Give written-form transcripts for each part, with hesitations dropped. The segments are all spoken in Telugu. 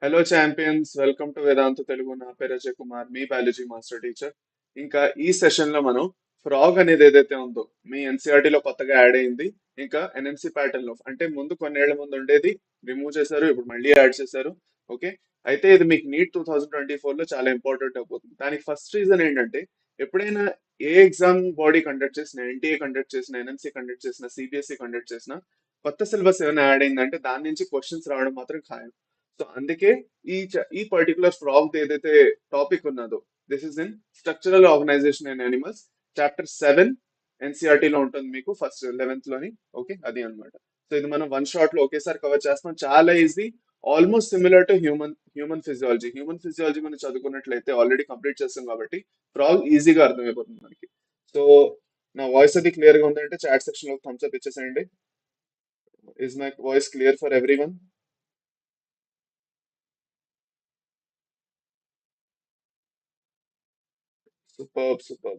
హలో ఛాంపియన్స్, వెల్కమ్ టు వేదాంత తెలుగు. నా పేరు అజయ్ కుమార్, మీ బయాలజీ మాస్టర్ టీచర్. ఇంకా ఈ సెషన్ లో మనం ఫ్రాగ్ అనేది ఏదైతే ఉందో మీ NCERT లో కొత్తగా యాడ్ అయింది. ఇంకా NMC ప్యాటర్న్ లో అంటే ముందు కొన్నేళ్ల ముందు ఉండేది, రిమూవ్ చేశారు, ఇప్పుడు మళ్ళీ యాడ్ చేశారు. ఓకే. అయితే ఇది మీకు నీట్ 2024 లో చాలా ఇంపార్టెంట్ అయిపోతుంది. దానికి ఫస్ట్ రీజన్ ఏంటంటే, ఎప్పుడైనా ఏ ఎగ్జామ్ బాడీ కండక్ట్ చేసిన, NTA కండక్ట్ చేసిన, NMC కండక్ట్ చేసిన, CBSE కండక్ట్ చేసిన, కొత్త సిలబస్ ఏమైనా యాడ్ అయిందంటే దాని నుంచి క్వశ్చన్స్ రావడం మాత్రం ఖాయం. సో అందుకే ఈ పర్టికులర్ ఫ్రాగ్ ఏదైతే టాపిక్ ఉన్నదో, this is in structural organization and animals, chapter 7 NCERT లో ఉంటుంది మీకు ఫస్ట్ 11th లోని. ఓకే, అది అన్నమాట. సో ఇది మనం వన్ షాట్ లో ఒకేసారి కవర్ చేస్తాం. చాలా easy, almost similar to human physiology మనం చదువుకున్నట్లయితే ఆల్రెడీ కంప్లీట్ చేస్తాం కాబట్టి ఫ్రాగ్ ఈజీగా అర్థమైపోతుంది మనకి. సో నా వాయిస్ అది క్లియర్ గా ఉందంటే చాట్ సెక్షన్ లో థమ్స్ అప్ ఇచ్చేసేయండి. Is my voice clear for everyone? Super.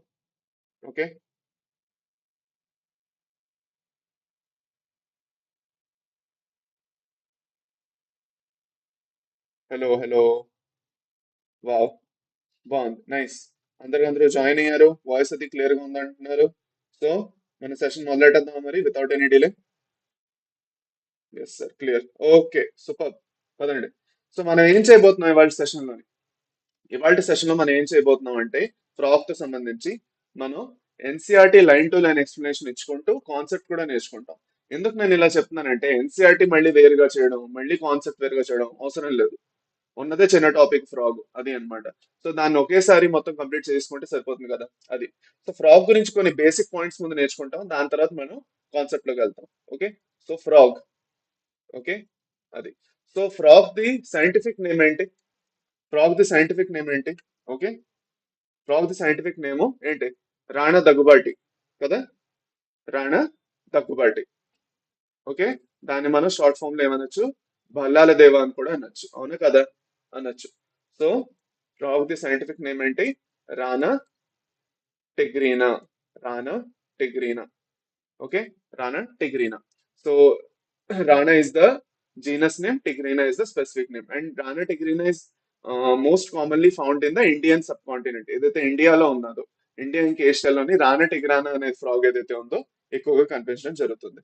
Okay. Hello. Wow, బాగుంది, నైస్. అందరూ జాయిన్ అయ్యారు, వాయిస్ అది క్లియర్ గా ఉందంటున్నారు. సో మన సెషన్ మొదలెట్టేద్దాం మరి, without any delay. Yes sir, clear. Okay, super. పదండి. సో మనం ఏం చేయబోతున్నాం ఇవాళ సెషన్ లో మనం ఏం చేయబోతున్నాం అంటే, ఫ్రాక్ తో సంబంధించి మనం NCERT line to line explanation ఇచ్చుకుంటూ కాన్సెప్ట్ కూడా నేర్చుకుంటాం. ఎందుకు నేను ఇలా చెప్తున్నానంటే, NCERT మళ్ళీ వేరుగా చేయడం, మళ్ళీ కాన్సెప్ట్ వేరుగా చేయడం అవసరం లేదు. ఉన్నదే చిన్న టాపిక్ ఫ్రాగ్, అది అన్నమాట. సో దాన్ని ఒకేసారి మొత్తం కంప్లీట్ చేసుకుంటే సరిపోతుంది కదా, అది. సో ఫ్రాగ్ గురించి కొన్ని బేసిక్ పాయింట్స్ ముందు నేర్చుకుంటాం, దాని తర్వాత మనం కాన్సెప్ట్ లోకి వెళ్తాం. ఓకే. So frog. ఓకే, అది. So frog the scientific name ఏంటి? Okay. Frog the scientific name ఏంటి? రాణా దగ్గుబాటి, కదా. రాణా దగ్గుబాటి. ఓకే. దాన్ని మనం షార్ట్ ఫామ్ లో ఏమనొచ్చు? భల్లాల దేవ అని కూడా అనొచ్చు, అవునా కదా? అనొచ్చు. So frog the scientific name ఏంటి? Rana tigrina. Rana tigrina. Okay. Rana tigrina. So Rana is the genus name, Tigrina is the specific name, and Rana tigrina is most commonly found in the Indian subcontinent. ఏదైతే ఇండియాలో ఉన్నదో, ఇండియన్ కేస్టల్లోని రానా టిగ్రానా అనే ఫ్రాగ్ ఏదైతే ఉందో ఎక్కువగా కనిపించడం జరుగుతుంది.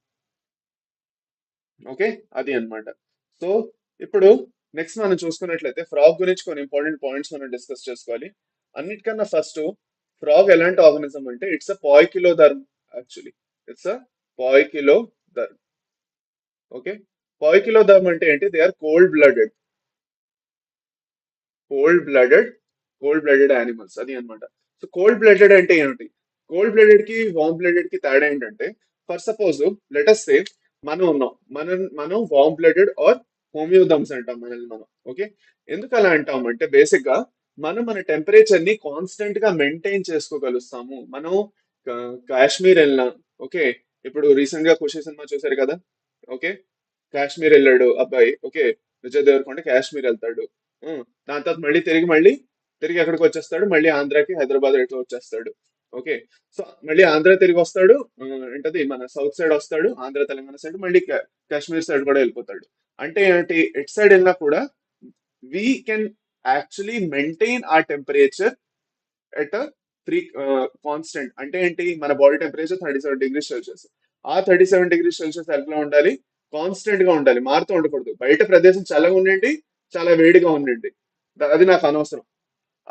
ఓకే, అది అన్నమాట. సో ఇప్పుడు నెక్స్ట్ మనం చూసుకున్నట్లయితే ఫ్రాగ్ గురించి కొన్ని ఇంపార్టెంట్ పాయింట్స్ మనం డిస్కస్ చేసుకోవాలి. అన్నిటికన్నా ఫస్ట్, ఫ్రాగ్ ఎలాంటి ఆర్గనిజం అంటే it's a poikilotherm. Actually it's a poikilotherm. Okay. Poikilotherm అంటే ఏంటి? They are cold blooded cold blooded animals, అది అన్నమాట. సో కోల్డ్ బ్లడెడ్ అంటే ఏమిటి? కోల్డ్ బ్లడెడ్ కి వామ్ బ్లడెడ్ కి తేడా ఏంటంటే, ఫర్ సపోజ్ లెటస్ సే మనం ఉన్నాం, మనం వామ్ బ్లడెడ్ ఆర్ హోమియోదమ్స్ అంటాం మనల్ని మనం. ఓకే. ఎందుకు అలా అంటాం అంటే, బేసిక్ గా మనం మన టెంపరేచర్ ని కాన్స్టెంట్ గా మెయింటైన్ చేసుకోగలుస్తాము. మనం కాశ్మీర్ వెళ్ళినా, ఓకే. ఇప్పుడు రీసెంట్ గా ఖుషి సినిమా చూసారు కదా. ఓకే. కాశ్మీర్ వెళ్ళాడు అబ్బాయి. ఓకే. విజయ్ దేవరకొండ కాశ్మీర్ వెళ్తాడు. దాని తర్వాత మళ్ళీ తిరిగి ఎక్కడికి వచ్చేస్తాడు? మళ్ళీ ఆంధ్రాకి, హైదరాబాద్ ఇట్లా వచ్చేస్తాడు. ఓకే. సో మళ్ళీ ఆంధ్ర తిరిగి వస్తాడు. ఏంటది, మన సౌత్ సైడ్ వస్తాడు, ఆంధ్ర తెలంగాణ సైడ్, మళ్ళీ కాశ్మీర్ సైడ్ కూడా వెళ్ళిపోతాడు. అంటే ఏంటి, ఎట్ సైడ్ వెళ్ళినా కూడా వీ కెన్ యాక్చువల్లీ మెయింటైన్ ఆ టెంపరేచర్ ఎట్ త్రీ కాన్స్టెంట్. అంటే ఏంటి, మన బాడీ టెంపరేచర్ 37 డిగ్రీ సెల్సియస్. ఆ 37 డిగ్రీ సెల్సియస్ ఎట్లా ఉండాలి? కాన్స్టెంట్ గా ఉండాలి, మారుతూ ఉండకూడదు. బయట ప్రదేశం చల్లగా ఉండండి, చాలా వేడిగా ఉండండి, అది నాకు అనవసరం.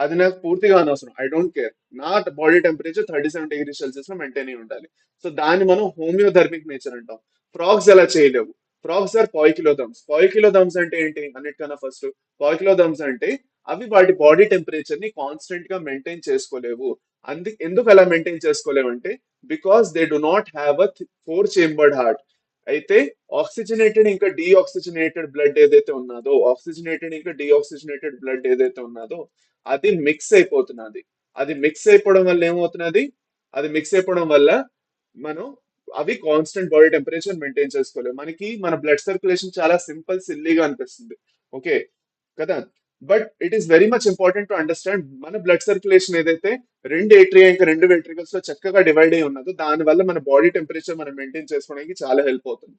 అది నాకు పూర్తిగా అనవసరం. I don't care. నా బాడీ టెంపరేచర్ 37 డిగ్రీ సెల్సియస్ లో మెయింటైన్ అయి ఉండాలి. సో దాన్ని మనం హోమియోథర్మిక్ నేచర్ అంటాం. ఫ్రాగ్స్ ఎలా చేయలేవు. Frogs are పాయికిలోదమ్స్. పాయికిలోదమ్స్ అంటే ఏంటి? అన్నిటికన్నా ఫస్ట్, పాయికిలోదమ్స్ అంటే అవి వాటి బాడీ టెంపరేచర్ ని కాన్స్టెంట్ గా మెయింటైన్ చేసుకోలేవు. ఎందుకు అలా మెయింటైన్ చేసుకోలేవు అంటే, because they do not have a 4 chambered heart. అయితే ఆక్సిజనేటెడ్ ఇంకా డీఆక్సిజనేటెడ్ బ్లడ్ ఏదైతే ఉన్నదో, ఆక్సిజనేటెడ్ ఇంకా డీఆక్సిజనేటెడ్ బ్లడ్ ఏదైతే ఉన్నదో, అది మిక్స్ అయిపోతున్నది. అది మిక్స్ అయిపోవడం వల్ల ఏమవుతున్నది? అది మిక్స్ అయిపోవడం వల్ల మనం అవి కాన్స్టెంట్ బాడీ టెంపరేచర్ మెయింటైన్ చేసుకోలేము. మనకి మన బ్లడ్ సర్క్యులేషన్ చాలా సింపుల్, సిల్లీగా అనిపిస్తుంది. ఓకే, కదా. But it is very much important to understand, మన బ్లడ్ సర్క్యులేషన్ ఏదైతే రెండు ఏట్రియా ఇంకా రెండు వెంట్రికల్స్ లో చక్కగా డివైడ్ అయి ఉన్నదో, దాని వల్ల మన బాడీ టెంపరేచర్ మనం మెయింటైన్ చేసుకోవడానికి చాలా హెల్ప్ అవుతుంది.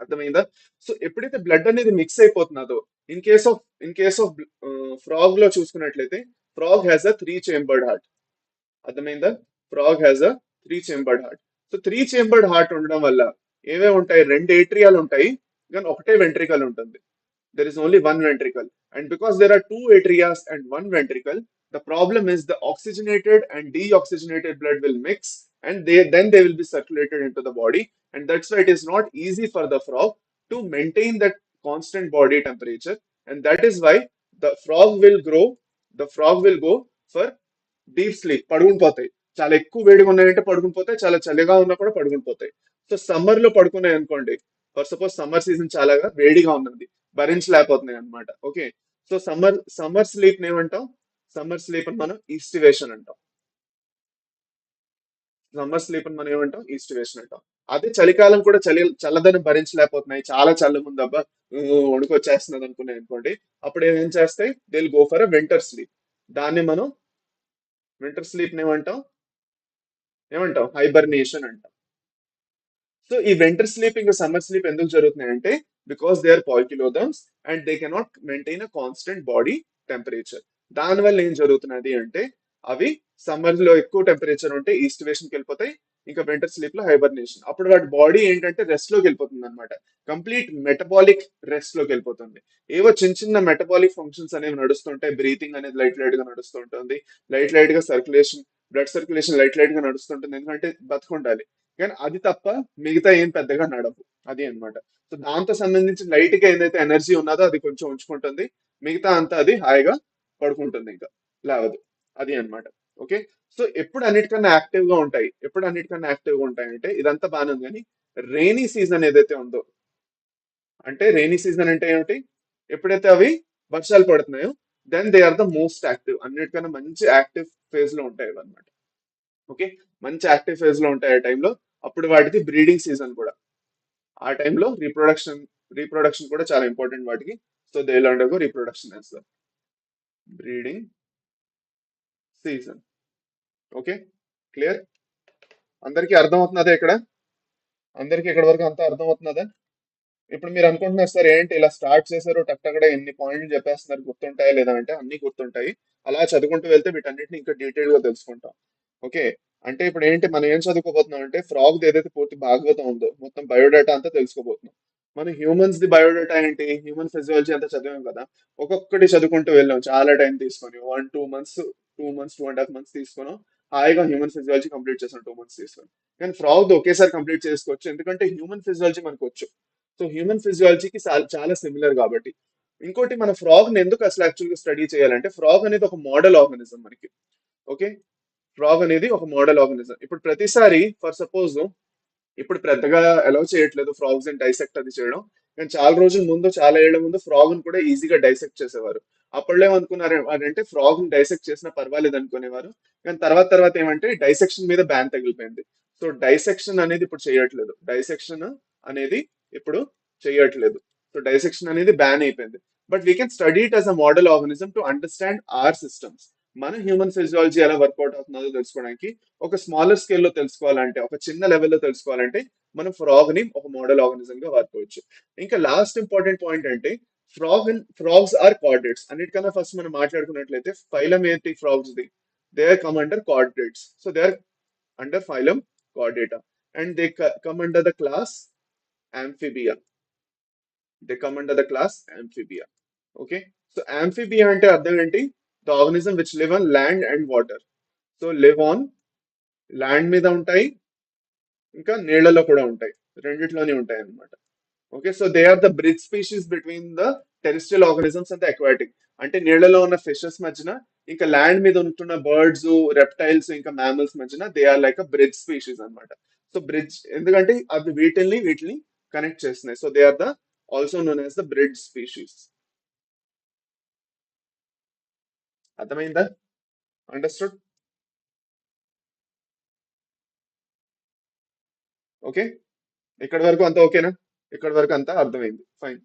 అర్థమైందా? సో ఎప్పుడైతే బ్లడ్ అనేది మిక్స్ అయిపోతున్నదో, ఇన్ కేస్ ఆఫ్ ఫ్రాగ్ లో చూసుకున్నట్లయితే frog has a three chambered heart. అర్థమైందా? Frog has a three chambered heart. So three chambered heart ఉండడం వల్ల ఏమేమి ఉంటాయి? రెండు ఏట్రియాలు ఉంటాయి, కానీ ఒకటే వెంట్రికల్ ఉంటుంది. There is only one ventricle. And because there are two atrias and one ventricle, the problem is the oxygenated and deoxygenated blood will mix, and then they will be circulated into the body. And that's why it is not easy for the frog to maintain that constant body temperature. And that is why the frog will grow, the frog will go for deep sleep, పడుకుని పోతాయి. చాలా ఎక్కువ వేడిగా ఉన్నాయంటే పడుకుని పోతాయి, చాలా చలిగా ఉన్నా కూడా పడుకుని పోతాయి. సో సమ్మర్ లో పడుకున్నాయి అనుకోండి, ఫర్ సపోజ్ సమ్మర్ సీజన్ చాలా వేడిగా ఉన్నది, భరించలేకపోతున్నాయి అనమాట. ఓకే, సో సమ్మర్ స్లీప్ ఏమంటాం? సమ్మర్ స్లీప్ అని మనం ఈస్టివేషన్ అంటాం. సమ్మర్ స్లీప్ అని మనం ఏమంటాం? ఈస్టివేషన్ అంటాం. అదే చలికాలం కూడా చల్లదనం భరించలేకపోతున్నాయి, చాలా చల్లగా ఉంది అబ్బా, వణుకొచ్చేస్తున్నది అనుకున్నాయి అనుకోండి, అప్పుడు ఏం చేస్తాయి? They will go for a winter sleep. దాన్ని మనం వింటర్ స్లీప్ ఏమంటాం? హైబర్నేషన్ అంటాం. సో ఈ వింటర్ స్లీప్ ఇంకా సమ్మర్ స్లీప్ ఎందుకు జరుగుతున్నాయంటే, because they are poikilotherms and they cannot maintain a constant body temperature. దానివల్ల ఏం జరుగుతున్నది అంటే, అవి సమ్మర్ లో ఎక్కువ టెంపరేచర్ ఉంటే ఈస్టివేషన్కి వెళ్ళిపోతాయి, ఇంకా వింటర్ స్లీప్ లో హైబర్నేషన్. అప్పుడు వాటి బాడీ ఏంటంటే రెస్ట్ లోకి వెళ్ళిపోతుంది అనమాట. కంప్లీట్ మెటబాలిక్ రెస్ట్ లోకి వెళ్ళిపోతుంది. ఏవో చిన్న చిన్న మెటబాలిక్ ఫంక్షన్స్ అనేవి నడుస్తుంటాయి, బ్రీతింగ్ అనేది లైట్ లైట్ గా నడుస్తుంటుంది, లైట్ లైట్ గా circulation, blood circulation light light గా నడుస్తుంటుంది, ఎందుకంటే బతుకుండాలి. కానీ అది తప్ప మిగతా ఏం పెద్దగా నడవు. అది అన్నమాట. సో దాంతో సంబంధించి లైట్ గా ఏదైతే ఎనర్జీ ఉన్నదో అది కొంచెం ఉంచుకుంటుంది, మిగతా అంతా అది హాయిగా పడుకుంటుంది, ఇంకా లేవదు. అది అన్నమాట. ఓకే, సో ఎప్పుడు అన్నిటికన్నా యాక్టివ్ గా ఉంటాయి అంటే, ఇదంతా బాగానే ఉంది కానీ రైనీ సీజన్ ఏదైతే ఉందో, అంటే రైనీ సీజన్ అంటే ఏమిటి? ఎప్పుడైతే అవి వర్షాలు పడుతున్నాయో, then they are the most active. అన్నిటికన్నా మంచి యాక్టివ్ ఫేజ్ లో ఉంటాయి అన్నమాట. ఓకే, మంచి యాక్టివ్ ఫేజ్ లో ఉంటాయి ఆ టైంలో. అప్పుడు వాటికి బ్రీడింగ్ సీజన్ కూడా. ఆ టైంలో రీప్రొడక్షన్ కూడా చాలా ఇంపార్టెంట్ వాటికి. So they will undergo reproduction as the breeding season. Okay, clear? అందరికీ అర్థమవుతున్నదా ఇక్కడ? అందరికీ ఇక్కడ వరకు అంతా అర్థమవుతున్నదా? ఇప్పుడు మీరు అనుకుంటున్నారు, సార్ ఏంటి ఇలా స్టార్ట్ చేశారు, టక్కడే ఎన్ని పాయింట్లు చెప్పేస్తున్నారు, గుర్తుంటాయా లేదా అంటే అన్ని గుర్తుంటాయి. అలా చదువుకుంటూ వెళ్తే వీటన్నిటిని ఇంకా డీటెయిల్ గా తెలుసుకుంటాం. ఓకే, అంటే ఇప్పుడు ఏంటి మనం ఏం చదువుకోబోతున్నాం అంటే, ఫ్రాగ్ ఏదైతే పూర్తి భాగవతం ఉందో మొత్తం బయోడేటా అంతా తెలుసుకోబోతున్నాం. మనం హ్యూమన్స్ ది బయోడేటా ఏంటి, హ్యూమన్ ఫిజియాలజీ అంతా చదివాం కదా, ఒక్కొక్కటి చదువుకుంటూ వెళ్ళాం చాలా టైం తీసుకొని, 1 2 మంత్స్, 2 మంత్స్ 2.5 మంత్స్ తీసుకున్నాం. హాయిగా హ్యూమన్ ఫిజియాలజీ కంప్లీట్ చేసాం 2 మంత్స్ తీసుకొని. కానీ ఫ్రాగ్ ఒకేసారి కంప్లీట్ చేసుకోవచ్చు, ఎందుకంటే హ్యూమన్ ఫిజియాలజీ మనకు వచ్చు. సో హ్యూమన్ ఫిజియాలజీకి చాలా సిమిలర్ కాబట్టి. ఇంకోటి, మన ఫ్రాగ్ ని ఎందుకు అసలు యాక్చువల్గా స్టడీ చేయాలంటే, ఫ్రాగ్ అనేది ఒక మోడల్ ఆర్గానిజం మనకి. ఓకే, ఫ్రాగ్ అనేది ఒక మోడల్ ఆర్గానిజం. ఇప్పుడు ప్రతిసారి ఫర్ సపోజ్ ఇప్పుడు పెద్దగా అలౌ చేయట్లేదు ఫ్రాగ్స్ ని డైసెక్ట్ అది చేయడం, కానీ చాలా రోజుల ముందు, చాలా ఏళ్ల ముందు ఫ్రాగ్ ని కూడా ఈజీగా డైసెక్ట్ చేసేవారు. అప్పట్లో ఏమనుకున్నారు అంటే, ఫ్రాగ్ ని డైసెక్ట్ చేసినా పర్వాలేదు అనుకునేవారు. కానీ తర్వాత తర్వాత ఏమంటే డైసెక్షన్ మీద బ్యాన్ తగిలిపోయింది. సో డైసెక్షన్ అనేది ఇప్పుడు చేయట్లేదు, డైసెక్షన్ అనేది ఇప్పుడు చేయట్లేదు. సో డైసెక్షన్ అనేది బ్యాన్ అయిపోయింది. But we can study it as a model organism to understand our systems. మన హ్యూమన్ ఫిజియాలజీ ఎలా వర్కౌట్ అవుతుందో తెలుసుకోవడానికి, ఒక స్మాలర్ స్కేల్లో తెలుసుకోవాలంటే, ఒక చిన్న లెవెల్లో తెలుసుకోవాలంటే, మనం ఫ్రాగ్ ని ఒక మోడల్ ఆర్గానిజం గా వాడుకోవచ్చు. ఇంకా లాస్ట్ ఇంపార్టెంట్ పాయింట్ అంటే, ఫ్రాగ్స్ ఆర్ కార్డేట్స్. అన్నిటికన్నా ఫస్ట్ మనం మాట్లాడుకున్నట్లయితే ఫైలం ఏంటి ఫ్రాగ్స్ ది? They are come under chordates. So they are under phylum chordata, and they come under the class amphibia. They come under the class amphibia. Okay, so amphibia అంటే అర్థం ఏంటి? The organism which live on land and water. So live on land మీద ఉంటాయి, ఇంకా నీళ్లలో కూడా ఉంటాయి, రెండిట్లోనే ఉంటాయి అన్నమాట. Okay, so they are the bridge species between the terrestrial organisms and the aquatic. అంటే నీళ్లలో ఉన్న ఫిషెస్ మధ్యన, ఇంకా ల్యాండ్ మీద ఉంటున్న బర్డ్స్, రెప్టైల్స్, ఇంకా మ్యామల్స్ మధ్యన they are like a bridge species అన్నమాట. సో బ్రిడ్జ్ ఎందుకంటే అవి వీటిని కనెక్ట్ చేస్తున్నాయి. So they are the also known as the bridge species. అర్థమైందా? అండర్స్టూడ్? ఓకే, ఇక్కడ వరకు అంతా ఓకేనా? ఇక్కడ వరకు అంతా అర్థమైంది, ఫైన్.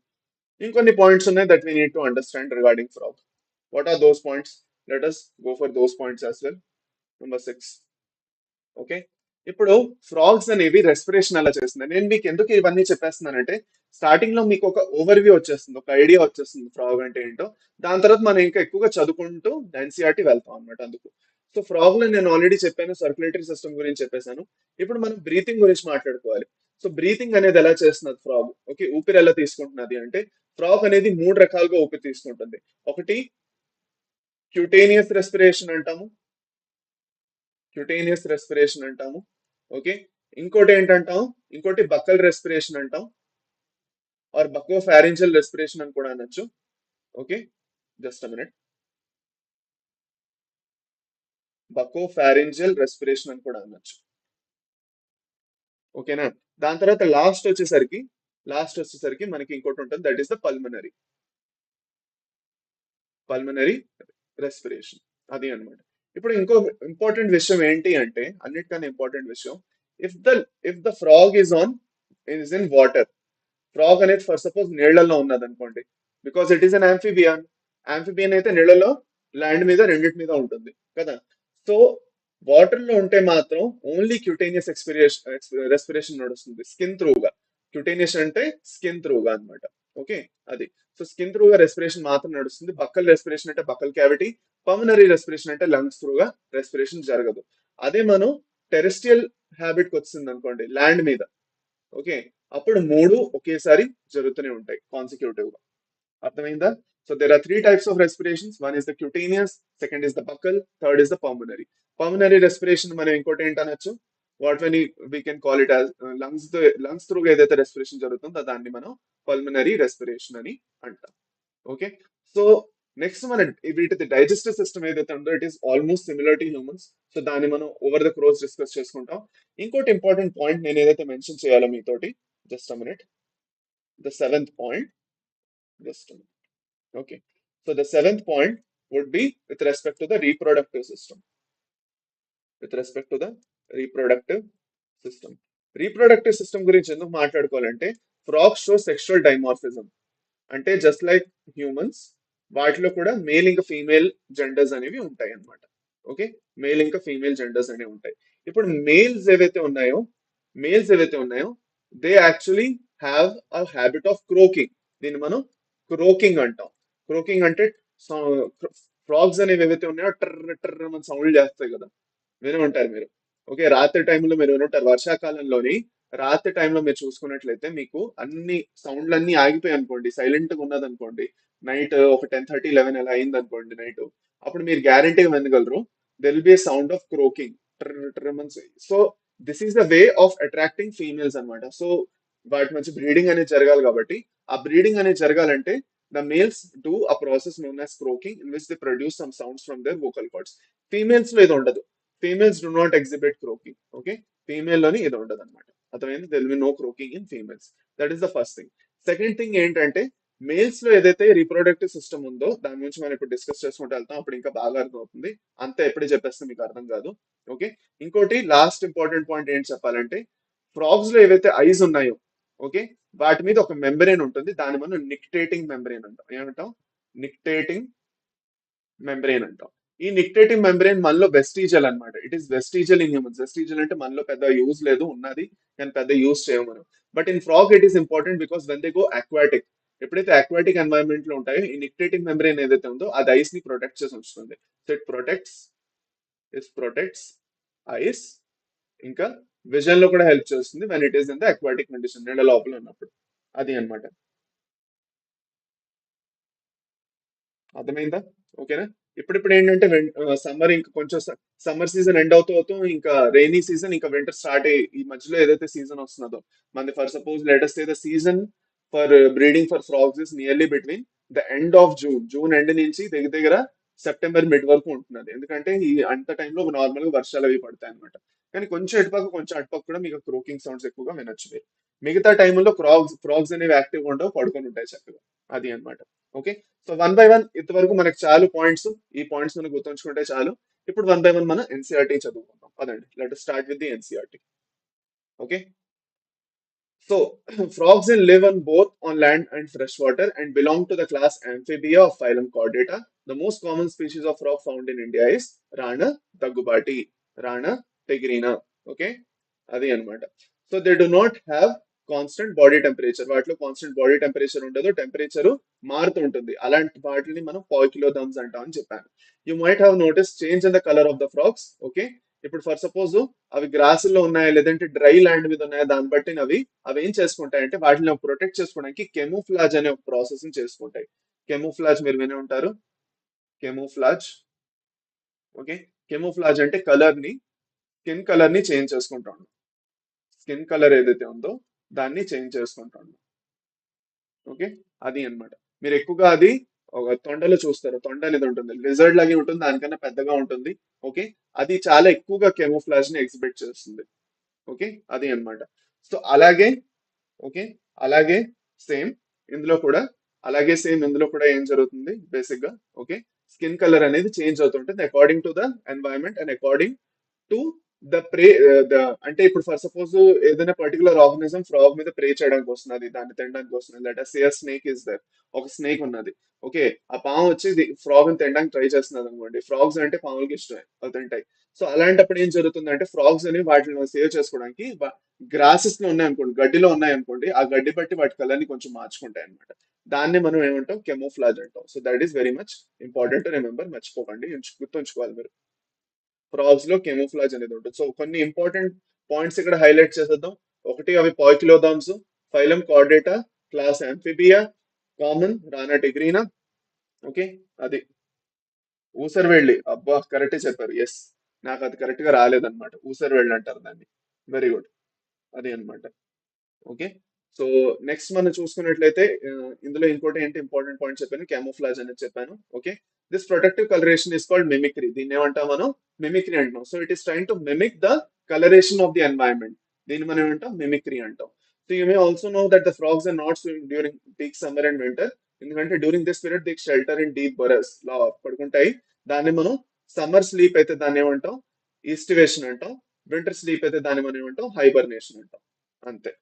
ఇంకొన్ని పాయింట్స్ ఉన్నాయి that we need to understand regarding frog. What are those points? Let us go for those points as well. Number 6. Okay, ఇప్పుడు ఫ్రాగ్స్ అనేవి రెస్పిరేషన్ ఎలా చేస్తుంది, నేను మీకు ఎందుకు ఇవన్నీ చెప్పేస్తున్నానంటే, స్టార్టింగ్ లో మీకు ఒక ఓవర్వ్యూ వచ్చేస్తుంది, ఒక ఐడియా వచ్చేస్తుంది ఫ్రాగ్ అంటే ఏంటో. దాని తర్వాత మనం ఇంకా ఎక్కువగా చదువుకుంటూ ఎన్సీఆర్టీ వెళ్తాం అనమాట అందుకు. సో ఫ్రాగ్ లో నేను ఆల్రెడీ చెప్పాను, సర్క్యులేటరీ సిస్టమ్ గురించి చెప్పేశాను. ఇప్పుడు మనం బ్రీతింగ్ గురించి మాట్లాడుకోవాలి. సో బ్రీతింగ్ అనేది ఎలా చేస్తున్నది ఫ్రాగ్, ఓకే, ఊపిరి ఎలా తీసుకుంటున్నది అంటే, ఫ్రాగ్ అనేది మూడు రకాలుగా ఊపిరి తీసుకుంటుంది. ఒకటి క్యూటేనియస్ రెస్పిరేషన్ అంటాము, క్యూటేనియస్ రెస్పిరేషన్ అంటాము, ఓకే. ఇంకోటి ఏంటంటాం, ఇంకోటి బక్కల్ రెస్పిరేషన్ అంటాం, ఆర్ బకో ఫారింజల్ రెస్పిరేషన్ అని కూడా అనొచ్చు, okay. Just a minute, buccopharyngeal respiration అని కూడా అనొచ్చు, ఓకేనా. దాని తర్వాత లాస్ట్ వచ్చేసరికి మనకి ఇంకోటి ఉంటుంది, that is the pulmonary, pulmonary respiration. అది అన్నమాట. ఇప్పుడు ఇంకో ఇంపార్టెంట్ విషయం ఏంటి అంటే, అన్నిటికన్నా ఇంపార్టెంట్ విషయం, if the if the frog is in water, frog అనేది ఫర్ సపోజ్ నీళ్లలో ఉన్నది అనుకోండి, because it is an amphibian. Amphibian అయితే నీళ్లలో, ల్యాండ్ మీద, రెండింటి మీద ఉంటుంది కదా. సో వాటర్ లో ఉంటే మాత్రం ఓన్లీ క్యూటేనియస్ రెస్పిరేషన్ నడుస్తుంది, స్కిన్ త్రూగా. క్యూటేనియస్ అంటే స్కిన్ త్రూగా అన్నమాట, ఓకే. అది. సో స్కిన్ త్రూగా రెస్పిరేషన్ మాత్రం నడుస్తుంది. బక్కల్ రెస్పిరేషన్ అంటే బక్కల్ క్యావిటీ, పల్మనరీ రెస్పిరేషన్ అంటే లంగ్స్ త్రూగా రెస్పిరేషన్ జరగదు. అదే మనం టెరెస్ట్రియల్ హ్యాబిట్ కి వచ్చింది అనుకోండి, ల్యాండ్ మీద, ఓకే, అప్పుడు మూడు ఒకేసారి జరుగుతూనే ఉంటాయి కాన్సిక్యూటివ్ గా. అర్థమైందా? So there are three types of respirations. One is the cutaneous, second is the buccal, third is the pulmonary. Pulmonary respiration మనం ఇంకోటి ఏంటనొచ్చు, what when we can call it as lungs through ఏదైతే రెస్పిరేషన్ జరుగుతుందో దాన్ని మనం పల్మనరీ రెస్పిరేషన్ అని అంటాం, ఓకే. సో నెక్స్ట్ మన వీటిది డైజెస్టివ్ సిస్టమ్ ఏదైతే ఉందో, it is almost similar to humans. So దాన్ని మనం ఓవర్ ద క్రోస్ డిస్కస్ చేసుకుంటాం. ఇంకోటి ఇంపార్టెంట్ పాయింట్ నేను ఏదైతే మెన్షన్ చేయాలో మీతోటి, just a minute, the seventh point, just okay. So the seventh point would be with respect to the reproductive system. With respect to the reproductive system. Reproductive system గురించి ఎందుకు మాట్లాడుకోవాలంటే, ఫ్రాక్స్ షో సెక్షువల్ డైమార్ఫిజం. అంటే జస్ట్ లైక్ హ్యూమన్స్, వాటిలో కూడా మేల్ ఇంకా ఫీమేల్ జెండర్స్ అనేవి ఉంటాయి అన్నమాట, ఓకే. మేల్ ఇంకా ఫీమేల్ జెండర్స్ అనేవి ఉంటాయి. ఇప్పుడు మేల్స్ ఏవైతే ఉన్నాయో they actually have a habit of croaking. దీన్ని మనం క్రోకింగ్ అంటాం. క్రోకింగ్ అంటే ఫ్రాగ్స్ అనేవి ఏవైతే ఉన్నాయో ట్రర్ ట్రర్ అని సౌండ్ చేస్తాయి కదా, విని ఉంటారు మీరు, ఓకే. రాత్రి టైంలో మీరు విని ఉంటారు, వర్షాకాలంలోని రాత్రి టైంలో మీరు చూసుకున్నట్లయితే మీకు అన్ని సౌండ్లు అన్ని ఆగిపోయి అనుకోండి, సైలెంట్ గా ఉన్నది అనుకోండి, నైట్ ఒక 10:30, 11 అలా అయింది అనుకోండి నైట్, అప్పుడు మీరు గ్యారంటీగా వినగలరు, there will be sound of croaking. So this is the way of attracting females అన్నమాట. సో వాటి మంచి బ్రీడింగ్ అనేది జరగాలి కాబట్టి, ఆ బ్రీడింగ్ అనేది జరగాలంటే the males do a process known as croaking, in which they produce some sounds from their vocal cords. Females లో ఇది ఉండదు. Females do not exhibit croaking, okay. Female లోని ఇది ఉండదు అనమాట. అర్థమైంది? There will be no croaking in females. That is the first thing. Second thing ఏంటంటే, మేల్స్ లో ఏదైతే రీప్రొడక్టివ్ సిస్టమ్ ఉందో దాని గురించి మనం ఇప్పుడు డిస్కస్ చేసుకుంటూ వెళ్తాం, అప్పుడు ఇంకా బాగా అర్థం అవుతుంది. అంతా ఎప్పుడే చెప్పేస్తే మీకు అర్థం కాదు, ఓకే. ఇంకోటి లాస్ట్ ఇంపార్టెంట్ పాయింట్ ఏంటి చెప్పాలంటే, ఫ్రాగ్స్ లో ఏవైతే ఐస్ ఉన్నాయో, ఓకే, వాటి మీద ఒక మెంబ్రేన్ ఉంటుంది, దాన్ని మనం నిక్టేటింగ్ మెంబ్రేన్ అంటాం. ఏమంటాం? నిక్టేటింగ్ మెంబ్రేన్ అంటాం. ఈ నిక్టేటింగ్ మెంబ్రేన్ మనలో వెస్టీజియల్ అన్నమాట. It is vestigial in humans. Vestigial అంటే మనలో పెద్ద యూజ్ లేదు, ఉన్నది కానీ పెద్ద యూజ్ చేయము మనం. But in frog it is important because when they go aquatic, ఎప్పుడైతే అక్వాటిక్ ఎన్వైరన్మెంట్ లో ఉంటాయో, ఈ నిక్టేటింగ్ మెంబ్రేన్ ఏదైతే ఉందో అది ఐస్ ని ప్రొటెక్ట్ చేసి ఉంచుతుంది. సో ఇట్ ప్రొటెక్ట్స్ ఐస్, ఇంకా విజన్ లో కూడా హెల్ప్ చేస్తుంది when it is in the aquatic condition, నీళ్ళ లోపల ఉన్నప్పుడు. అది అన్నమాట. అర్థమైందా? ఓకేనా? ఇప్పుడిప్పుడు ఏంటంటే సమ్మర్ ఇంకా కొంచెం సమ్మర్ సీజన్ ఎండ్ అవుతూ అవుతూ ఇంకా రైనీ సీజన్, ఇంకా వింటర్ స్టార్ట్ అయ్యి ఈ మధ్యలో ఏదైతే సీజన్ వస్తున్నదో మనది, for suppose let us say the season for breeding for frogs is nearly between the end of June end నుంచి దగ్గర దగ్గర సెప్టెంబర్ మిడ్ వరకు ఉంటున్నది. ఎందుకంటే ఈ అంత టైంలో నార్మల్ గా వర్షాలు అవి పడతాయి అనమాట. కానీ కొంచెం ఇటుపక్క కొంచెం అటుపక్క కూడా మీకు క్రోకింగ్ సౌండ్స్ ఎక్కువగా వినొచ్చు మీరు. మిగతా టైంలో ఫ్రాగ్స్ అనేవి యాక్టివ్ ఉండవు, పడుకొని ఉంటాయి చక్కగా. అది అన్నమాట, okay. So one by one ఇంతవరకు మనకు చాలు పాయింట్స్. ఈ పాయింట్స్ మనం గుర్తుంచుకుంటే చాలు. ఇప్పుడు వన్ బై వన్ మన ఎన్సీఆర్టీ చదువుకుందాం. పదండి, let us start with the NCERT, okay. So frogs live on both on land and freshwater and belong to the class Amphibia of phylum Chordata. The most common species of frog found in India is Rana daggubati, Rana tigrina. Okay, adi anamata. So they do not have constant body temperature, వాటిలో కాన్స్టెంట్ బాడీ టెంపరేచర్ ఉండదు, టెంపరేచర్ మారుతూ ఉంటుంది. అలాంటి వాటిని మనం పాయికిలోథర్మ్స్ అంటాం అని చెప్పాను. You might have notice change in the colour of the frocks. Okay, ఇప్పుడు ఫర్ సపోజ్ అవి గ్రాస్ లో ఉన్నాయా లేదంటే డ్రై ల్యాండ్ మీద ఉన్నాయా దాన్ని బట్టి అవి ఏం చేసుకుంటాయంటే వాటిని ప్రొటెక్ట్ చేసుకోవడానికి కెమోఫ్లాజ్ అనే ఒక ప్రాసెస్ చేసుకుంటాయి. కెమోఫ్లాజ్ మీరు వినే ఉంటారు, కెమోఫ్లాజ్. ఓకే, కెమోఫ్లాజ్ అంటే స్కిన్ కలర్ ని చేంజ్ చేసుకుంటాం. స్కిన్ కలర్ ఏదైతే ఉందో దాన్ని చేంజ్ చేసుకుంటాం. ఓకే, అది అన్నమాట. మీరు ఎక్కువగా అది ఒక తొండలో చూస్తారు. తొండ అనేది ఉంటుంది, లిజర్డ్ లాగే ఉంటుంది, దానికన్నా పెద్దగా ఉంటుంది. ఓకే, అది చాలా ఎక్కువగా కెమోఫ్లాజ్ ని ఎగ్జిబిట్ చేస్తుంది. ఓకే, అది అన్నమాట. సో అలాగే, ఓకే, అలాగే సేమ్ ఇందులో కూడా సేమ్ ఇందులో కూడా ఏం జరుగుతుంది బేసిక్ గా. ఓకే, స్కిన్ కలర్ అనేది చేంజ్ అవుతుంటుంది according to the environment and according to the prey. The అంటే ఇప్పుడు ఫర్ సపోజ్ ఏదైనా పర్టికులర్ ఆర్గనిజం ఫ్రాగ్ మీద ప్రే చేయడానికి వస్తున్నది, దాన్ని తినడానికి వస్తున్నది. Let us say snake is there, ఒక స్నేక్ ఉన్నది. ఓకే, ఆ పాము వచ్చి ఫ్రాగ్ ని తినడానికి ట్రై చేస్తున్నది అనుకోండి. ఫ్రాగ్స్ అంటే పాములకి ఇష్టమే, అవి తింటాయి. సో అలాంటప్పుడు ఏం జరుగుతుందంటే ఫ్రాగ్స్ అని వాటిని సేవ్ చేసుకోవడానికి గ్రాసెస్ లో ఉన్నాయి అనుకోండి, గడ్డిలో ఉన్నాయి అనుకోండి, ఆ గడ్డి బట్టి వాటి కలర్ ని కొంచెం మార్చుకుంటాయి అనమాట. దాన్ని మనం ఏమంటాం, కెమోఫ్లాజ్ అంటాం. So that is very much important to remember, మర్చిపోకండి, గుర్తుంచుకోవాలి మీరు. ఫ్రాగ్స్ లో కెమోఫ్లాజ్ అనేది ఉంటుంది. సో కొన్ని ఇంపార్టెంట్ పాయింట్స్ ఇక్కడ హైలైట్ చేసేద్దాం. ఒకటి, అవి poikilotherms, phylum Chordata, class Amphibia, common Rana tigrina. Okay, అది ఊసరవెళ్ళి, అబ్బా కరెక్టే చెప్పారు, ఎస్. నాకు అది కరెక్ట్ గా రాలేదన్నమాట, ఊసరవెళ్ళి అంటారు దాన్ని. వెరీ గుడ్, అది అన్నమాట. ఓకే, సో నెక్స్ట్ మనం చూసుకున్నట్లయితే ఇందులో ఇంకోటి ఏంటి ఇంపార్టెంట్ పాయింట్ చెప్పాను, క్యామోఫ్లాజ్ అనేది చెప్పాను. Okay, this protective coloration is called mimicry. దీన్ని ఏమంటాం మనం, మిమిక్రీ అంటాం. So it is trying to mimic the coloration of the environment. దీన్ని మనం ఏమంటాం, మిమిక్రీ అంటాం. So you may also know that the frogs are not swim during peak summer and winter. ఎందుకంటే during this period the shelter in deep burrows లా పడుకుంటాయి. దాన్ని మనం సమ్మర్ స్లీప్ అయితే దాన్ని ఏమంటాం, ఈస్టివేషన్ అంటాం. వింటర్ స్లీప్ అయితే దాన్ని మనం ఏమంటాం, హైబర్నేషన్ అంటాం. అంతే.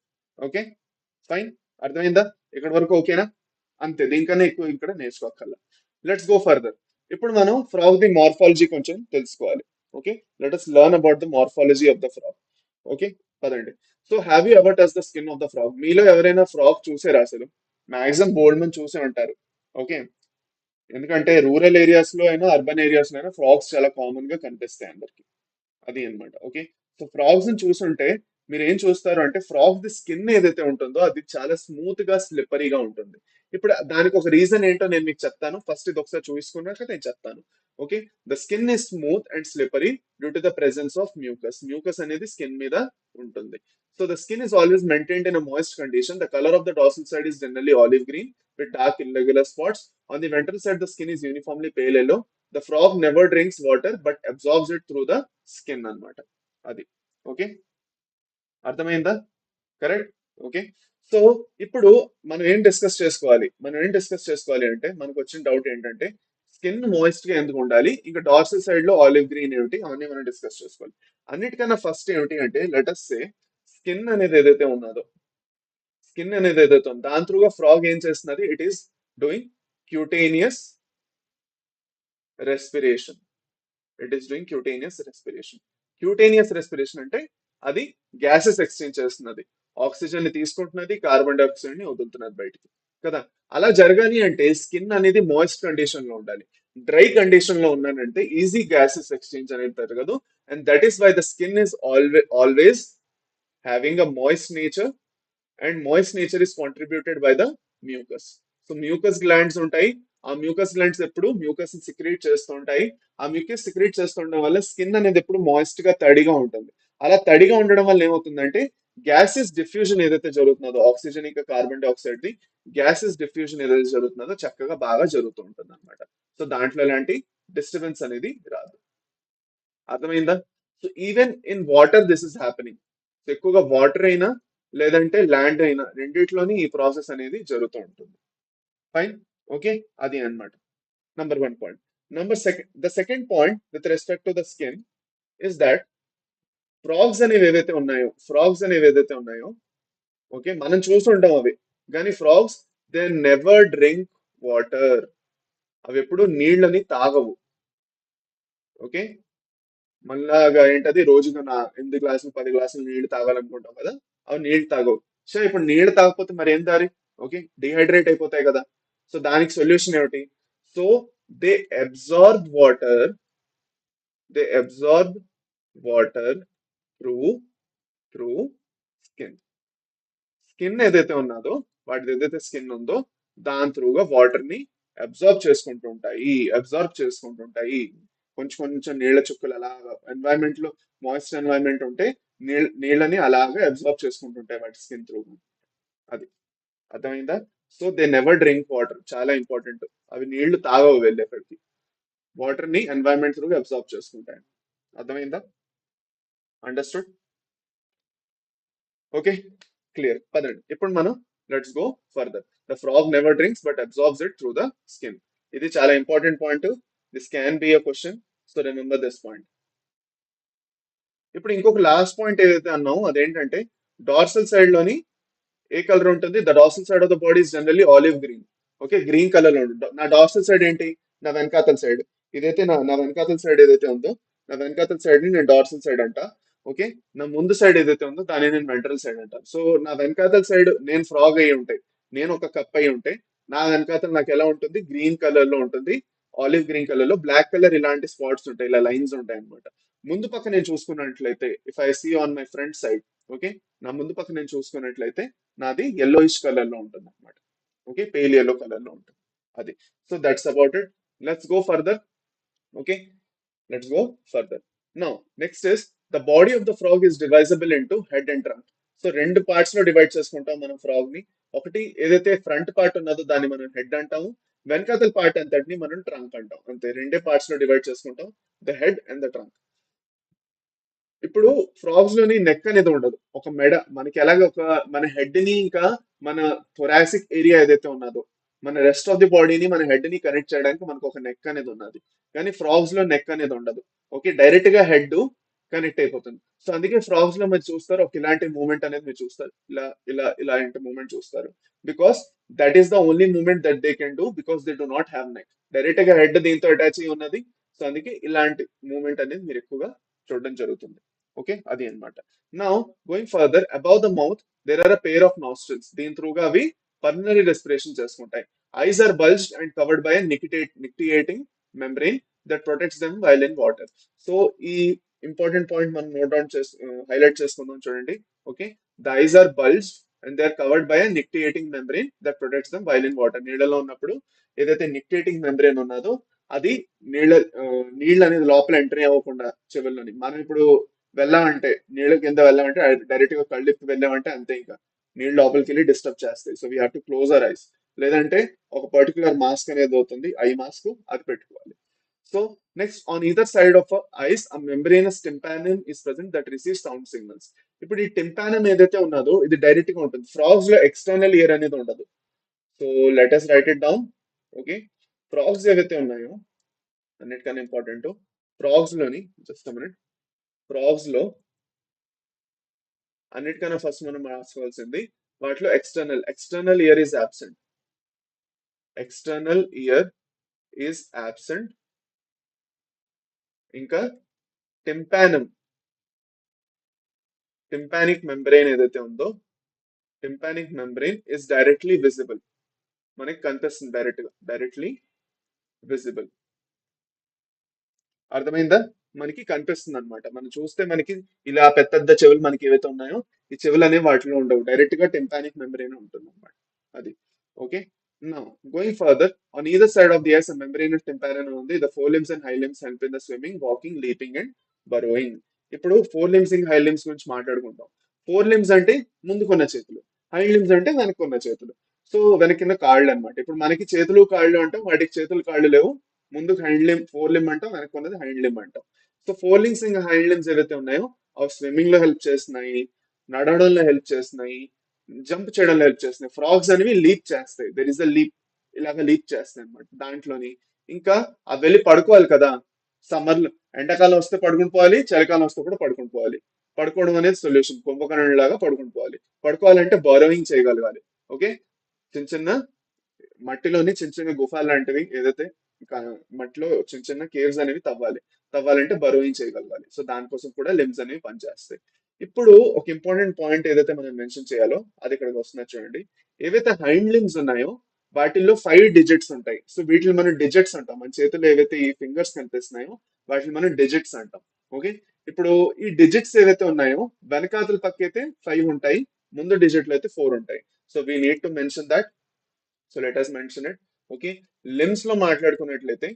ఓకే, ఫైన్, అర్థమైందా ఇక్కడ వరకు? ఓకేనా? అంతే, దీనికన్నా ఎక్కువ ఇక్కడ నేర్చుకోగల. Let's go further. ఇప్పుడు మనం ఫ్రాగ్ ది మార్ఫాలజీ కొంచెం తెలుసుకోవాలి. Okay, let us learn about the morphology of the frog. Okay, పదండి. So have you ever touch the skin of the frog? మీలో ఎవరైనా ఫ్రాగ్ చూసారా అసలు? మాక్సిమం బోల్డ్ మంది చూసే ఉంటారు. ఓకే, ఎందుకంటే రూరల్ ఏరియాస్ లో అయినా అర్బన్ ఏరియాస్ లో అయినా ఫ్రాగ్స్ చాలా కామన్ గా కనిపిస్తాయి అందరికి. అది అన్నమాట. ఓకే, సో ఫ్రాగ్స్ ని చూసుంటే మీరు ఏం చూస్తారు అంటే ఫ్రాగ్ ది స్కిన్ ఏదైతే ఉంటుందో అది చాలా స్మూత్ గా స్లిప్పరీగా ఉంటుంది. ఇప్పుడు దానికి ఒక రీజన్ ఏంటో నేను మీకు చెప్తాను. ఫస్ట్ ఇది ఒకసారి చూసుకున్నాక నేను చెప్తాను. Okay, the skin is smooth and slippery due to the presence of mucus. Mucus అనేది స్కిన్ మీద ఉంటుంది. So the skin is always maintained in a moist condition. The color of the dorsal side is generally olive green with dark irregular spots. On the ventral side, the skin is uniformly pale yellow. The frog never drinks water but absorbs it through the skin అన్నమాట. అది. ఓకే, అర్థమైందా? కరెక్ట్. ఓకే, సో ఇప్పుడు మనం ఏం డిస్కస్ చేసుకోవాలి అంటే మనకు వచ్చిన డౌట్ ఏంటంటే స్కిన్ మాయిస్ట్ గా ఎందుకు ఉండాలి, ఇంకా డార్సల్ సైడ్ లో ఆలివ్ గ్రీన్ ఏమిటి, అవన్నీ మనం డిస్కస్ చేసుకోవాలి. అన్నిటికన్నా ఫస్ట్ ఏమిటి అంటే లెటస్ సే స్కిన్ అనేది ఏదైతే ఉన్నదో, స్కిన్ అనేది ఏదైతే ఉందో దాని త్రూగా ఫ్రాగ్ ఏం చేస్తున్నది, it is doing cutaneous respiration. It is doing cutaneous respiration. Cutaneous respiration అంటే అది గ్యాసెస్ ఎక్స్చేంజ్ చేస్తున్నది, ఆక్సిజన్ ని తీసుకుంటున్నది, కార్బన్ డైఆక్సైడ్ ని వదులుతున్నది బయటికి, కదా. అలా జరగాలి అంటే స్కిన్ అనేది మాయిస్ట్ కండిషన్ లో ఉండాలి. డ్రై కండిషన్ లో ఉన్నానంటే ఈజీ గ్యాసెస్ ఎక్స్చేంజ్ అనేది జరగదు. And that is why the skin is always having a moist nature and moist nature is contributed by the mucus. So mucus glands ఉంటాయి. ఆ మ్యూకస్ గ్లాండ్స్ ఎప్పుడు మ్యూకస్ సిక్రీట్ చేస్తుంటాయి. ఆ మ్యూకస్ సిక్రీట్ చేస్తుండడం వల్ల స్కిన్ అనేది ఎప్పుడు మాయిస్ట్ గా తడిగా ఉంటుంది. అలా తడిగా ఉండడం వల్ల ఏమవుతుందంటే గ్యాసెస్ డిఫ్యూజన్ ఏదైతే జరుగుతుందో ఆక్సిజన్ ఇంకా carbon dioxide the gases diffusion ఏదైతే జరుగుతుందో చక్కగా బాగా జరుగుతూ ఉంటుంది అనమాట. సో దాంట్లో ఎలాంటి డిస్టర్బెన్స్ అనేది రాదు. అర్థమైందా? So even in water this is happening. ఎక్కువగా వాటర్ అయినా లేదంటే ల్యాండ్ అయినా రెండిట్లోని ఈ ప్రాసెస్ అనేది జరుగుతూ ఉంటుంది. ఫైన్. ఓకే, అది అన్నమాట number one point. The second point with respect to the skin is that frogs అనేవి ఏదైతే ఉన్నాయో, ఓకే, మనం చూసుంటాం అవి. కానీ frogs they never drink water. అవి ఎప్పుడు నీళ్ళని తాగవు. ఓకే, మళ్ళాగా ఏంటది రోజుకు 8 గ్లాసులు 10 గ్లాసులు నీళ్లు తాగాలనుకుంటాం కదా, అవి నీళ్లు తాగవు. సో ఇప్పుడు నీళ్ళు తాగకపోతే మరి ఏం దారి? ఓకే, డిహైడ్రేట్ అయిపోతాయి కదా. సో దానికి సొల్యూషన్ ఏమిటి? So they absorb water, they absorb water through through skin. Skin ఏదైతే ఉన్నదో, వాటిది ఏదైతే స్కిన్ ఉందో దాని త్రూగా వాటర్ ని అబ్జార్బ్ చేసుకుంటుంటాయి, అబ్జార్బ్ చేసుకుంటుంటాయి. కొంచెం కొంచెం నీళ్ళ చుక్కలు అలాగా ఎన్వైరన్మెంట్ లో, మాయిస్ట్ ఎన్వైరన్మెంట్ ఉంటే నీళ్ళని అలాగే అబ్జార్బ్ చేసుకుంటుంటాయి వాటి స్కిన్ త్రూ. అది అర్థమైందా? So they never drink water, చాలా ఇంపార్టెంట్. అవి నీళ్లు తాగవు వెళ్ళేప్పటికి, వాటర్ ని ఎన్వైరన్మెంట్ త్రూ అబ్జార్బ్ చేసుకుంటాయి. అర్థమైందా? అండర్స్టూడ్? Okay, clear. పదండి ఇప్పుడు మనం let's go further. The frog never drinks but absorbs it through the skin. ఇది చాలా important point. This can be a question, so remember this point. ఇప్పుడు ఇంకొక లాస్ట్ పాయింట్ ఏదైతే అన్నామో అదేంటంటే, డార్సల్ సైడ్ లోని ఏ కలర్ ఉంటుంది? The dorsal side of the body is generally olive green. Okay, green colour లో ఉంటుంది. నా డార్సల్ సైడ్ ఏంటి? నా వెనకాతల సైడ్. ఇదైతే నా వెనకాతల సైడ్ ఏదైతే ఉందో, నా వెనకాతల సైడ్ ని నేను డార్సల్ సైడ్ అంట. ఓకే, నా ముందు సైడ్ ఏదైతే ఉందో దాన్ని నేను వెంట్రల్ సైడ్ అంట. సో నా వెనకాతల సైడ్ నేను ఫ్రాగ్ అయి ఉంటాయి, నేను ఒక కప్ అయి ఉంటే, నా వెనకాతల నాకు ఎలా ఉంటుంది? గ్రీన్ కలర్ లో ఉంటుంది, ఆలివ్ గ్రీన్ కలర్ లో. బ్లాక్ కలర్ ఇలాంటి స్పాట్స్ ఉంటాయి, ఇలా లైన్స్ ఉంటాయి అనమాట. ముందు పక్క నేను చూసుకున్నట్లయితే, if I see on my front side, okay, నా ముందు పక్క నేను చూసుకున్నట్లయితే నాది yellowish కలర్ లో ఉంటుంది అనమాట. ఓకే, పేల్ yellow కలర్ లో ఉంటుంది. అది. So that's about it. Let's go further. Okay, let's go further. Now next is the body of the frog is డివైజబుల్ into head and trunk. So రెండు పార్ట్స్ లో డివైడ్ చేసుకుంటాం మనం ఫ్రాగ్ ని. ఒకటి ఏదైతే ఫ్రంట్ పార్ట్ ఉన్నదో దాన్ని మనం హెడ్ అంటాము, వెనకాతల పార్ట్ అంతటిని మనం ట్రంక్ అంటాం. అంతే, రెండే పార్ట్స్ లో డివైడ్ చేసుకుంటాం, the head and the trunk. ఇప్పుడు ఫ్రాగ్స్ లోని నెక్ అనేది ఉండదు, ఒక మెడ. మనకి ఎలాగ ఒక మన హెడ్ ని ఇంకా మన థొరాసిక్ ఏరియా ఏదైతే ఉన్నదో, మన రెస్ట్ ఆఫ్ ది బాడీని మన హెడ్ ని కనెక్ట్ చేయడానికి మనకు ఒక నెక్ అనేది ఉన్నది. కానీ ఫ్రాగ్స్ లో నెక్ అనేది ఉండదు. ఓకే, డైరెక్ట్ గా హెడ్ కనెక్ట్ అయిపోతుంది. సో అందుకే ఫ్రాగ్స్ లో మీరు చూస్తారు ఒక ఇలాంటి మూమెంట్ అనేది మీరు చూస్తారు, ఇలా ఇలా ఇలాంటి మూమెంట్ చూస్తారు. Because that is the only movement that they can do, because they do not have neck. Direct గా హెడ్ దీంతో అటాచ్ అయి ఉన్నది. సో అందుకే ఇలాంటి మూమెంట్ అనేది మీరు ఎక్కువగా చూడడం జరుగుతుంది. ఓకే, అది అన్నమాట. Now going further, above the mouth there are a pair of nostrils. దీని త్రూగా అవి పల్మనరీ రెస్పిరేషన్ చేసుకుంటాయి. Eyes are bulged and covered by nictitating membrane that protects them while in water. So ఈ ఇంపార్టెంట్ పాయింట్ మనం నోట్ డౌన్ హైలైట్ చేసుకుందాం చూడండి. Okay, the eyes are bulged and they are covered by nictitating membrane that protects them while in water. నీళ్ళలో ఉన్నప్పుడు ఏదైతే నిక్టియేటింగ్ మెంబ్రెయిన్ ఉన్నదో అది నీళ్ళ నీళ్ళు అనేది లోపల ఎంట్రీ అవ్వకుండా చెవుల్లోని. మనం ఇప్పుడు వెళ్ళామంటే, నీళ్ళ కింద వెళ్ళామంటే డైరెక్ట్ గా కళ్ళు ఇప్పి వెళ్ళామంటే అంతే, ఇంకా నీళ్ళు లోపలికి వెళ్ళి డిస్టర్బ్ చేస్తాయి. So we have to close our eyes. లేదంటే ఒక పర్టికులర్ మాస్క్ అనేది అవుతుంది, ఐ మాస్క్, అది పెట్టుకోవాలి. So next, on either side of eyes a membranous tympanum is present that receive sound signals. ఇప్పుడు ఈ టింపానమ్ ఏదైతే ఉన్నదో ఇది డైరెక్ట్ గా ఉంటుంది. ఫ్రాగ్స్ లో ఎక్స్టర్నల్ ఇయర్ అనేది ఉండదు. So let us right it down. Okay, frogs ఏవైతే ఉన్నాయో అన్నిటికన్నా ఇంపార్టెంట్, ఫ్రాగ్స్ లోని జస్ట్ మినిట్, ఫ్రాగ్స్ లో అన్నిటికన్నా ఫస్ట్ మనం రాసుకోవాల్సింది వాటిలో external ear is absent. External ear is absent. ఇంకా టింపానమ్, టింపానిక్ మెంబ్రెయిన్ ఏదైతే ఉందో, tympanic membrane is directly visible. మనకి కనిపిస్తుంది డైరెక్ట్లీ విజిబుల్. అర్థమైందా? మనకి కనిపిస్తుంది అనమాట. మనం చూస్తే మనకి ఇలా పెద్ద పెద్ద చెవులు మనకి ఏవైతే ఉన్నాయో ఈ చెవులు అనేవి వాటిలో ఉండవు, డైరెక్ట్ గా టెంపానిక్ మెంబ్రెయిన్ ఉంటుంది అనమాట. అది. Okay, now going further, on either side of the eyes membrane tympanum ఉంది. ద ఫోర్ లిమ్స్ అండ్ హై limbs help in the swimming, walking, leaping and burrowing. ఇప్పుడు ఫోర్ లిమ్స్ ఇంకా హై లిమ్స్ గురించి మాట్లాడుకుంటాం. ఫోర్ లిమ్స్ అంటే ముందుకున్న చేతులు, హై లిమ్స్ అంటే వెనక్కున్న చేతులు. సో వెనకిన్న కాళ్ళు అనమాట. ఇప్పుడు మనకి చేతులు కాళ్ళు అంటే వాటికి చేతులు కాళ్ళు లేవు. ముందుకు హైండ్ లిమ్, ఫోర్ లిమ్ అంటాం, వెనక్కి ఉన్నది హైండ్ లిమ్ అంటాం. సో ఫోర్ లిమ్స్ ఇంకా హైండ్ లిమ్స్ ఏవైతే ఉన్నాయో అవి స్విమ్మింగ్ లో హెల్ప్ చేస్తున్నాయి, నడవడంలో హెల్ప్ చేస్తున్నాయి, జంప్ చేయడంలో హెల్ప్ చేస్తున్నాయి. ఫ్రాగ్స్ అనేవి లీప్ చేస్తాయి, దెర్ ఇస్ అ లీప్, ఇలాగ లీప్ చేస్తాయి అనమాట దాంట్లోని. ఇంకా అవి వెళ్ళి పడుకోవాలి కదా. సమ్మర్ లో, ఎండాకాలం వస్తే పడుకుని పోవాలి, చలికాలం వస్తే కూడా పడుకుని పోవాలి. పడుకోవడం అనేది సొల్యూషన్, కుంభకర్ణుడి లాగా పడుకుని పోవాలి. పడుకోవాలంటే బరోయింగ్ చేయగలగాలి. ఓకే, చిన్న చిన్న మట్టిలోని చిన్న చిన్న గుఫాలు లాంటివి ఏదైతే మట్టిలో చిన్న చిన్న కేవ్స్ అనేవి తవ్వాలి. తవ్వాలంటే బరోయింగ్ చేయగలగాలి. సో దానికోసం కూడా లిమ్స్ అనేవి పనిచేస్తాయి. ఇప్పుడు ఒక ఇంపార్టెంట్ పాయింట్ ఏదైతే మనం మెన్షన్ చేయాలో అది ఇక్కడికి వస్తున్నది చూడండి. ఏవైతే హైండ్ లిమ్స్ ఉన్నాయో వాటిల్లో 5 డిజిట్స్ ఉంటాయి. సో వీటిని మనం డిజిట్స్ అంటాం. మన చేతుల్లో ఏవైతే ఈ ఫింగర్స్ కనిపిస్తున్నాయో వాటిని మనం డిజిట్స్ అంటాం. ఓకే. ఇప్పుడు ఈ డిజిట్స్ ఏవైతే ఉన్నాయో వెనకాతల పక్కైతే 5 ఉంటాయి, ముందు డిజిట్ లో అయితే 4 ఉంటాయి. So we need to mention that. So let us mention it. Okay. Limbs లో మాట్లాడుకున్నట్లయితే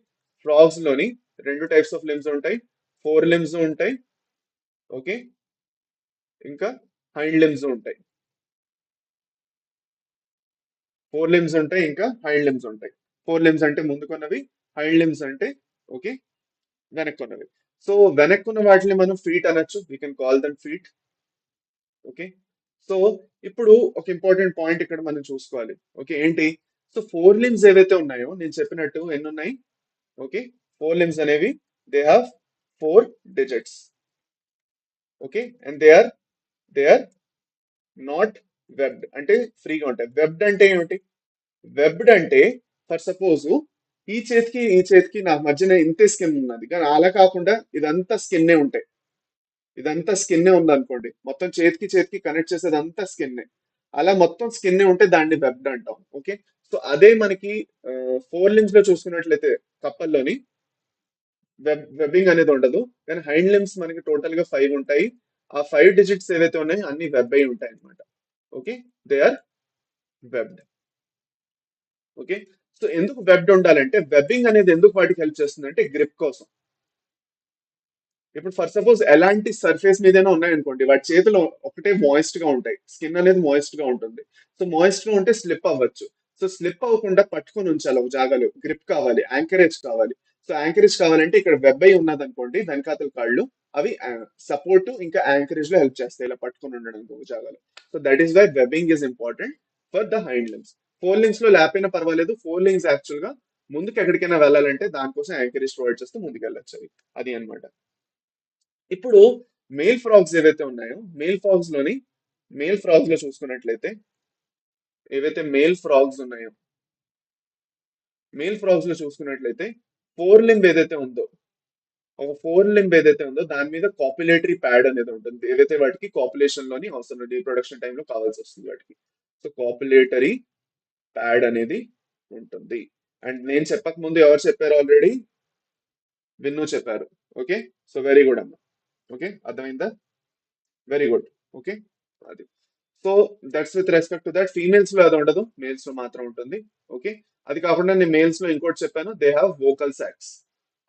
ఫ్రాగ్స్ లోని 2 టైప్స్ ఆఫ్ లిమ్స్ ఉంటాయి. 4 లిమ్స్ ఉంటాయి. ఓకే. ఇంకా హైండ్ లిమ్స్ ఉంటాయి. 4 లిమ్స్ ఉంటాయి, ఇంకా హైండ్ లిమ్స్ ఉంటాయి. 4 లిమ్స్ అంటే ముందుకున్నవి, హైండ్ లిమ్స్ అంటే ఓకే వెనక్కున్నవి. సో వెనక్కున్న వాటిని మనం ఫీట్ అనొచ్చు. We can call them feet. Okay. So ఇప్పుడు ఒక ఇంపార్టెంట్ పాయింట్ ఇక్కడ మనం చూసుకోవాలి. ఓకే. ఏంటి? సో 4 లిమ్స్ ఏవైతే ఉన్నాయో నేను చెప్పినట్టు ఎన్ని ఉన్నాయి? ఓకే. 4 లిమ్స్ అనేవి they have 4 digits. Okay. And they are not webbed అంటే ఫ్రీగా ఉంటాయి. వెబ్డ్ అంటే ఏమిటి? వెబ్డ్ అంటే ఫర్ సపోజ్ ఈ చేతికి నా మధ్యన ఇంతే స్కిన్ ఉన్నది, కానీ అలా కాకుండా ఇదంతా స్కిన్నే ఉంటాయి. ఇదంతా స్కిన్నే ఉంది అనుకోండి, మొత్తం చేతికి కనెక్ట్ చేసేదంతా స్కిన్నే. అలా మొత్తం స్కిన్నే ఉంటే దాన్ని వెబ్డ్ అంటాం. ఓకే. సో అదే మనకి 4 లిమ్స్ లో చూసుకున్నట్లయితే కప్పల్లోని వెబ్బింగ్ అనేది ఉండదు. కానీ హైండ్ లిమ్స్ మనకి టోటల్ గా 5 ఉంటాయి. ఆ 5 డిజిట్స్ ఏవైతే ఉన్నాయో అన్ని వెబ్ అయి ఉంటాయి అనమాట. Okay. They are webbed. Okay. So ఎందుకు వెబ్డ్ ఉండాలంటే వెబ్బింగ్ అనేది ఎందుకు వాటికి హెల్ప్ చేస్తుంది అంటే గ్రిప్ కోసం. ఇప్పుడు ఫర్ సపోజ్ ఎలాంటి సర్ఫేస్ మీదైనా ఉన్నాయనుకోండి, వాటి చేతులు ఒకటే మాయిస్ట్ గా ఉంటాయి, స్కిన్ అనేది మాయిస్ట్ గా ఉంటుంది. సో మాయిస్ట్ గా ఉంటే స్లిప్ అవ్వచ్చు. సో స్లిప్ అవ్వకుండా పట్టుకొని ఉంచాలి ఒక జాగాలో. గ్రిప్ కావాలి, యాంకరేజ్ కావాలి. సో యాంకరేజ్ కావాలంటే ఇక్కడ వెబ్ అయి ఉన్నది అనుకోండి, వెనకాతల కాళ్ళు అవి సపోర్ట్ ఇంకా యాంకరేజ్ లో హెల్ప్ చేస్తాయి ఇలా పట్టుకొని ఉండడానికి ఒక జాగాలో. So that is why webbing is important for the hind limbs. 4 limbs లో లేకపోయినా పర్వాలేదు. 4 లిమ్స్ యాక్చువల్ గా ముందుకు ఎక్కడికైనా వెళ్ళాలంటే దానికోసం యాంకరేజ్ ప్రొవైడ్ చేస్తూ ముందుకు వెళ్ళొచ్చు అవి. అది అన్నమాట. ఇప్పుడు మేల్ ఫ్రాగ్స్ ఏవైతే ఉన్నాయో మేల్ ఫ్రాగ్స్ లో చూసుకున్నట్లయితే ఏవైతే మేల్ ఫ్రాగ్స్ లో చూసుకున్నట్లయితే ఫోర్ లింబ్ ఏదైతే ఉందో ఒక 4 లింబ్ ఏదైతే ఉందో దాని మీద కాపులేటరీ ప్యాడ్ అనేది ఉంటుంది. ఏదైతే వాటికి కాపులేషన్ లోని అవసరం రీప్రొడక్షన్ టైంలో కావాల్సి వస్తుంది వాటికి. సో కాపులేటరీ ప్యాడ్ అనేది ఉంటుంది. అండ్ నేను చెప్పక ముందు ఎవరు చెప్పారు ఆల్రెడీ? విన్ను చెప్పారు. ఓకే. సో వెరీ గుడ్ అమ్మ. ఓకే. అర్థమైందా? Very good. ఓకే. అది. So that's with respect to that. Females లో అది ఉండదు, మేల్స్ లో మాత్రం ఉంటుంది. ఓకే. అది కాకుండా నేను మేల్స్ లో ఇంకోటి చెప్పాను, దే హ్యావ్ వోకల్ సాక్స్.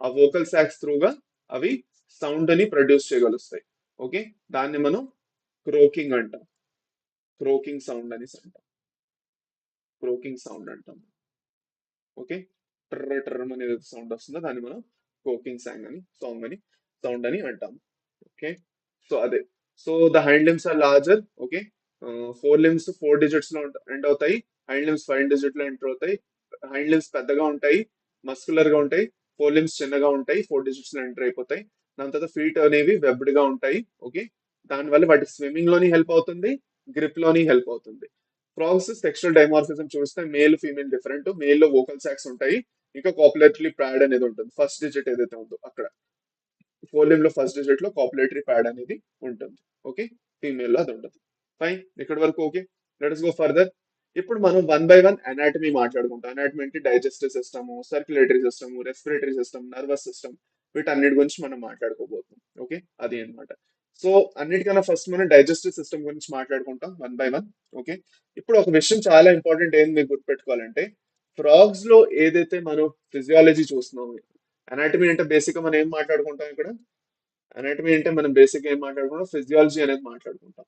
ఆ వోకల్ సాక్స్ త్రూగా అవి సౌండ్ ని ప్రొడ్యూస్ చేయగలుస్తాయి. ఓకే. దాన్ని మనం క్రోకింగ్ అంటాం. క్రోకింగ్ సౌండ్ అని అంటాం. క్రోకింగ్ సౌండ్ అంటాం. ఓకే. ట్రర్ ట్రర్ అనేది సౌండ్ వస్తుందో దాన్ని మనం క్రోకింగ్ సౌండ్ అని అంటాం. ఓకే. సో అదే. So the hind limbs are larger. Okay. 4 limbs 4 digits లో ఎండ్ అవుతాయి. హైండ్ లిమ్స్ 5 డిజిట్ లో ఎంటర్ అవుతాయి. హైండ్ లిమ్స్ పెద్దగా ఉంటాయి, మస్కులర్ గా ఉంటాయి. 4 లిమ్స్ చిన్నగా ఉంటాయి, 4 డిజిట్స్ లో ఎంటర్ అయిపోతాయి. దాని తర్వాత ఫీట్ అనేవి వెబ్డ్ గా ఉంటాయి. ఓకే. దానివల్ల వాటి స్విమ్మింగ్ లోని హెల్ప్ అవుతుంది, గ్రిప్ లోని హెల్ప్ అవుతుంది. ఫ్రాగ్స్ సెక్షువల్ డైమార్ఫిజం చూస్తే మేల్ ఫీమేల్ డిఫరెంట్. మేల్ లో వోకల్ సాక్స్ ఉంటాయి, ఇంకా కాపులేటరీ ప్యాడ్ అనేది ఉంటుంది. ఫస్ట్ డిజిట్ ఏదైతే ఉందో అక్కడ 4 లిమ్ లో ఫస్ట్ డిజిట్ లో కాపులేటరీ ప్యాడ్ అనేది ఉంటుంది. ఓకే. ఫీమేల్ లో అది ఉండదు. ఫైన్. ఇక్కడ వరకు okay. Let us go further. ఇప్పుడు మనం వన్ బై వన్ అనాటమీ మాట్లాడుకుంటాం. అనాటమీ అంటే digestive system, circulatory system, respiratory system, nervous system, వీటన్నిటి గురించి మనం మాట్లాడుకోబోతున్నాం. ఓకే. అది అన్నమాట. సో అన్నిటికన్నా ఫస్ట్ మనం డైజెస్టివ్ సిస్టమ్ గురించి మాట్లాడుకుంటాం వన్ బై వన్. ఓకే. ఇప్పుడు ఒక విషయం చాలా ఇంపార్టెంట్ ఏంది మీరు గుర్తుపెట్టుకోవాలంటే, ఫ్రాగ్స్ లో ఏదైతే మనం ఫిజియాలజీ చూస్తున్నాం, అనాటమీ అంటే బేసిక్ గా మనం ఏం మాట్లాడుకుంటాం ఇక్కడ? అనాటమీ అంటే మనం బేసిక్ ఏం మాట్లాడుకుంటాం? ఫిజియాలజీ అనేది మాట్లాడుకుంటాం.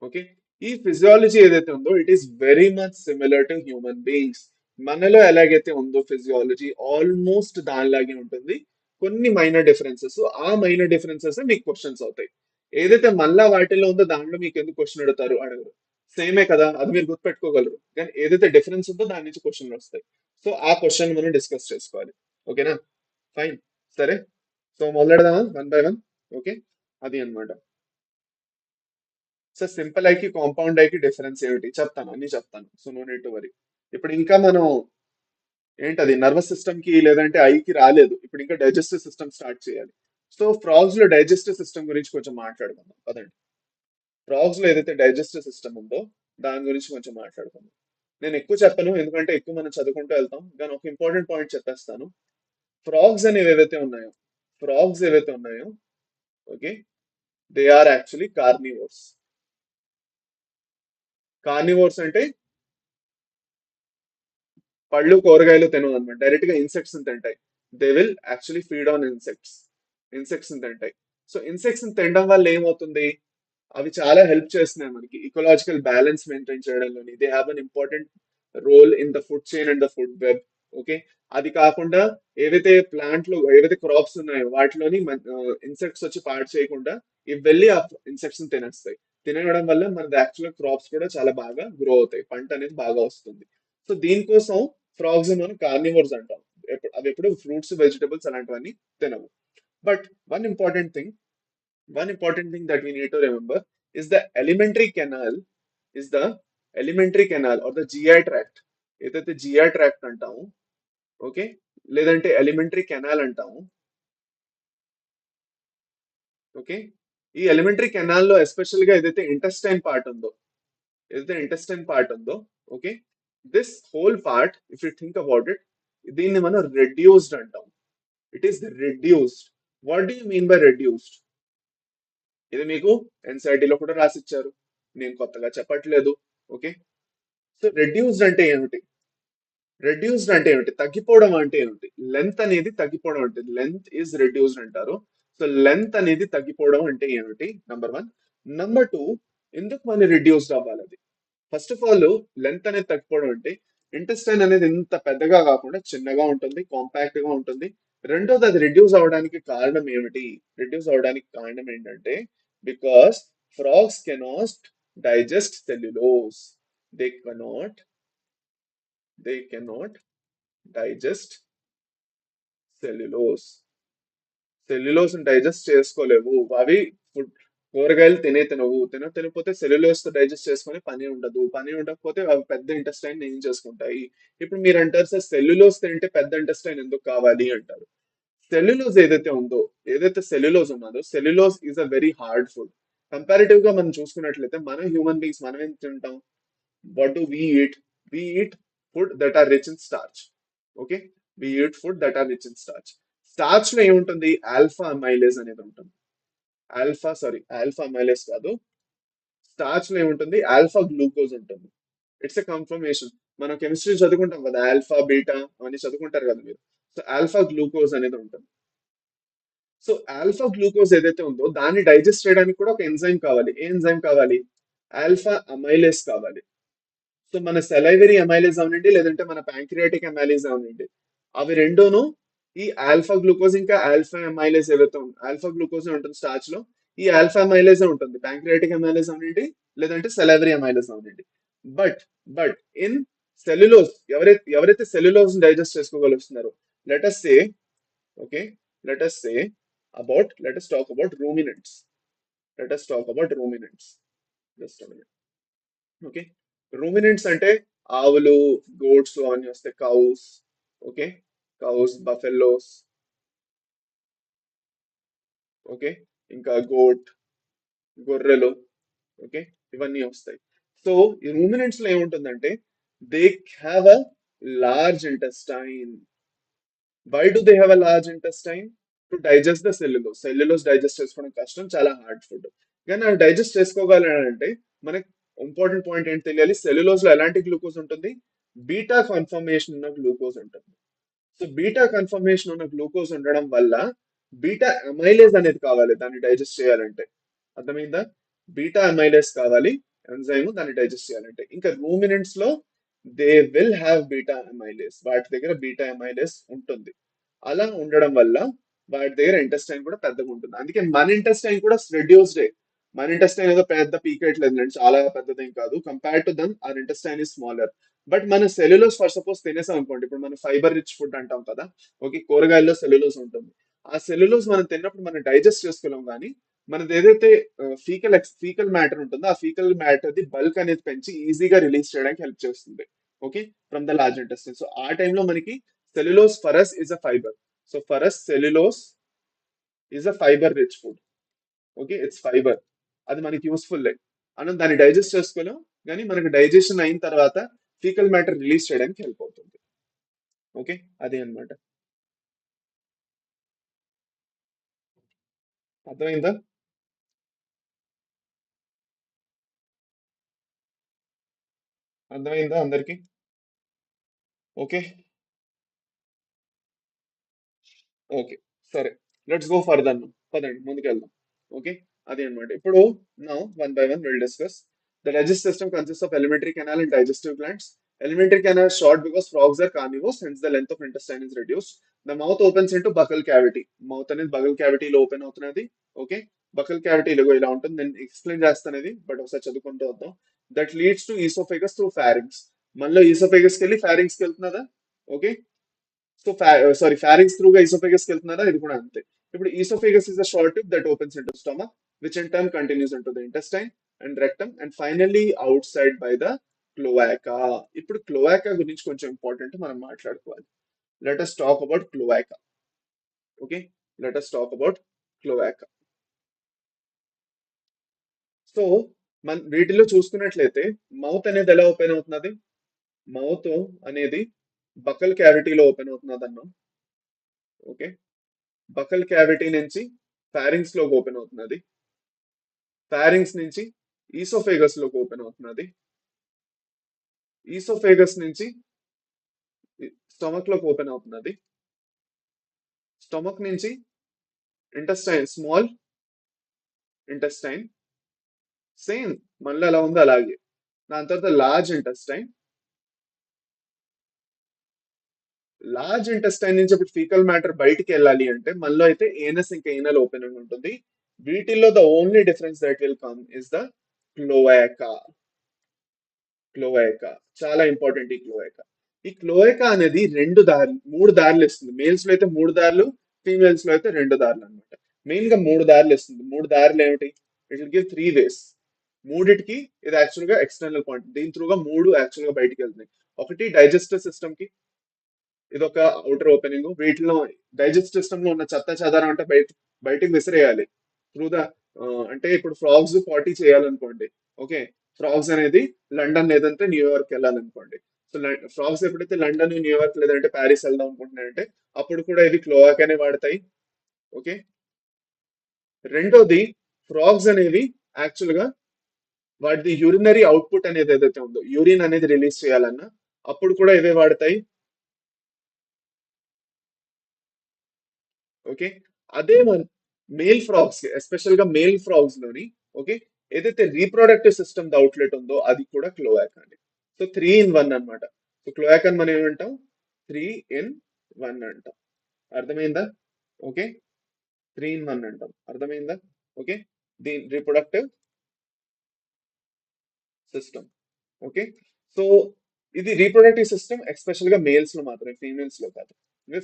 ఓకే. ఈ ఫిజియాలజీ ఏదైతే ఉందో it is very much similar to human beings. మనలో ఎలాగైతే ఉందో ఫిజియాలజీ ఆల్మోస్ట్ దానిలాగే ఉంటుంది. కొన్ని మైనర్ డిఫరెన్సెస్, ఆ మైనర్ డిఫరెన్సెస్ మీకు క్వశ్చన్స్ అవుతాయి. ఏదైతే మళ్ళా వాటిలో ఉందో దాంట్లో మీకు ఎందుకు క్వశ్చన్ అడగరు. సేమే కదా, అది మీరు గుర్తుపెట్టుకోగలరు. కానీ ఏదైతే డిఫరెన్స్ ఉందో దాని నుంచి క్వశ్చన్లు వస్తాయి. సో ఆ క్వశ్చన్ మనం డిస్కస్ చేసుకోవాలి. ఓకేనా? ఫైన్. సరే. సో మొదలెడదామా వన్ బై వన్? ఓకే. అది అన్నమాట. సో సింపుల్ ఐకి కాంపౌండ్ ఐకి డిఫరెన్స్ ఏమిటి చెప్తాను, అన్ని చెప్తాను. So no need to worry. ఇప్పుడు ఇంకా మనం ఏంటది నర్వస్ సిస్టమ్ కి లేదంటే ఐకి రాలేదు. ఇప్పుడు ఇంకా డైజెస్టివ్ సిస్టమ్ స్టార్ట్ చేయాలి. సో ఫ్రాగ్స్ లో డైజెస్టివ్ సిస్టమ్ గురించి కొంచెం మాట్లాడుకుందాం పదండి. ఫ్రాగ్స్ లో ఏదైతే డైజెస్టివ్ సిస్టమ్ ఉందో దాని గురించి కొంచెం మాట్లాడుకుందాం. నేను ఎక్కువ చెప్పను ఎందుకంటే ఎక్కువ మనం చదువుకుంటూ వెళ్తాం, కానీ ఒక ఇంపార్టెంట్ పాయింట్ చెప్పేస్తాను. ఫ్రాగ్స్ అనేవి ఏవైతే ఉన్నాయో, ఫ్రాగ్స్ ఏవైతే ఉన్నాయో, okay, they are actually carnivores. Carnivores అంటే పళ్ళు కూరగాయలు తినవు అనమాట, డైరెక్ట్ గా ఇన్సెక్ట్స్ తింటాయి. They will actually feed on insects. Insects తింటాయి. సో ఇన్సెక్ట్స్ తినడం వల్ల ఏమవుతుంది, అవి చాలా హెల్ప్ చేస్తున్నాయి మనకి ఇకలాజికల్ బ్యాలెన్స్ మెయింటైన్ చేయడంలోని. They have an important role in the food chain and the food web. Okay, అది కాకుండా ఏవైతే ప్లాంట్లు ఏవైతే క్రాప్స్ ఉన్నాయో వాటిలోని ఇన్సెక్ట్స్ వచ్చి పాడు చేయకుండా ఇవి వెళ్ళి ఆ ఇన్సెక్ట్స్ తినేస్తాయి. తినడం వల్ల మన యాక్చువల్ క్రాప్స్ కూడా చాలా బాగా గ్రో అవుతాయి, పంట అనేది బాగా వస్తుంది. సో దీనికోసం ఫ్రాగ్స్ మనం కార్నివర్స్ అంటాం. అవి ఎప్పుడు ఫ్రూట్స్ వెజిటబుల్స్ అలాంటివన్నీ తినవు. But one important thing, one important thing that we need to remember is the alimentary canal, is the alimentary canal or the GI tract. ఏదైతే జిఐ ట్రాక్ట్ అంటాము, ఓకే, లేదంటే ఎలిమెంటరీ కెనాల్ అంటాము. ఓకే, ఈ ఎలిమెంటరీ కెనాల్ లో ఎస్పెషల్ గా ఏదైతే ఇంటెస్టైన్ పార్ట్ ఉందో, ఏదైతే ఇంటెస్టైన్ పార్ట్ ఉందో, okay, this whole part if you think about it, దీన్ని మనం రెడ్యూస్డ్ అంటాం. It is reduced. What do you mean by reduced? ఇది మీకు ఎన్సైటీలో కూడా రాసిచ్చారు, నేను కొత్తగా చెప్పట్లేదు. ఓకే, సో రెడ్యూస్డ్ అంటే ఏమిటి? రెడ్యూస్డ్ అంటే ఏమిటి? తగ్గిపోవడం అంటే ఏమిటి? లెంత్ అనేది తగ్గిపోవడం అంటే లెంత్ ఈజ్ రెడ్యూస్డ్ అంటారు. సో లెంత్ అనేది తగ్గిపోవడం అంటే ఏమిటి? Number one. నంబర్ టూ, ఎందుకు మళ్ళీ రెడ్యూస్డ్ అవ్వాలి అది? ఫస్ట్ ఆఫ్ ఆల్, లెంత్ అనేది తగ్గిపోవడం అంటే ఇంటెస్టైన్ అనేది ఇంత పెద్దగా కాకుండా చిన్నగా ఉంటుంది, కాంపాక్ట్ గా ఉంటుంది. రెండోది, అది రెడ్యూస్ అవడానికి కారణం ఏమిటి? రెడ్యూస్ అవడానికి కారణం ఏంటంటే because frogs cannot digest cellulose. They cannot they cannot digest cellulose. Cellulose digest చేసుకోలేవు అవి. ఫుడ్ కూరగాయలు తినవు, తినకపోతే సెల్యులోస్ తో డైజెస్ట్ చేసుకునే పని ఉండదు. పని ఉండకపోతే అవి పెద్ద ఇంటెస్టైన్ ఏం చేసుకుంటాయి? ఇప్పుడు మీరు అంటారు సార్, సెల్యులోస్ తింటే పెద్ద ఇంటెస్టైన్ ఎందుకు కావాలి అంటారు. సెల్యులోజ్ ఏదైతే ఉందో, ఏదైతే సెల్యులోజ్ ఉన్నదో, cellulose is a very hard food. Comparative గా మనం చూసుకున్నట్లయితే మన హ్యూమన్ బీయింగ్స్ మనం ఏం తింటాం? What do we eat? We eat food that are rich in starch. Okay? We eat food that are rich in starch. Starch లో ఏముంటుంది? ఆల్ఫా అమైలేజ్ అనేది ఉంటుంది. ఆల్ఫా అమైలేజ్ కాదు. స్టార్చ్ లో ఏముంటుంది? ఆల్ఫా గ్లూకోజ్ ఉంటుంది. It's a confirmation. మనం కెమిస్ట్రీ చదువుకుంటాం కదా, ఆల్ఫా బీటా అవన్నీ చదువుకుంటారు కదా మీరు. సో ఆల్ఫా గ్లూకోజ్ అనేది ఉంటుంది. సో ఆల్ఫా గ్లూకోజ్ ఏదైతే ఉందో దాన్ని డైజెస్ట్ చేయడానికి కూడా ఒక ఎంజైమ్ కావాలి. ఏ ఎంజైమ్ కావాలి? ఆల్ఫా అమైలేజ్ కావాలి. సో మన సెలైవరీ అమైలేజ్ అవనండి, లేదంటే మన ప్యాంక్రియాటిక్ అమైలేజ్ అవనండి, అవి రెండూను ఈ ఆల్ఫా గ్లూకోజ్ ఇంకా ఆల్ఫా అమైలేజ్ ఏవైతే ఆల్ఫా గ్లూకోజ్ ఉంటుంది స్టార్చ్ లో, ఈ ఆల్ఫా అమైలేజ్ ఉంటుంది ప్యాంక్రియాటిక్ అమైలేజ్ అవనండి, లేదంటే సెలైవరీ అమైలేజ్ అవనండి. బట్ బట్ ఇన్ సెల్యులోజ్, ఎవరైతే సెల్యులోజ్ డైజెస్ట్ చేసుకోగలుగుతున్నారో, let us say, okay, let us talk about ruminants. Let us talk about ruminants. Just a minute. Okay, ruminants అంటే ఆవులు, గోట్స్ అని వస్తాయి, cows. Okay, cows, buffaloes. Okay, ఇంకా గోట్, గొర్రెలు. ఓకే, ఇవన్నీ వస్తాయి. సో ఈ రూమినెంట్స్ లో ఏముంటుందంటే they have a large intestine. Why do they have a large intestine? To digest the cellulose. Cellulose digest చేసుకోవడం కష్టం, చాలా హార్డ్ ఫుడ్. కానీ అవి డైజెస్ట్ చేసుకోగలంటే మనకి ఇంపార్టెంట్ పాయింట్ ఏంటి తెలియాలి? సెల్యులోస్ లో ఎలాంటి గ్లూకోజ్ ఉంటుంది? బీటా కన్ఫర్మేషన్ ఉన్న గ్లూకోజ్ ఉంటుంది. సో బీటా కన్ఫర్మేషన్ ఉన్న గ్లూకోజ్ ఉండడం వల్ల బీటా అమైలేజ్ అనేది కావాలి దాన్ని డైజెస్ట్ చేయాలంటే. అర్థమైందా? బీటా అమైలేజ్ కావాలి ఎంజైమ్ దాన్ని డైజెస్ట్ చేయాలంటే. ఇంకా రూమినెంట్స్ లో they will have beta amylase, వాటి దగ్గర బీటా అమైలేజ్ ఉంటుంది. అలా ఉండడం వల్ల వాటి దగ్గర ఇంటెస్టైన్ కూడా పెద్దగా ఉంటుంది. అందుకే మన ఇంటెస్టైన్ కూడా రెడ్యూస్డ్. మన ఇంటెస్టైన్ ఏదో పెద్ద పీకెట్లేదు అండి, చాలా పెద్దదేం కాదు. Compare to them our intestine is smaller. But మన సెల్యులోస్ ఫర్ సపోజ్ తినేసాం అనుకోండి, ఇప్పుడు మనం ఫైబర్ రిచ్ ఫుడ్ అంటాం కదా, ఓకే, కూరగాయల్లో సెల్యులోస్ ఉంటుంది. ఆ సెల్యులోస్ మనం తిన్నప్పుడు మనం డైజెస్ట్ చేసుకోలేం, కానీ మనది ఏదైతే ఫీకల్ మ్యాటర్ ఉంటుందో ఆ ఫీకల్ మ్యాటర్ ది బల్క్ అనేది పెంచి ఈజీగా రిలీజ్ చేయడానికి హెల్ప్ చేస్తుంది. Okay, from the large intestine. So ఆ టైంలో మనకి cellulose for us is a fiber. So for us, cellulose is a fibre rich food. Okay, it's fibre. అది మనకి యూస్ఫుల్. మనం దాన్ని డైజెస్ట్ చేసుకోలేం, కానీ మనకి డైజెషన్ అయిన తర్వాత ఫీకల్ మ్యాటర్ రిలీజ్ చేయడానికి హెల్ప్ అవుతుంది. ఓకే, అదే అన్నమాట. అర్థమైందా? అర్థమైందా అందరికి? ఓకే. ఓకే, సరే. Let's go further. పదండి ముందుకెళ్దాం. ఓకే, అదే అన్నమాట. ఇప్పుడు now one by one will discuss. The digest system consist of elementary canal and digestive glands. Elementary canal is short because frogs are carnivores, hence the length of intestine is reduced. The mouth opens into buccal cavity. Mouth అనేది బగల్ క్యావిటీలో ఓపెన్ అవుతున్నది. ఓకే, బకల్ క్యావిటీలో ఇలా ఉంటుంది. నేను ఎక్స్ప్లెయిన్ చేస్తాను బట్ ఒకసారి చదువుకుంటూ వద్దాం. That leads to oesophagus through pharynx. మనలో ఈసోఫేగస్కి వెళ్ళి ఫారింగ్స్కి వెళ్తున్నదా? ఓకే, సో సారీ, ఫారింగ్స్ త్రూగా ఈసోఫేగస్ వెళ్తున్నారా? ఇది కూడా అంతే. ఇప్పుడు oesophagus is the short tube that opens into stomach, which in turn continues into the intestine and rectum and finally outside by the cloaca. ఇప్పుడు క్లోవాకా గురించి కొంచెం ఇంపార్టెంట్ మనం మాట్లాడుకోవాలి. Let us talk about cloaca. Okay, let us talk about cloaca. So మన వీటిలో చూసుకున్నట్లయితే మౌత్ అనేది ఎలా ఓపెన్ అవుతున్నది? మౌత్ అనేది బకల్ క్యావిటీలో ఓపెన్ అవుతున్నది అన్నాం. ఓకే, బకల్ క్యావిటీ నుంచి ఫారింగ్స్ లోకి ఓపెన్ అవుతున్నది. ఫారింగ్స్ నుంచి ఈసోఫేగస్ లోకి ఓపెన్ అవుతున్నది. ఈసోఫేగస్ నుంచి స్టమక్ లోకి ఓపెన్ అవుతున్నది. స్టమక్ నుంచి ఇంటెస్టైన్, స్మాల్ ఇంటెస్టైన్, సేమ్ మనలో ఎలా ఉందో అలాగే. దాని తర్వాత లార్జ్ ఇంటెస్టైన్. లార్జ్ ఇంటెస్టైన్ నుంచి ఇప్పుడు ఫీకల్ మ్యాటర్ బయటికి వెళ్ళాలి అంటే మనలో అయితే ఏనస్ ఇంకా ఏనల్ ఓపెన్ ఉంటుంది. వీటిల్లో the only difference that will come is the cloaca. Cloaca చాలా ఇంపార్టెంట్. ఈ క్లోయాకా అనేది రెండు దారులు, మూడు దారులు ఇస్తుంది. మేల్స్ లో అయితే మూడు దారులు, ఫీమేల్స్ లో అయితే రెండు దారులు అనమాట. మెయిన్ గా మూడు దారులు ఇస్తుంది. మూడు దారులు ఏమిటి? It will give three ways. మూడిటికి ఇది యాక్చువల్ గా ఎక్స్టర్నల్ పాయింట్. దీని త్రూగా మూడు యాక్చువల్ గా బయటికి వెళ్తున్నాయి. ఒకటి డైజెస్టివ్ సిస్టమ్ కి, ఇది ఒక అవుటర్ ఓపెనింగ్. వీటిలో డైజెస్ట్ సిస్టమ్ లో ఉన్న చెత్త చెదారం అంటే బయటికి విసిరేయాలి త్రూ ద, అంటే ఇప్పుడు ఫ్రాగ్స్ పార్టీ చేయాలనుకోండి. ఓకే, ఫ్రాగ్స్ అనేది లండన్ లేదంటే న్యూయార్క్ వెళ్ళాలనుకోండి. సో ఫ్రాగ్స్ ఎప్పుడైతే లండన్, న్యూయార్క్ లేదంటే ప్యారిస్ వెళ్దాం అనుకుంటున్నాయంటే అప్పుడు కూడా ఇవి క్లోవాక్ అనే వాడతాయి. ఓకే, రెండోది ఫ్రాగ్స్ అనేవి యాక్చువల్ గా వాటిది యూరినరీ అవుట్పుట్ అనేది ఏదైతే ఉందో, యూరిన్ అనేది రిలీజ్ చేయాలన్నా అప్పుడు కూడా ఇవే వాడతాయి. ఓకే, అదే మన మేల్ ఫ్రాగ్స్, ఎస్పెషల్ గా మేల్ ఫ్రాగ్స్ లోని, ఓకే, ఏదైతే రీప్రొడక్టివ్ సిస్టమ్ అవుట్లెట్ ఉందో అది కూడా క్లోయాక్ అండి. సో 3 in 1 అన్నమాట. సో క్లోయాక్ అని మనం ఏమంటాం? 3 in 1 అంటాం. అర్థమైందా? ఓకే, 3 in 1 అంటాం. అర్థమైందా? ఓకే, దీని రీప్రొడక్టివ్ సిస్టమ్. ఓకే, సో ఇది రీప్రొడక్టివ్ సిస్టమ్ ఎస్పెషల్ గా మేల్స్ లో మాత్రమే, ఫీమేల్స్ లో కాదు.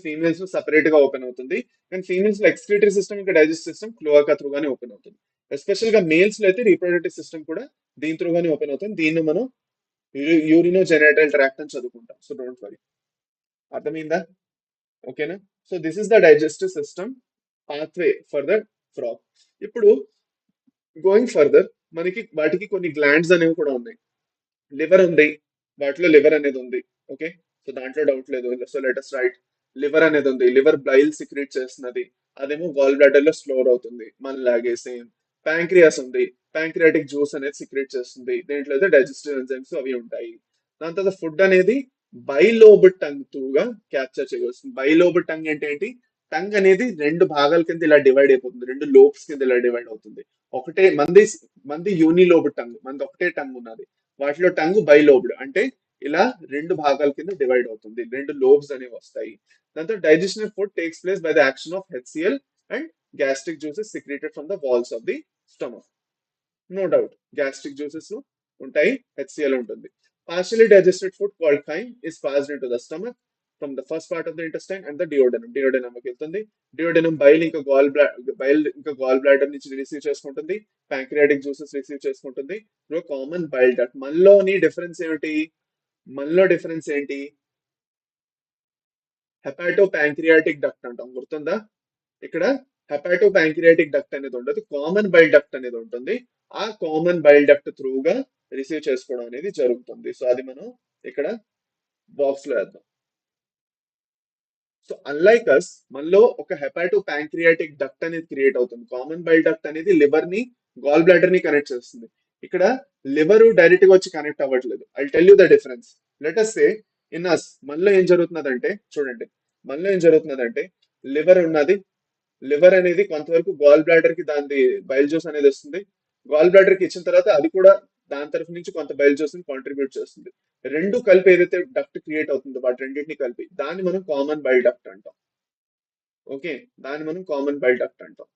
ఫీమేల్స్ లో సపరేట్ గా ఓపెన్ అవుతుంది. కానీ ఫీమేల్స్ లో ఎక్స్క్రీటరీ సిస్టమ్ ఇంకా డైజెస్ట్ సిస్టమ్ క్లోవాకా త్రూ గానే ఓపెన్ అవుతుంది. ఎస్పెషల్ గా మేల్స్ లో అయితే రీప్రొడక్టివ్ సిస్టమ్ కూడా దీని త్రూ గానే ఓపెన్ అవుతుంది. దీన్ని మనం యూరినో జెనైటల్ ట్రాక్ట్ అని చదువుకుంటాం. So don't worry. అర్థమైందా? ఓకేనా? So this is the digestive system pathway for the frog. ఇప్పుడు గోయింగ్ ఫర్దర్, మనకి వాటికి కొన్ని గ్లాండ్స్ అనేవి కూడా ఉన్నాయి. లివర్ ఉంది, వాటిలో లివర్ అనేది ఉంది. ఓకే, సో దాంట్లో డౌట్ లేదు. సో లెటస్ రైట్, లివర్ అనేది ఉంది. లివర్ బైల్ సిక్రీట్ చేస్తున్నది. అదేమో గాల్ బ్లాడర్ లో స్టోర్ అవుతుంది మనలాగే సేమ్. ప్యాంక్రియాస్ ఉంది, ప్యాంక్రియాటిక్ జ్యూస్ అనేది సిక్రీట్ చేస్తుంది. దీంట్లో అయితే డైజెస్టివ్ ఎంజైమ్స్ అవి ఉంటాయి. దాని తర్వాత ఫుడ్ అనేది బైలోబ్ టంగ్ త్రూగా క్యాప్చర్ చేయవలసింది. బైలోబ్ టంగ్ అంటే ఏంటి? టంగ్ అనేది రెండు భాగాల కింద ఇలా డివైడ్ అయిపోతుంది, రెండు లోబ్స్ కింద ఇలా డివైడ్ అవుతుంది. ఒకటే మంది, మంది యూనిలోబ్ టంగ్, మంది ఒకటే టంగ్ ఉన్నది. వాటిలో టంగ్ బైలోబ్డ్ అంటే ఇలా రెండు భాగాల కింద డివైడ్ అవుతుంది, రెండు లోబ్స్ అనేవి వస్తాయి. దాంతో digestion of food takes place by the action of HCl and gastric juices secreted from the walls of the stomach. No doubt gastric juices ఉంటాయి, హెచ్సిఎల్ ఉంటుంది. Partially digested food called chyme is passed into the stomach from the first part of the intestine and the duodenum. డియోడెనమ్కి వెళ్తుంది. డియోడెనమ్ బైల్ ఇంకా గాల్ బ్లాడర్ నుంచి రిసీవ్ చేసుకుంటుంది. ప్యాంక్రియాటిక్ జ్యూసెస్ రిసీవ్ చేసుకుంటుంది త్రూ కామన్ బైల్ డక్ట్. మనలోని డిఫరెన్స్ ఏమిటి? మనలో డిఫరెన్స్ ఏంటి? హెపాటో ప్యాంక్రియాటిక్ డక్ట్ అంటాం, గుర్తుందా? ఇక్కడ హెపాటో ప్యాంక్రియాటిక్ డక్ట్ అనేది ఉండదు, కామన్ బైల్ డక్ట్ అనేది ఉంటుంది. ఆ కామన్ బైల్ డక్ట్ త్రూగా రిసీవ్ చేసుకోవడం అనేది జరుగుతుంది. సో అది మనం ఇక్కడ బాక్స్ లో వేద్దాం. సో అన్లైక్ అస్, మనలో ఒక హెపాటో ప్యాంక్రియాటిక్ డక్ట్ అనేది క్రియేట్ అవుతుంది. కామన్ బైల్ డక్ట్ అనేది లివర్ ని, గాల్ బ్లాడర్ ని కనెక్ట్ చేస్తుంది. ఇక్కడ లివర్ డైరెక్ట్ గా వచ్చి కనెక్ట్ అవ్వట్లేదు. I tell you the difference. Let us say in us, మనలో ఏం జరుగుతున్నదంటే చూడండి, మనలో ఏం జరుగుతున్నదంటే లివర్ ఉన్నది. లివర్ అనేది కొంతవరకు గాల్ బ్లాడర్ కి దాని బైల్ జ్యూస్ అనేది వస్తుంది. గాల్ బ్లాడర్ కి ఇచ్చిన తర్వాత అది కూడా దాని తరఫు నుంచి కొంత బైల్ జ్యూస్ ని కాంట్రిబ్యూట్ చేస్తుంది. రెండు కలిపి ఏదైతే డక్ట్ క్రియేట్ అవుతుందో వాటి రెండింటిని కలిపి దాన్ని మనం కామన్ బైల్ డక్ట్ అంటాం. ఓకే, దాన్ని మనం కామన్ బైల్ డక్ట్ అంటాం.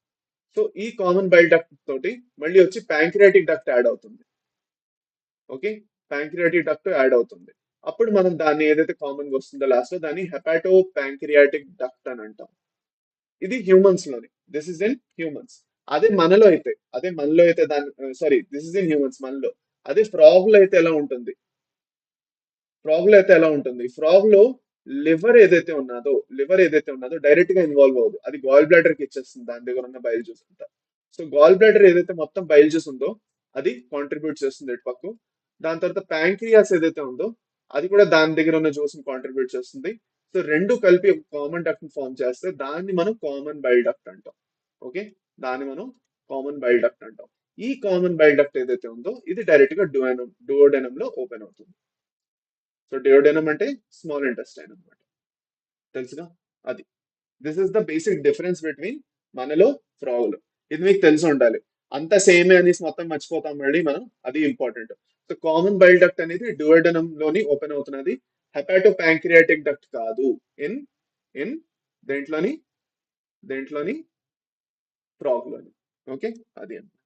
సో ఈ కామన్ బైల్ డక్ట్ తోటి మళ్ళీ వచ్చి ప్యాంక్రియాటిక్ డక్ట్ యాడ్ అవుతుంది. ఓకే, ప్యాంక్రియాటిక్ డక్ట్ యాడ్ అవుతుంది. అప్పుడు మనం దాన్ని ఏదైతే కామన్ గా వస్తుందో లాస్ట్ లో దాన్ని హెపాటో ప్యాంక్రియాటిక్ డక్ట్ అని అంటాం. ఇది హ్యూమన్స్ లోని, దిస్ ఇస్ ఇన్ హ్యూమన్స్. అదే మనలో అయితే దాని sorry, this is in humans మనలో. అదే ఫ్రాగ్ లో అయితే ఎలా ఉంటుంది? ఫ్రాగ్ లో లివర్ ఏదైతే ఉన్నదో డైరెక్ట్ గా ఇన్వాల్వ్ అవ్వదు. అది గాల్ బ్లాడర్ కి ఇచ్చేస్తుంది దాని దగ్గర ఉన్న బయల్ జ్యూస్ అంతా. సో గాల్ బ్లాడర్ ఏదైతే మొత్తం బయల్ జ్యూస్ ఉందో అది కాంట్రిబ్యూట్ చేస్తుంది ఇటు పక్క. దాని తర్వాత ప్యాంక్రియాస్ ఏదైతే ఉందో అది కూడా దాని దగ్గర ఉన్న జ్యూస్ ని కాంట్రిబ్యూట్ చేస్తుంది. సో రెండు కలిపి ఒక కామన్ డక్ట్ ఫామ్ చేస్తే దాన్ని మనం కామన్ బైల్ డక్ట్ అంటాం. ఓకే, దాన్ని మనం కామన్ బైల్ డక్ట్ అంటాం. ఈ కామన్ బైల్ డక్ట్ ఏదైతే ఉందో ఇది డైరెక్ట్ గా డుయోడెనం లో ఓపెన్ అవుతుంది. సో డియోడెనం అంటే స్మాల్ ఇంటెస్టైన్ అన్నమాట. తెలుసుగా? అది this is the basic difference between మనలో ఫ్రాగులు. ఇది మీకు తెలిసి ఉండాలి. అంత సేమే అనేసి మొత్తం మర్చిపోతాం మళ్ళీ మనం, అది important. So common bile duct అనేది డుయోడెనం లోని ఓపెన్ అవుతున్నది, హెపాటో ప్యాంక్రియాటిక్ డక్ట్ కాదు. ఇన్ ఇన్ దేంట్లోని దేంట్లోని ఫ్రాగ్ లోని. ఓకే, అది అన్నమాట.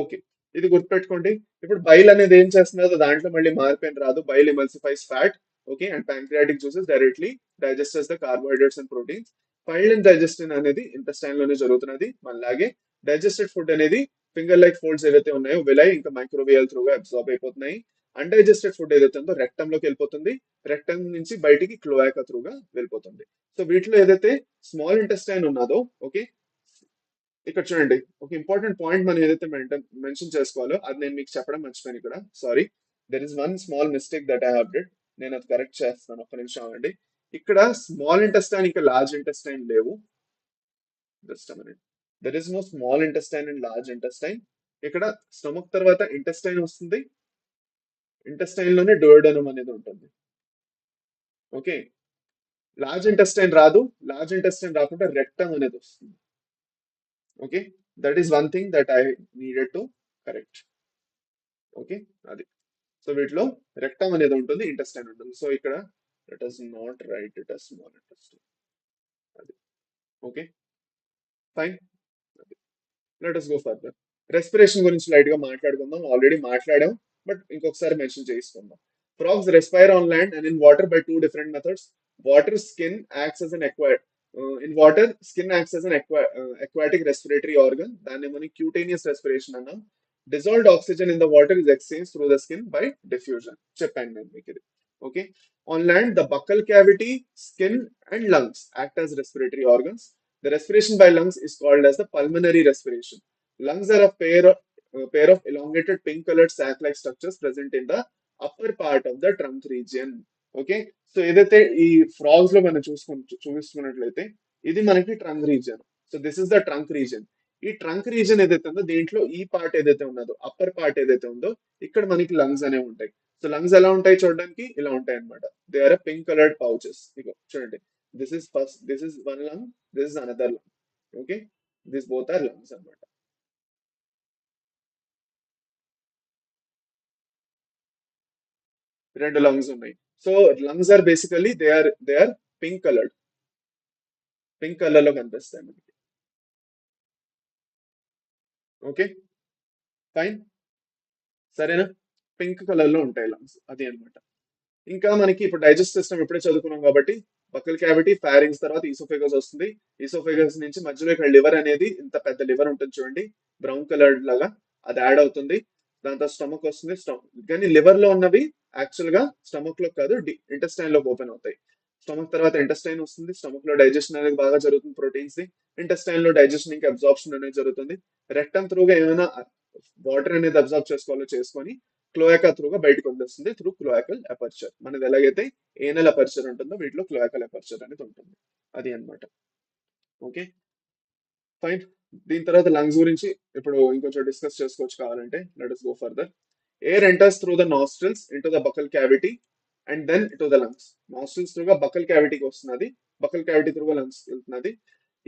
ఓకే, ఇది గుర్తుపెట్టుకోండి. ఇప్పుడు బైల్ అనేది ఏం చేస్తున్నదో దాంట్లో మళ్ళీ మార్పు ఏం రాదు. Bile emulsifies fat. Okay, and pancreatic juices directly digests the carbohydrates and proteins. Final and digestion అనేది ఇంటెస్టైన్ లోనే జరుగుతున్నది. మనలాగే డైజెస్టెడ్ ఫుడ్ అనేది ఫింగర్ లైక్ ఫోల్డ్స్ ఏవైతే ఉన్నాయో విలై ఇంకా మైక్రోవియల్ త్రూగా అబ్జార్బ్ అయిపోతున్నాయి. అన్డైజెస్టెడ్ ఫుడ్ ఏదైతే ఉందో రెక్టమ్ లోకి వెళ్ళిపోతుంది. రెక్టమ్ నుంచి బయటికి క్లోయాకా త్రూగా వెళ్ళిపోతుంది. సో వీటిలో ఏదైతే స్మాల్ ఇంటెస్టైన్ ఉన్నదో, ఓకే, ఇక్కడ చూడండి ఒక ఇంపార్టెంట్ పాయింట్ మనం ఏదైతే మెన్షన్ చేసుకోవాలో అది నేను మీకు చెప్పడం మర్చిపోయాను ఇక్కడ. Sorry, there is one small mistake that I have did. నేను అది కరెక్ట్ చేస్తాను, ఒక్క నిమిషం అండి. ఇక్కడ స్మాల్ ఇంటెస్టైన్ ఇంకా లార్జ్ ఇంటెస్టైన్ లేవు. Just minute. There is no small intestine and large intestine. ఇక్కడ స్టమక్ తర్వాత ఇంటెస్టైన్ వస్తుంది. ఇంటెస్టైన్ లోనే డోర్డనం అనేది ఉంటుంది. ఓకే, లార్జ్ ఇంటెస్టైన్ రాదు. లార్జ్ ఇంటెస్టైన్ రాకుండా రెక్టమ్ అనేది వస్తుంది. Okay, that is one thing that I needed to correct. Okay, అది. సో వీటిలో రెక్టమ్ అనేది ఉంటుంది, ఇంటెస్టైన్ ఉంటుంది. సో ఇక్కడ let us not write it as small intestine. అది. Okay, fine. Let us go further. Respiration గురించి లైట్ గా మాట్లాడుకుందాం. ఆల్రెడీ మాట్లాడాం, బట్ ఇంకొకసారి మెన్షన్ చేసుకుందాం. Frogs respire on land and in water by two different methods. Water skin acts as an in water, skin acts as an aquatic respiratory organ. దాన్ని మనం cutaneous respiration అన్నాం. Dissolved oxygen in the water is exchanged through the skin by diffusion. చెప్పాను నేను మీకు ఇది. Okay, on land, the buccal cavity, skin, and lungs act as respiratory organs. The respiration by lungs is called as the pulmonary respiration. Lungs are a pair of elongated pink-colored sac-like structures present in the upper part of the trunk region. Okay, so ఏదైతే ఈ ఫ్రాగ్స్ లో మనం చూసుకున్నట్లయితే ఇది మనకి trunk region. So this is the trunk region. ఈ ట్రంక్ రీజియన్ ఏదైతే ఉందో దీంట్లో ఈ పార్ట్ ఏదైతే ఉన్నదో, అప్పర్ పార్ట్ ఏదైతే ఉందో ఇక్కడ మనకి లంగ్స్ అనేవి ఉంటాయి. సో లంగ్స్ ఎలా ఉంటాయి చూడడానికి? ఇలా ఉంటాయి అనమాట. They are pink coloured pouches. ఇగో చూడండి, this is one lung, this is another lung. Okay, this both are lungs అనమాట. రెండు లంగ్స్ ఉన్నాయి. So lungs are basically they are pink colour లో కనిపిస్తాయి మనకి. ఓకే, ఫైన్, సరేనా? పింక్ కలర్ లో ఉంటాయి లంగ్స్, అది అన్నమాట. ఇంకా మనకి ఇప్పుడు డైజెస్ట్ సిస్టమ్ ఎప్పుడే చదువుకున్నాం కాబట్టి బకల్ క్యావిటీ, ఫారింగ్స్ తర్వాత ఈసోఫేగస్ వస్తుంది. ఈసోఫేగస్ నుంచి మధ్యలో ఇక్కడ లివర్ అనేది, ఇంత పెద్ద లివర్ ఉంటుంది చూడండి, బ్రౌన్ కలర్ లాగా, అది యాడ్ అవుతుంది. దాంతో స్టమక్ వస్తుంది. కానీ లివర్ లో ఉన్నవి యాక్చువల్ గా స్టమక్ లో కాదు, ఇంటెస్టైన్ లోకి ఓపెన్ అవుతాయి. స్టమక్ తర్వాత ఇంటెస్టైన్ వస్తుంది. స్టమక్ లో డైజెషన్ అనేది బాగా జరుగుతుంది ప్రోటీన్స్ ది. ఇంటెస్టైన్ లో డైజెషన్ ఇంకా అబ్జార్ప్షన్ అనేది జరుగుతుంది. రెక్టమ్ త్రూగా ఏమైనా వాటర్ అనేది అబ్జార్బ్ చేసుకోవాలో చేసుకొని క్లోయాకా త్రూగా బయటకు వదిలేస్తుంది త్రూ క్లోయాకల్ అపర్చర్. మనది ఎలాగైతే ఏనల్ అపర్చర్ ఉంటుందో వీటిలో క్లోయాకల్ అపర్చర్ అనేది ఉంటుంది. అది అన్నమాట. Okay, fine. దీని తర్వాత లంగ్స్ గురించి ఇప్పుడు ఇంకొంచెం డిస్కస్ చేసుకోవచ్చు కావాలంటే. Let us go further. Air enters through the nostrils into the buccal cavity and then to the lungs. Nostrils త్రూగా బకల్ క్యావిటీకి వస్తున్నది, బకల్ క్యావిటీ త్రూగా లంగ్స్ వెళ్తున్నది.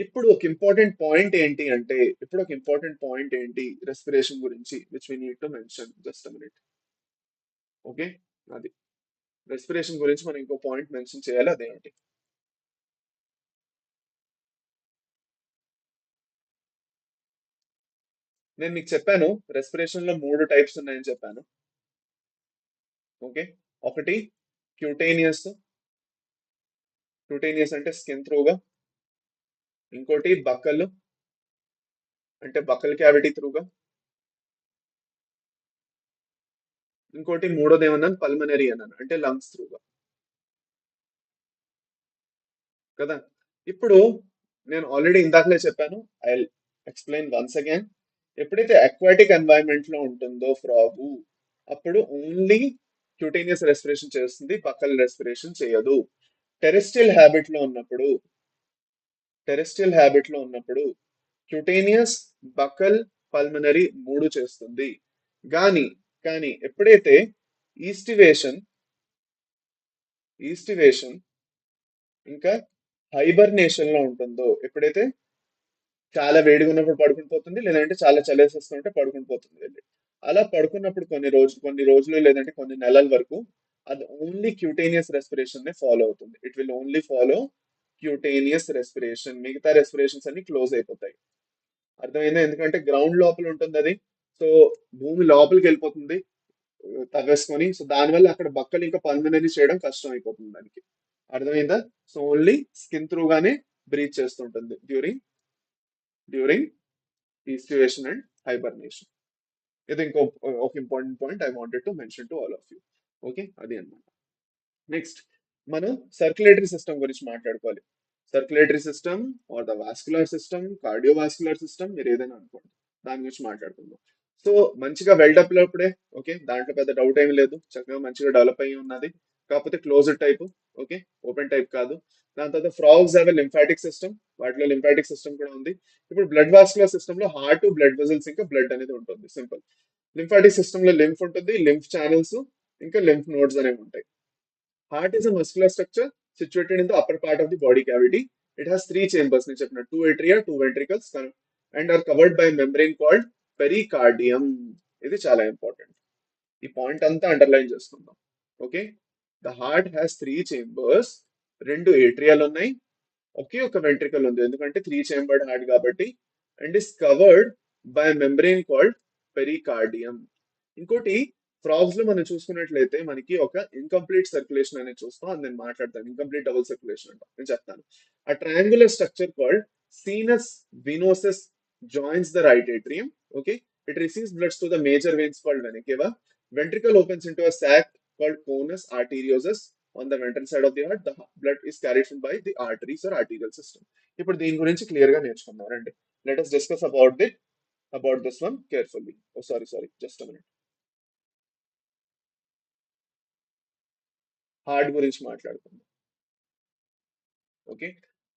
ఇప్పుడు ఒక ఇంపార్టెంట్ పాయింట్ ఏంటి అంటే, ఇప్పుడు ఒక ఇంపార్టెంట్ పాయింట్ ఏంటి రెస్పిరేషన్ గురించి which we need to mention. Just minute. Okay, అది రెస్పిరేషన్ గురించి మనం ఇంకో పాయింట్ మెన్షన్ చేయాలి. అదేంటి, నేను మీకు చెప్పాను రెస్పిరేషన్ లో మూడు టైప్స్ ఉన్నాయని చెప్పాను. ఓకే, ఒకటి క్యూటేనియస్, క్యూటేనియస్ అంటే స్కిన్ త్రూగా. ఇంకోటి బకల్ అంటే బకల్ క్యావిటీ త్రూగా. ఇంకోటి మూడోది ఏమన్నాను, పల్మనరీ అన్నాను అంటే లంగ్స్ త్రూగా కదా. ఇప్పుడు నేను ఆల్రెడీ ఇందాకలే చెప్పాను, ఐ ఎక్స్ప్లెయిన్ వన్స్ అగైన్. ఎప్పుడైతే అక్వాటిక్ ఎన్వైరన్మెంట్ లో ఉంటుందో ఫ్రాగు, అప్పుడు ఓన్లీ క్యూటేనియస్ రెస్పిరేషన్ చేస్తుంది, బకల్ రెస్పిరేషన్ చేయదు. టెరెస్ట్రియల్ హ్యాబిట్ లో ఉన్నప్పుడు, టెరెస్ట్రియల్ హ్యాబిట్ లో ఉన్నప్పుడు క్యూటేనియస్, బకల్, పల్మనరీ మూడు చేస్తుంది. కానీ కానీ ఎప్పుడైతే ఈస్టివేషన్, ఈస్టివేషన్ ఇంకా హైబర్నేషన్ లో ఉంటుందో, ఎప్పుడైతే చాలా వేడిగా ఉన్నప్పుడు పడుకుని పోతుంది, లేదంటే చాలా చలేసేస్తుంటే పడుకుని పోతుంది వెళ్ళి. అలా పడుకున్నప్పుడు కొన్ని రోజులు లేదంటే కొన్ని నెలల వరకు అది ఓన్లీ క్యూటేనియస్ రెస్పిరేషన్ నే ఫాలో అవుతుంది. It will only follow cutaneous respiration. మిగతా రెస్పిరేషన్స్ అన్ని క్లోజ్ అయిపోతాయి. అర్థమైందా? ఎందుకంటే గ్రౌండ్ లోపల ఉంటుంది అది. సో భూమి లోపలికి వెళ్ళిపోతుంది తవ్వేసుకొని. సో దానివల్ల అక్కడ బక్కలు ఇంకా పల్మనరీ చేయడం కష్టం అయిపోతుంది దానికి. అర్థమైందా? సో ఓన్లీ స్కిన్ త్రూ గానే బ్రీత్ చేస్తుంటుంది డ్యూరింగ్ ఈస్టివేషన్ అండ్ హైబర్నేషన్. ఇది ఇంకో ఒక important point I wanted to mention to all of you. Okay, అది అన్నమాట. నెక్స్ట్ మనం సర్క్యులేటరీ సిస్టమ్ గురించి మాట్లాడుకోవాలి. Circulatory system or the vascular system, cardiovascular system, మీరు ఏదైనా అనుకోండి, దాని గురించి మాట్లాడుకుందాం. సో మంచిగా డెవలప్డే. ఓకే, దాంట్లో పెద్ద డౌట్ ఏమీ లేదు, చక్కగా మంచిగా డెవలప్ అయ్యి ఉన్నది. కాకపోతే closed type. Okay, open type కాదు. దాని తర్వాత ఫ్రాగ్స్ హ్యావ్ లింఫాటిక్ సిస్టమ్, వాటిలో లింఫాటిక్ సిస్టమ్ కూడా ఉంది. ఇప్పుడు బ్లడ్ వాస్కులర్ సిస్టమ్ లో హార్ట్, బ్లడ్ వెజల్స్ ఇంకా బ్లడ్ అనేది ఉంటుంది, సింపుల్. లింఫాటిక్ సిస్టమ్ లో లింఫ్ ఉంటుంది, లింఫ్ ఛానల్స్ ఇంకా లింఫ్ నోడ్స్ అనేవి ఉంటాయి. Heart is a muscular structure situated in the upper part of the body cavity. It has three chambers, two atria, two ventricles, and are covered by a membrane called pericardium. ఇది చాలా ఇంపార్టెంట్. ఈ పాయింట్ అంతా అండర్లైన్ చేసుకుందాం. Okay, the heart has three chambers, రెండు ఏట్రియాలు ఉన్నాయి, ఒకే ఒక వెంట్రికల్ ఉంది, ఎందుకంటే త్రీ చేంబర్డ్ హార్ట్ కాబట్టి. And is covered by membrane called pericardium. ఇంకోటి, ఫ్రాగ్స్ లో మనం చూసుకున్నట్లయితే మనకి ఒక ఇన్కంప్లీట్ సర్క్యులేషన్ అనేది చూస్తాం, అది నేను మాట్లాడతాను. ఇన్కంప్లీట్ డబుల్ సర్క్యులేషన్ అంటాం, నేను చెప్తాను. ఆ triangular structure called sinus venosus joins the right atrium. Okay, it receives blood to the major veins called vena cava. Ventricle opens into a sac called conus arteriosus on the ventral side of the heart. The blood is carried by the arteries or arterial system. ఇప్పుడు దీని గురించి క్లియర్ గా నేర్చుకుందాం రండి. Let us discuss about this one carefully. Oh, sorry, just a minute. Heart గురించి మాట్లాడుకుందాం. ఓకే,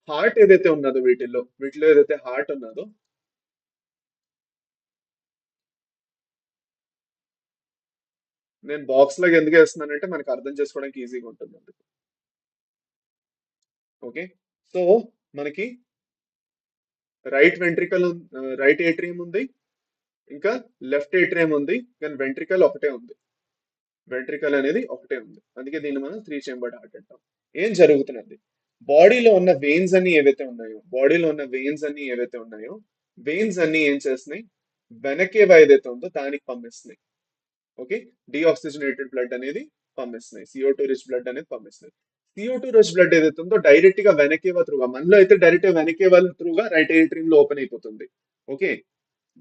హార్ట్ ఏదైతే ఉన్నదో వీటిలో ఏదైతే హార్ట్ ఉన్నదో, నేను బాక్స్ లాగా ఎందుకు వేస్తున్నానంటే మనకు అర్థం చేసుకోవడానికి ఈజీగా ఉంటుంది అందుకు. ఓకే, సో మనకి రైట్ వెంట్రికల్, రైట్ ఏట్రియం ఉంది, ఇంకా లెఫ్ట్ ఏట్రియం ఉంది, కానీ వెంట్రికల్ ఒకటే ఉంది. వెంట్రికల్ అనేది ఒకటే ఉంది, అందుకే దీన్ని మనం త్రీ చేంబర్డ్ హార్ట్ అంటాం. ఏం జరుగుతున్నది, బాడీలో ఉన్న వెయిన్స్ అన్ని ఏవైతే ఉన్నాయో, వెయిన్స్ అన్ని ఏం చేస్తున్నాయి, వెనకేవా ఏదైతే ఉందో దానికి పంపిస్తున్నాయి. ఓకే, డిఆక్సిజనేటెడ్ బ్లడ్ అనేది పంపిస్తున్నాయి, CO2 రిచ్ బ్లడ్ అనేది పంపిస్తున్నాయి. CO2 రిచ్ బ్లడ్ ఏదైతే ఉందో డైరెక్ట్ గా వెనకేవా త్రూగా, మనలో అయితే డైరెక్ట్ వెనకేవా త్రూగా రైట్ ఏట్రియం లో ఓపెన్ అయిపోతుంది. ఓకే,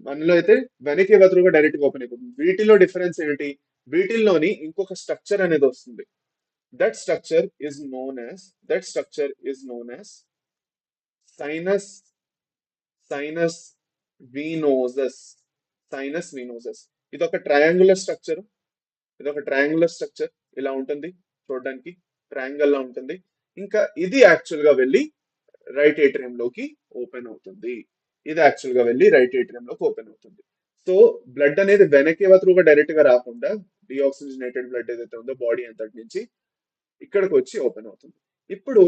మనలో అయితే వెనకేవా త్రూగా డైరెక్ట్ గా ఓపెన్ అయిపోతుంది. వీటిలో డిఫరెన్స్ ఏంటి, వీటిల్లోని ఇంకొక స్ట్రక్చర్ అనేది వస్తుంది. that structure is known as sinus sinus venosus. Sinus venosus. ఇది ఒక ట్రయాంగులర్ స్ట్రక్చర్. ఇలా ఉంటుంది చూడడానికి. ట్రయాంగల్ లా ఉంటుంది. ఇంకా ఇది యాక్చువల్ గా వెళ్ళి రైట్ ఏట్రియం లోకి ఓపెన్ అవుతుంది. సో బ్లడ్ అనేది వెనకేవ త్రూగా డైరెక్ట్ గా రాకుండా, డిఆక్సిజనేటెడ్ బ్లడ్ ఏదైతే ఉందో బాడీ అంతటి నుంచి ఇక్కడికి వచ్చి ఓపెన్ అవుతుంది. ఇప్పుడు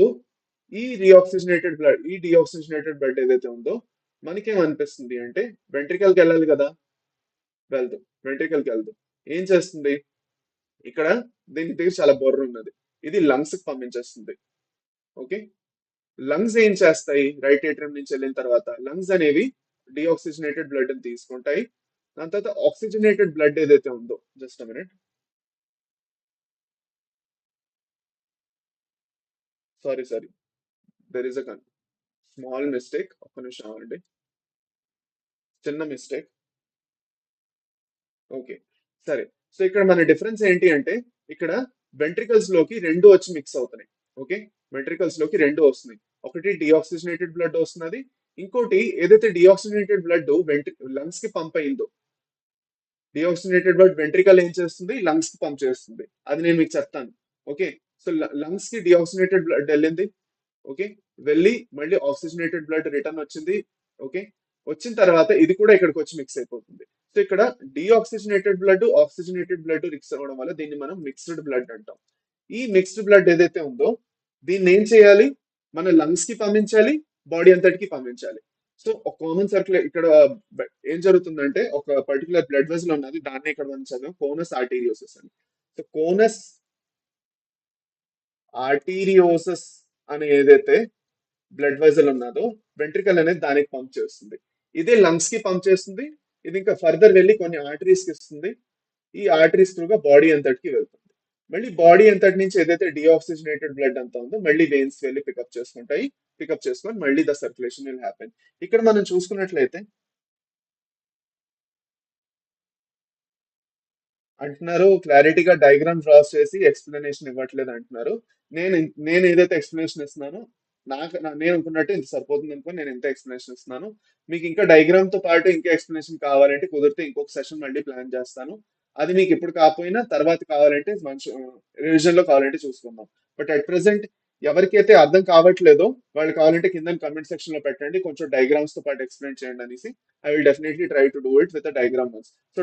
ఈ డిఆక్సిజనేటెడ్ బ్లడ్ ఏదైతే ఉందో మనకేమనిపిస్తుంది అంటే వెంట్రికల్కి వెళ్ళాలి కదా, వెళ్దు వెంట్రికల్కి వెళ్దు. ఏం చేస్తుంది? ఇక్కడ దీని దగ్గర చాలా బొర్ర ఉన్నది. ఇది లంగ్స్ కి పంపించేస్తుంది. ఓకే, లంగ్స్ ఏం చేస్తాయి? రైట్ ఏట్రియం నుంచి వెళ్ళిన తర్వాత లంగ్స్ అనేవి డిఆక్సిజనేటెడ్ బ్లడ్ ని తీసుకుంటాయి. దాని తర్వాత ఆక్సిజనేటెడ్ బ్లడ్ ఏదైతే ఉందో, just minute, sorry, there is a small mistake. ఒక్క నిమిషం ఆగండి, చిన్న మిస్టేక్. ఓకే, సరే. సో ఇక్కడ మన డిఫరెన్స్ ఏంటి అంటే, ఇక్కడ వెంట్రికల్స్ లోకి రెండు వచ్చి మిక్స్ అవుతున్నాయి. ఓకే, వెంట్రికల్స్ లోకి రెండు వస్తున్నాయి. ఒకటి డిఆక్సిజనేటెడ్ బ్లడ్ వస్తున్నది, ఇంకోటి ఏదైతే డిఆక్సిజనేటెడ్ బ్లడ్ లంగ్స్ కి పంప్ అయిందో, డిఆక్సిజనేటెడ్ బ్లడ్ వెంట్రికల్ ఏం చేస్తుంది? లంగ్స్ కి పంప్ చేస్తుంది. అది నేను మీకు చెప్తాను. ఓకే, సో లంగ్స్ కి డిఆక్సిజనేటెడ్ బ్లడ్ వెళ్ళింది. ఓకే, వెళ్ళి మళ్ళీ ఆక్సిజనేటెడ్ బ్లడ్ రిటర్న్ వచ్చింది. ఓకే, వచ్చిన తర్వాత ఇది కూడా ఇక్కడికి వచ్చి మిక్స్ అయిపోతుంది. సో ఇక్కడ deoxygenated blood, oxygenated blood mix అవ్వడం వల్ల దీన్ని మనం మిక్స్డ్ బ్లడ్ అంటాం. ఈ మిక్స్డ్ బ్లడ్ ఏదైతే ఉందో దీన్ని ఏం చేయాలి? మన లంగ్స్ కి పంపించాలి, బాడీ అంతటికి పంపించాలి. సో ఒక కామన్ సర్కిల్ ఇక్కడ ఏం జరుగుతుందంటే, ఒక పర్టికులర్ బ్లడ్ వెజల్ ఉన్నది, దాన్ని ఇక్కడ మనం చదివాం కోనస్ ఆర్టీరియోసస్ అని. సో కోనస్ ఆర్టీరియోసస్ అనే ఏదైతే బ్లడ్ వెజల్ ఉన్నదో, వెంట్రికల్ అనేది దానికి పంప్ చేస్తుంది. ఇదే లంగ్స్ కి పంప్ చేస్తుంది. ఇది ఇంకా ఫర్దర్ వెళ్ళి కొన్ని ఆర్టరీస్ కి ఇస్తుంది. ఈ ఆర్టరీస్ త్రూగా బాడీ అంతటికి వెళ్తుంది. మళ్ళీ బాడీ అంతటి నుంచి ఏదైతే డిఆక్సిజనేటెడ్ బ్లడ్ అంతా ఉందో మళ్ళీ వెయిన్స్ వెళ్ళి పికప్ చేసుకుంటాయి. పికప్ చేసుకొని మళ్ళీ ద సర్క్యులేషన్ విల్ హ్యాపెన్. ఇక్కడ మనం చూసుకున్నట్లయితే అంటున్నారు, క్లారిటీగా డయాగ్రామ్ డ్రా చేసి ఎక్స్ప్లెనేషన్ ఇవ్వట్లేదు అంటున్నారు. నేను నేను ఏదైతే ఎక్స్ప్లెనేషన్ ఇస్తున్నానో, నేను అనుకున్నట్టు ఇంత సరిపోతుంది అనుకో, నేను ఎంత ఎక్స్ప్లెనేషన్ ఇస్తున్నాను. మీకు ఇంకా డయాగ్రామ్ తో పాటు ఇంకా ఎక్స్ప్లెనేషన్ కావాలంటే కుదిరితే ఇంకొక సెషన్ మళ్ళీ ప్లాన్ చేస్తాను. అది మీకు ఇప్పుడు కాకపోయినా తర్వాత కావాలంటే మంచి రివిజన్ లో కావాలంటే చూసుకుందాం. బట్ అట్ ప్రెసెంట్ ఎవరికైతే అర్థం కావట్లేదో వాళ్ళు కావాలంటే కింద కామెంట్ సెక్షన్ లో పెట్టండి, కొంచెం డయాగ్రామ్స్ తో పాటు ఎక్స్ప్లెయిన్ చేయండి అనేసి. I will definitely try to do it with diagram. So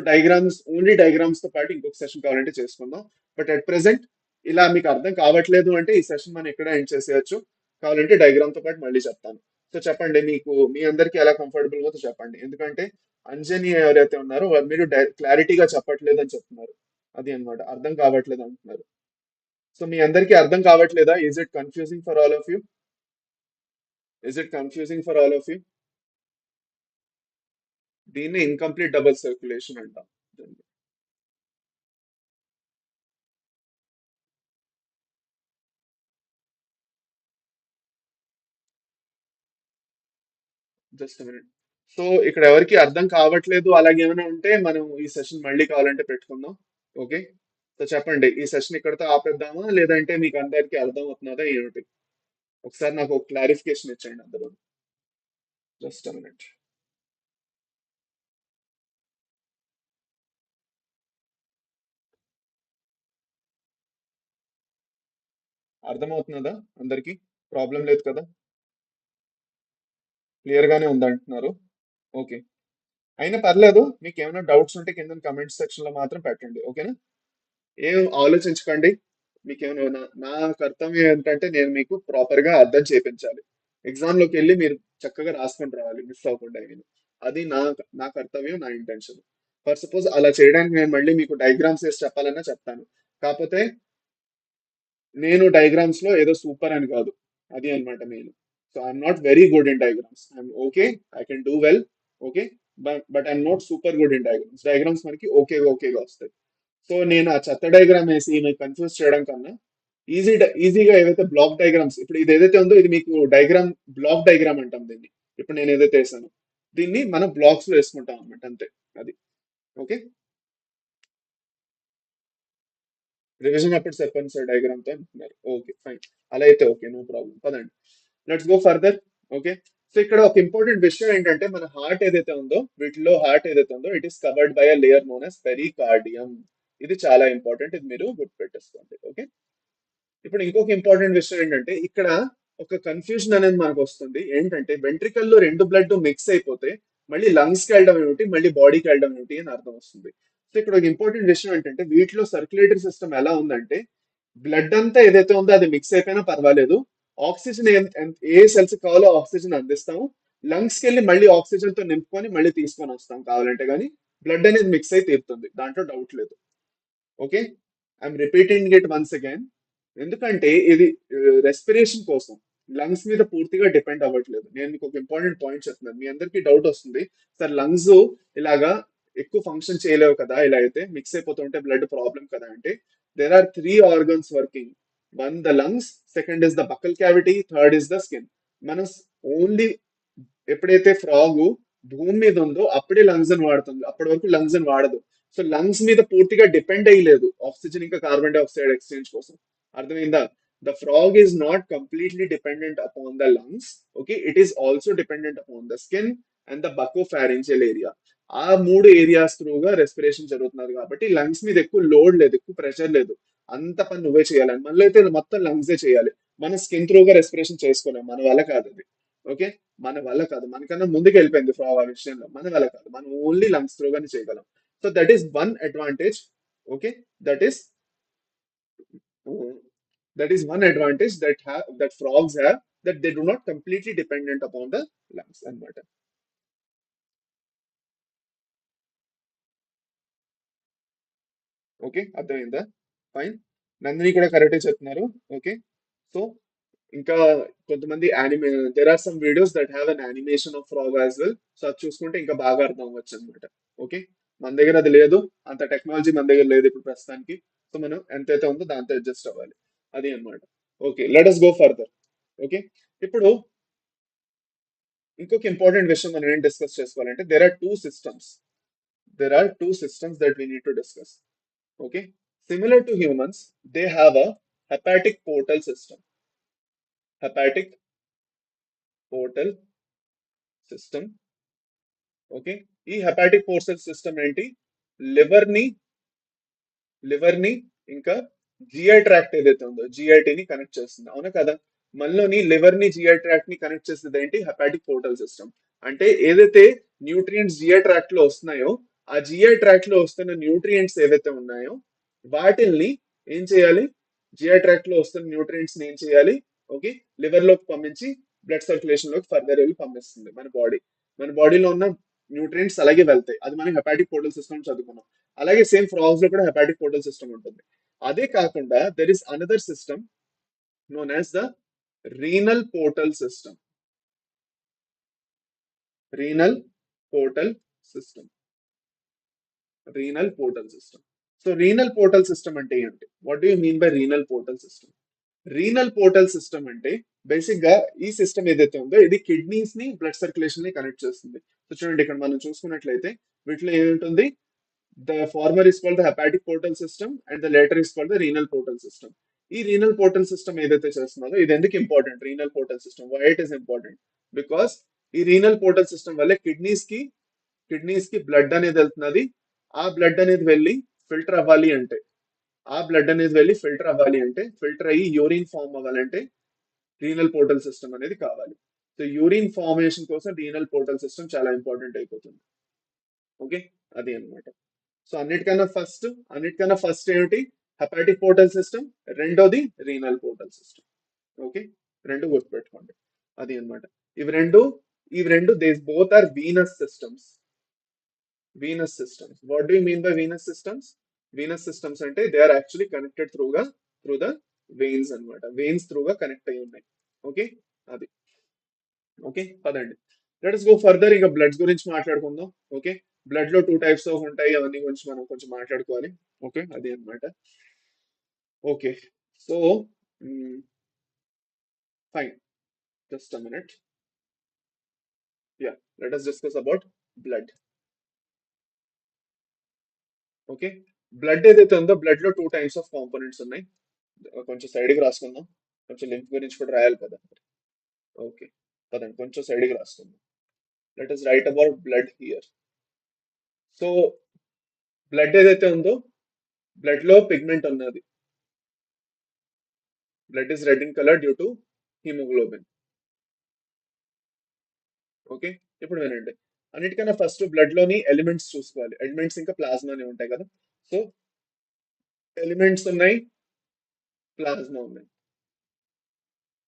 only diagrams తో పాటు ఇంకొక సెషన్ కావాలంటే చేసుకుందాం. బట్ అట్ ప్రెసెంట్ ఇలా మీకు అర్థం కావట్లేదు అంటే ఈ సెషన్ మనం ఇక్కడ ఎండ్ చేసేయచ్చు. కావాలంటే డయాగ్రామ్ తో పాటు మళ్ళీ చెప్తాను. సో చెప్పండి, మీకు మీ అందరికి ఎలా కంఫర్టబుల్ గా చెప్పండి. ఎందుకంటే అంజని ఎవరైతే ఉన్నారో మీరు క్లారిటీగా చెప్పట్లేదు అని చెప్తున్నారు. అది అన్నమాట, అర్థం కావట్లేదు అంటున్నారు. సో మీ అందరికీ అర్థం కావట్లేదా? Is it confusing for all of you? దీన్ని ఇన్కంప్లీట్ డబుల్ సర్క్యులేషన్ అంటాం. Just minute. సో ఇక్కడ ఎవరికి అర్థం కావట్లేదు అలాగే ఏమైనా ఉంటే మనం ఈ సెషన్ మళ్ళీ కావాలంటే పెట్టుకుందాం. ఓకే, సో చెప్పండి, ఈ సెషన్ ఇక్కడితో ఆపేద్దామా లేదంటే మీకు అందరికీ అర్థం అవుతున్నదా ఏమిటి? ఒకసారి నాకు ఒక క్లారిఫికేషన్ ఇచ్చండి అందరూ. Just minute. అర్థమవుతున్నదా అందరికి? ప్రాబ్లం లేదు కదా? క్లియర్ గానే ఉందంటున్నారు. ఓకే, అయినా పర్లేదు, మీకు ఏమైనా డౌట్స్ ఉంటే కింద కమెంట్ సెక్షన్ లో మాత్రం పెట్టండి. ఓకేనా? ఏం ఆలోచించకండి. మీకేమైనా నా కర్తవ్యం ఏంటంటే నేను మీకు ప్రాపర్ గా అర్థం చేయించాలి. ఎగ్జామ్ లోకి వెళ్ళి మీరు చక్కగా రాసుకొని రావాలి మిస్ అవ్వకుండా. నేను అది నా కర్తవ్యం, నా ఇంటెన్షన్. ఫర్ సపోజ్ అలా చేయడానికి నేను మళ్ళీ మీకు డయాగ్రామ్స్ వేసి చెప్పాలన్నా చెప్తాను. కాకపోతే నేను డయాగ్రామ్స్ లో ఏదో సూపర్ అని కాదు, అది అన్నమాట main. So I'm not very good in diagrams. I'm okay, I can do well. Okay, but I'm not super good in diagrams. Diagrams మనకి ఓకేగా వస్తాయి. సో నేను ఆ చెత్త డయాగ్రామ్ వేసి మీకు కన్ఫ్యూజ్ చేయడం కన్నా ఈజీగా ఏవైతే బ్లాక్ డయాగ్రామ్స్, ఇప్పుడు ఇది ఏదైతే ఉందో ఇది మీకు డయాగ్రామ్, బ్లాక్ డయాగ్రామ్ అంటాం దీన్ని. ఇప్పుడు నేను ఏదైతే వేసానో దీన్ని మనం బ్లాక్స్ లో వేసుకుంటాం అనమాట, అంతే. అది ఓకే. రివిజన్ అప్పుడు చెప్పండి సార్ డయాగ్రామ్ తో అంటున్నారు. Okay fine. అలా అయితే ఓకే, నో ప్రాబ్లం, పదండి. Let's go further. Okay. So ఇక్కడ ఒక ఇంపార్టెంట్ విషయం ఏంటంటే మన హార్ట్ ఏదైతే ఉందో, వీటిలో హార్ట్ ఏదైతే ఉందో it is covered by a layer known as pericardium. ఇది చాలా ఇంపార్టెంట్, ఇది మీరు గుర్తుపెట్టేసుకోండి. ఓకే. ఇప్పుడు ఇంకొక ఇంపార్టెంట్ విషయం ఏంటంటే ఇక్కడ ఒక కన్ఫ్యూజన్ అనేది మనకు వస్తుంది. ఏంటంటే వెంట్రికల్లో రెండు బ్లడ్ మిక్స్ అయిపోతే మళ్ళీ లంగ్స్ కి వెళ్ళడం ఏమిటి, మళ్ళీ బాడీకి వెళ్ళడం ఏమిటి అని అర్థం వస్తుంది. సో ఇక్కడ ఒక ఇంపార్టెంట్ విషయం ఏంటంటే వీటిలో సర్క్యులేటరీ సిస్టమ్ ఎలా ఉందంటే బ్లడ్ అంతా ఏదైతే ఉందో అది మిక్స్ అయిపోయినా పర్వాలేదు, ఆక్సిజన్ ఏ సెల్స్ కావాలో ఆక్సిజన్ అందిస్తాము, లంగ్స్ కి వెళ్ళి మళ్ళీ ఆక్సిజన్ తో నింపుకొని మళ్ళీ తీసుకొని వస్తాం కావాలంటే, కానీ బ్లడ్ అనేది మిక్స్ అయి తీరుతుంది, దాంట్లో డౌట్ లేదు. Okay. I'm repeating it once again. ఎందుకంటే ఇది రెస్పిరేషన్ కోసం లంగ్స్ మీద పూర్తిగా డిపెండ్ అవ్వట్లేదు. నేను మీకు ఒక ఇంపార్టెంట్ పాయింట్ చెప్తున్నాను. మీ అందరికీ డౌట్ వస్తుంది, సార్ లంగ్స్ ఇలాగా ఎక్కువ ఫంక్షన్ చేయలేవు కదా, ఇలా అయితే మిక్స్ అయిపోతుంటే బ్లడ్ ప్రాబ్లం కదా అంటే, there are three organs working. One the lungs, second is the buccal cavity, third is the skin. మనం ఓన్లీ ఎప్పుడైతే ఫ్రాగ్ భూమి మీద ఉందో అప్పుడే లంగ్స్ అని వాడుతుంది, అప్పటి వరకు లంగ్స్ అని వాడదు. సో లంగ్స్ మీద పూర్తిగా డిపెండ్ అయ్యలేదు ఆక్సిజన్ ఇంకా కార్బన్ డైఆక్సైడ్ ఎక్స్చేంజ్ కోసం. అర్థమైందా? The frog is not completely dependent upon the lungs. Okay, it is also dependent upon the skin and the bucco pharyngeal area. ఆ మూడు ఏరియాస్ త్రూగా రెస్పిరేషన్ జరుగుతున్నారు కాబట్టి లంగ్స్ మీద ఎక్కువ లోడ్ లేదు, ఎక్కువ ప్రెషర్ లేదు. అంత పని నువ్వే చేయాలని మనలో అయితే మొత్తం లంగ్సే చేయాలి. మన స్కిన్ త్రూగా రెస్పిరేషన్ చేసుకోలేం, మన వల్ల కాదు అది. ఓకే. మన వల్ల కాదు, మనకన్నా ముందుకు వెళ్ళిపోయింది ఫ్రాగ్ ఆ విషయంలో, మన వల్ల కాదు, మనం ఓన్లీ లంగ్స్ త్రూగానే చేయగలం. So that is one advantage. Okay. That is that is one advantage that frogs have, that they do not completely dependent upon the lungs and water. Okay, అర్థమైందా? ఫైన్. నందిని కూడా కరెక్టే చెప్తున్నారు. ఓకే. సో ఇంకా కొంతమంది యానిమే, there are some videos that have an animation of frog as well. So అది చూసుకుంటే ఇంకా బాగా అర్థం అవ్వచ్చు అనమాట. ఓకే. మన దగ్గర అది లేదు, అంత టెక్నాలజీ మన దగ్గర లేదు ఇప్పుడు ప్రస్తుతానికి. సో మనం ఎంతైతే ఉందో దాంతో అడ్జస్ట్ అవ్వాలి, అది అన్నమాట. Okay, let us go further. Okay. ఇప్పుడు ఇంకొక ఇంపార్టెంట్ విషయం మనం ఏం డిస్కస్ చేసుకోవాలంటే there are two systems that we need to discuss. Okay. Similar to humans, they have a hepatic portal system. Hepatic portal system. Okay. ఈ హెపాటిక్ పోర్టల్ సిస్టమ్ ఏంటి? లివర్ ని లివర్ ని ఇంకా జిఐ ట్రాక్ట్ ఏదైతే ఉందో GIT ని కనెక్ట్ చేస్తుంది, అవునా కదా? మనలోని లివర్ ని GI ట్రాక్ట్ ని కనెక్ట్ చేసేది ఏంటి? Hepatic portal system. అంటే ఏదైతే న్యూట్రియంట్స్ GI ట్రాక్ట్ లో వస్తున్నాయో, ఆ GI ట్రాక్ట్ లో వస్తున్న న్యూట్రియంట్స్ ఏవైతే ఉన్నాయో వాటిల్ని ఏం చేయాలి? GI ట్రాక్ట్ లో వస్తున్న న్యూట్రియంట్స్ ని ఏం చేయాలి? ఓకే, లివర్ లోకి పంపించి బ్లడ్ సర్క్యులేషన్ లోకి ఫర్దర్ వెళ్ళి పంపిస్తుంది మన బాడీలో ఉన్న న్యూట్రియంట్స్ అలాగే వెళ్తాయి. అది మనం హెపాటిక్ పోర్టల్ సిస్టమ్ చదువుకున్నాం. అలాగే సేమ్ ఫ్రాగ్స్ లో కూడా హెపాటిక్ పోర్టల్ సిస్టమ్ ఉంటుంది. అదే కాకుండా there is another system known as the renal portal system. Renal portal system. Renal portal system. So renal portal system అంటే ఏంటి? What do you mean by renal portal system? Renal portal system అంటే బేసిక్ గా ఈ సిస్టమ్ ఏదైతే ఉందో ఇది కిడ్నీస్ ని బ్లడ్ సర్క్యులేషన్ ని కనెక్ట్ చేస్తుంది. సో చూడండి ఇక్కడ మనం చూసుకున్నట్లయితే వీటిలో ఏముంటుంది? The former is called the hepatic portal system and the later is called the renal portal system. ఈ రీనల్ పోర్టల్ సిస్టమ్ ఏదైతే చేస్తున్నారో ఇది ఎందుకు important? Renal portal system why it is important? Because ఈ రీనల్ పోర్టల్ సిస్టమ్ వల్ల కిడ్నీస్ కి బ్లడ్ అనేది వెళ్తున్నది. ఆ బ్లడ్ అనేది వెళ్ళి ఫిల్టర్ అవ్వాలి అంటే ఫిల్టర్ అయ్యి యూరిన్ ఫామ్ అవ్వాలంటే రీనల్ పోర్టల్ సిస్టమ్ అనేది కావాలి. సో యూరిన్ ఫార్మేషన్ కోసం రీనల్ పోర్టల్ సిస్టమ్ చాలా ఇంపార్టెంట్ అయిపోతుంది. ఓకే, అది అన్నమాట. సో అన్నిటికన్నా ఫస్ట్ ఏమిటి? Hepatic portal system. రెండోది రీనల్ పోర్టల్ సిస్టమ్. ఓకే, రెండు గుర్తుపెట్టుకోండి, అది అన్నమాట. ఇవి రెండు they both are venous systems. What do mean by venous systems? Venous systems అంటే they are actually connected through the veins అన్నమాట. వెయిన్స్ త్రూగా కనెక్ట్ అయి ఉన్నాయి. ఓకే, అది. ఓకే, పదండి. Let us go further. ఇక బ్లడ్స్ గురించి మాట్లాడుకుందాం. ఓకే. బ్లడ్ లో టూ టైప్స్ ఆఫ్ ఉంటాయి, అవన్నీ గురించి మనం కొంచెం మాట్లాడుకోవాలి. ఓకే, అది అన్నమాట. Okay. So fine, just a minute. Yeah, let us discuss about blood. Okay. Blood ఏదైతే ఉందో బ్లడ్ లో టూ టైప్స్ ఆఫ్ కాంపోనెంట్స్ ఉన్నాయి. కొంచెం సైడ్ కి రాసుకుందాం. కొంచెం లింఫ్ గురించి కూడా రాయాలి కదా. ఓకే, పదండి కొంచెం సైడ్ కి రాసుకుందాం. Let us write about blood here. So blood ఏదైతే ఉందో బ్లడ్ లో పిగ్మెంట్ ఉన్నది. Blood is red in colour due to haemoglobin. Okay, ఇప్పుడు వినండి. అన్నిటికన్నా ఫస్ట్ బ్లడ్ లోని ఎలిమెంట్స్ చూసుకోవాలి. ఎలిమెంట్స్ ఇంకా ప్లాస్మా అనేవి ఉంటాయి కదా. సో ఎలిమెంట్స్ ఉన్నాయి, ప్లాస్మా ఉన్నాయి.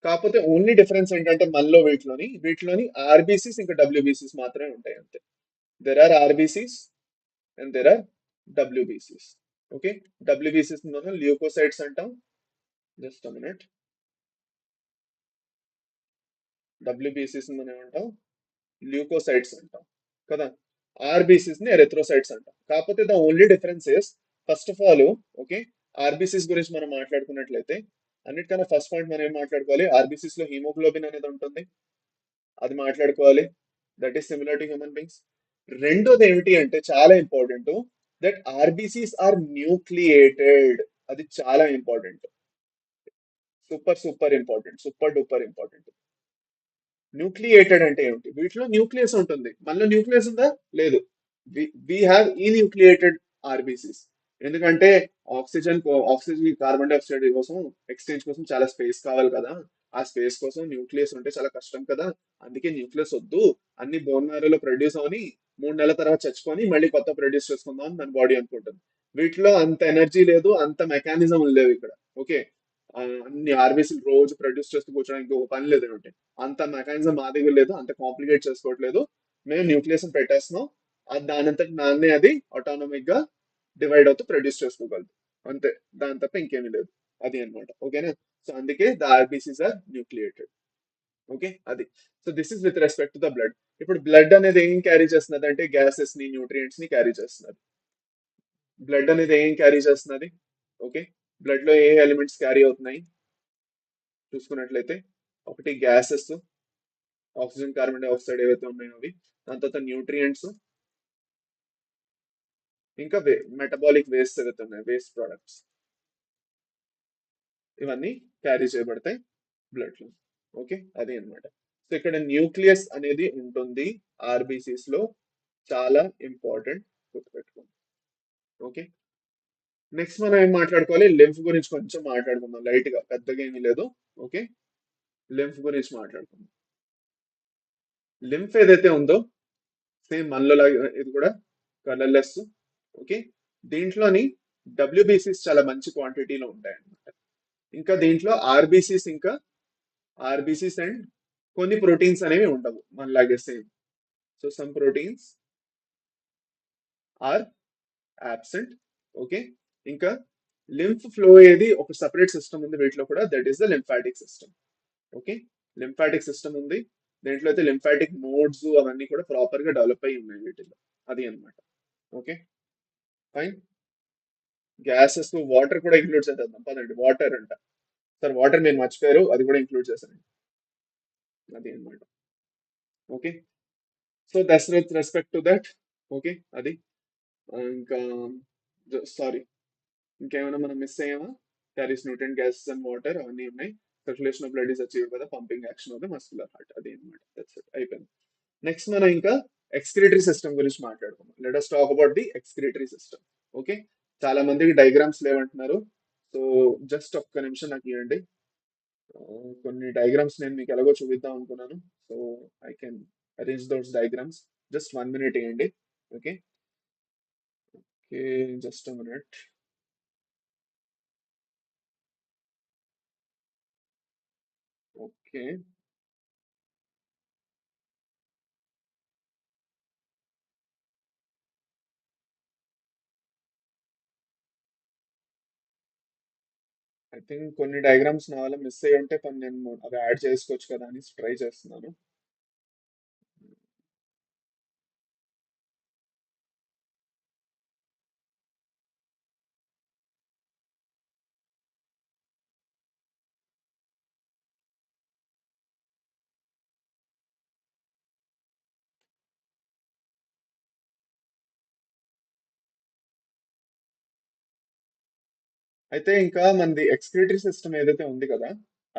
కాకపోతే ఓన్లీ డిఫరెన్స్ ఏంటంటే మనలో వీటిలోని ఆర్బీసీస్ ఇంకా డబ్ల్యూబీసీస్ మాత్రమే ఉంటాయి అంతే. There are RBCs and there are డబ్ల్యూబీసీస్. Okay, డబ్ల్యూబీసీస్ మనం ల్యూకోసైట్స్ అంటాం. Just minute. డబ్ల్యూబీసీస్ మనం ఏమంటాం? ల్యూకోసైట్స్ అంటాం కదా. ఆర్బీసీస్ ని ఎరిథ్రోసైట్స్ అంటాం. కాకపోతే the only difference is, first of all, okay, RBCs గురించి మనం మాట్లాడుకున్నట్లయితే అన్నిటికన్నా ఫస్ట్ పాయింట్ మనం ఏం మాట్లాడుకోవాలి? ఆర్బీసీస్ లో హీమోగ్లోబిన్ అనేది ఉంటుంది, అది మాట్లాడుకోవాలి. That is similar to human beings. రెండోది ఏమిటి అంటే చాలా important, that RBCs are nucleated. అది చాలా important. Super super important, super duper important. Nucleated అంటే ఏమిటి? వీటిలో న్యూక్లియస్ ఉంటుంది, మనలో న్యూక్లియస్ ఉందా? లేదు. We have enucleated RBCs. ఎందుకంటే ఆక్సిజన్ కార్బన్ డైఆక్సైడ్ కోసం ఎక్స్చేంజ్ కోసం చాలా స్పేస్ కావాలి కదా. ఆ స్పేస్ కోసం న్యూక్లియస్ ఉంటే చాలా కష్టం కదా. అందుకే న్యూక్లియస్ వద్దు, అన్ని బోన్ మ్యారోలో ప్రొడ్యూస్ అవని 3 నెలల తర్వాత చచ్చిపోని మళ్ళీ కొత్త ప్రొడ్యూస్ చేసుకుందాం అని మన బాడీ అనుకుంటుంది. వీటిలో అంత ఎనర్జీ లేదు, అంత మెకానిజం లేవు ఇక్కడ. ఓకే, అన్ని ఆర్బీసీలు రోజు ప్రొడ్యూస్ చేస్తూ కూర్చోడానికి ఒక పని లేదు ఏమిటి. అంత మెకానిజం మా దగ్గర లేదు, అంత కాంప్లికేట్ చేసుకోవట్లేదు. మేము న్యూక్లియస్ పెట్టేస్తున్నాం, అది దానంతటి దాన్నే అది ఆటోనమిక్ గా డివైడ్ అవుతూ ప్రొడ్యూస్ చేసుకోగలదు. అంతే, దాని తప్ప ఇంకేమీ లేదు. అది అన్నమాట. ఓకేనా? సో అందుకే the RBCs are nucleated. Okay, అది. So this is with respect to the blood. ఇప్పుడు బ్లడ్ అనేది ఏం క్యారీ చేస్తున్నది అంటే గ్యాసెస్ ని, న్యూట్రియంట్స్ ని క్యారీ చేస్తున్నది. బ్లడ్ అనేది ఏం క్యారీ చేస్తున్నది? ఓకే, బ్లడ్ లో ఏ ఎలిమెంట్స్ క్యారీ అవుతున్నాయి చూసుకున్నట్లయితే, ఒకటి గ్యాసెస్, ఆక్సిజన్ కార్బన్ డైఆక్సైడ్ ఏవైతే ఉన్నాయో అవి, దాని తర్వాత న్యూట్రియంట్స్, ఇంకా మెటబాలిక్ వేస్ట్ ఏవైతే ఉన్నాయో వేస్ట్ ప్రొడక్ట్స్, ఇవన్నీ క్యారీ చేయబడతాయి బ్లడ్ లో. ఓకే, అది అన్నమాట. సో ఇక్కడ న్యూక్లియస్ అనేది ఉంటుంది ఆర్బీసీస్ లో, చాలా ఇంపార్టెంట్, గుర్తుపెట్టుకోండి. ఓకే, నెక్స్ట్ మనం ఏం మాట్లాడుకోవాలి? లింఫ్ గురించి కొంచెం మాట్లాడుకుందాం లైట్ గా, పెద్దగా ఏమీ లేదు. ఓకే, లింఫ్ గురించి మాట్లాడుకుందాం. లింఫ్ ఏదైతే ఉందో సేమ్ మనలో లాగా ఇది కూడా కలర్లెస్. ఓకే, దీంట్లోని డబ్ల్యూబీసీస్ చాలా మంచి క్వాంటిటీలో ఉంటాయి అన్నమాట. ఇంకా దీంట్లో ఆర్బీసీస్ అండ్ కొన్ని ప్రోటీన్స్ అనేవి ఉండవు మనలాగే same. So some proteins are absent. Okay, ఇంకా లింఫ్ ఫ్లో ఏది ఒక సపరేట్ సిస్టమ్ ఉంది వీటిలో కూడా, that is the lymphatic system. Okay, lymphatic system ఉంది. దీంట్లో అయితే లింఫాటిక్ నోడ్స్ అవన్నీ కూడా ప్రాపర్ గా డెవలప్ అయి ఉన్నాయి వీటిలో. అది అన్నమాట. Okay, fine. గ్యాసెస్ వాటర్ కూడా ఇంక్లూడ్ చేద్దాం పదండి. వాటర్ అంట, సార్ వాటర్ మీరు మర్చిపోయారు, అది కూడా ఇంక్లూడ్ చేశాను. అది అన్నమాట. Okay, so that's with respect to that. Okay, అది. ఇంకా సారీ, ఇంకేమైనా మనం మిస్ అయ్యామా? Carries nutrient gases and water అవన్నీ ఉన్నాయి. Circulation of blood is achieve కదా, pumping action of the muscular heart. అది అన్నమాట. దట్స్ ఇట్, అయిపోయింది. నెక్స్ట్ మనం ఇంకా ఎక్స్క్రిటరీ సిస్టమ్ గురించి మాట్లాడుకుందాం. Let us talk about the excretory system. Okay, చాలా మందికి డయాగ్రామ్స్ లేవంటున్నారు. సో జస్ట్ ఒక్క నిమిషం నాకు ఇవ్వండి. కొన్ని డయాగ్రామ్స్ నేను మీకు ఎలాగో చూపిద్దాం అనుకున్నాను. So I can arrange those diagrams. Just 1 minute ఇవ్వండి. Okay, okay, just minute. Okay, I think కొన్ని డయాగ్రామ్స్ నా వల్ల మిస్ అయ్యి ఉంటే కొన్ని నేను అవి యాడ్ చేసుకోవచ్చు కదా అని ట్రై చేస్తున్నాను. అయితే ఇంకా మనది ఎక్స్క్రీటరీ సిస్టమ్ ఏదైతే ఉంది కదా,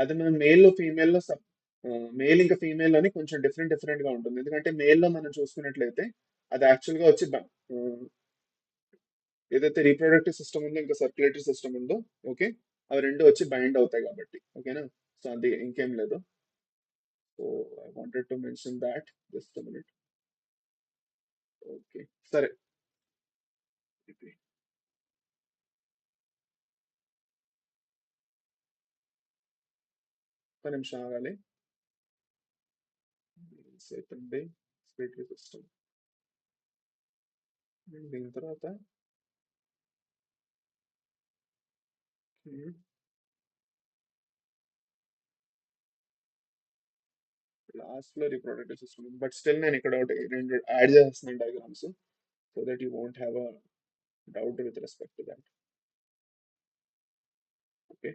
అది మనం మేల్ ఫీమేల్ లో మేల్ ఇంకా ఫీమేల్ లోని కొంచెం డిఫరెంట్ గా ఉంటుంది. ఎందుకంటే మేల్ లో మనం చూసుకున్నట్లయితే అది యాక్చువల్ గా వచ్చి ఏదైతే రీప్రొడక్టివ్ సిస్టమ్ ఉందో ఇంకా సర్క్యులేటరీ సిస్టమ్ ఉందో, ఓకే, అవి రెండు వచ్చి బైండ్ అవుతాయి కాబట్టి, ఓకేనా. సో అది ఇంకేం లేదు. So I wanted to mention that. Just minute. Okay, సరే. ఇది ఒక నిమిషం ఆగాలి. సేఫ్ అండి. ఎక్స్క్రీటరీ సిస్టమ్ దీని తర్వాత లాస్ట్ లో రీప్రొడక్టివ్ సిస్టమ్, బట్ స్టిల్ నేను ఇక్కడ ఒకటి రెండు యాడ్ చేస్తున్నాను diagrams, so that you won't have a doubt with respect to that. Okay,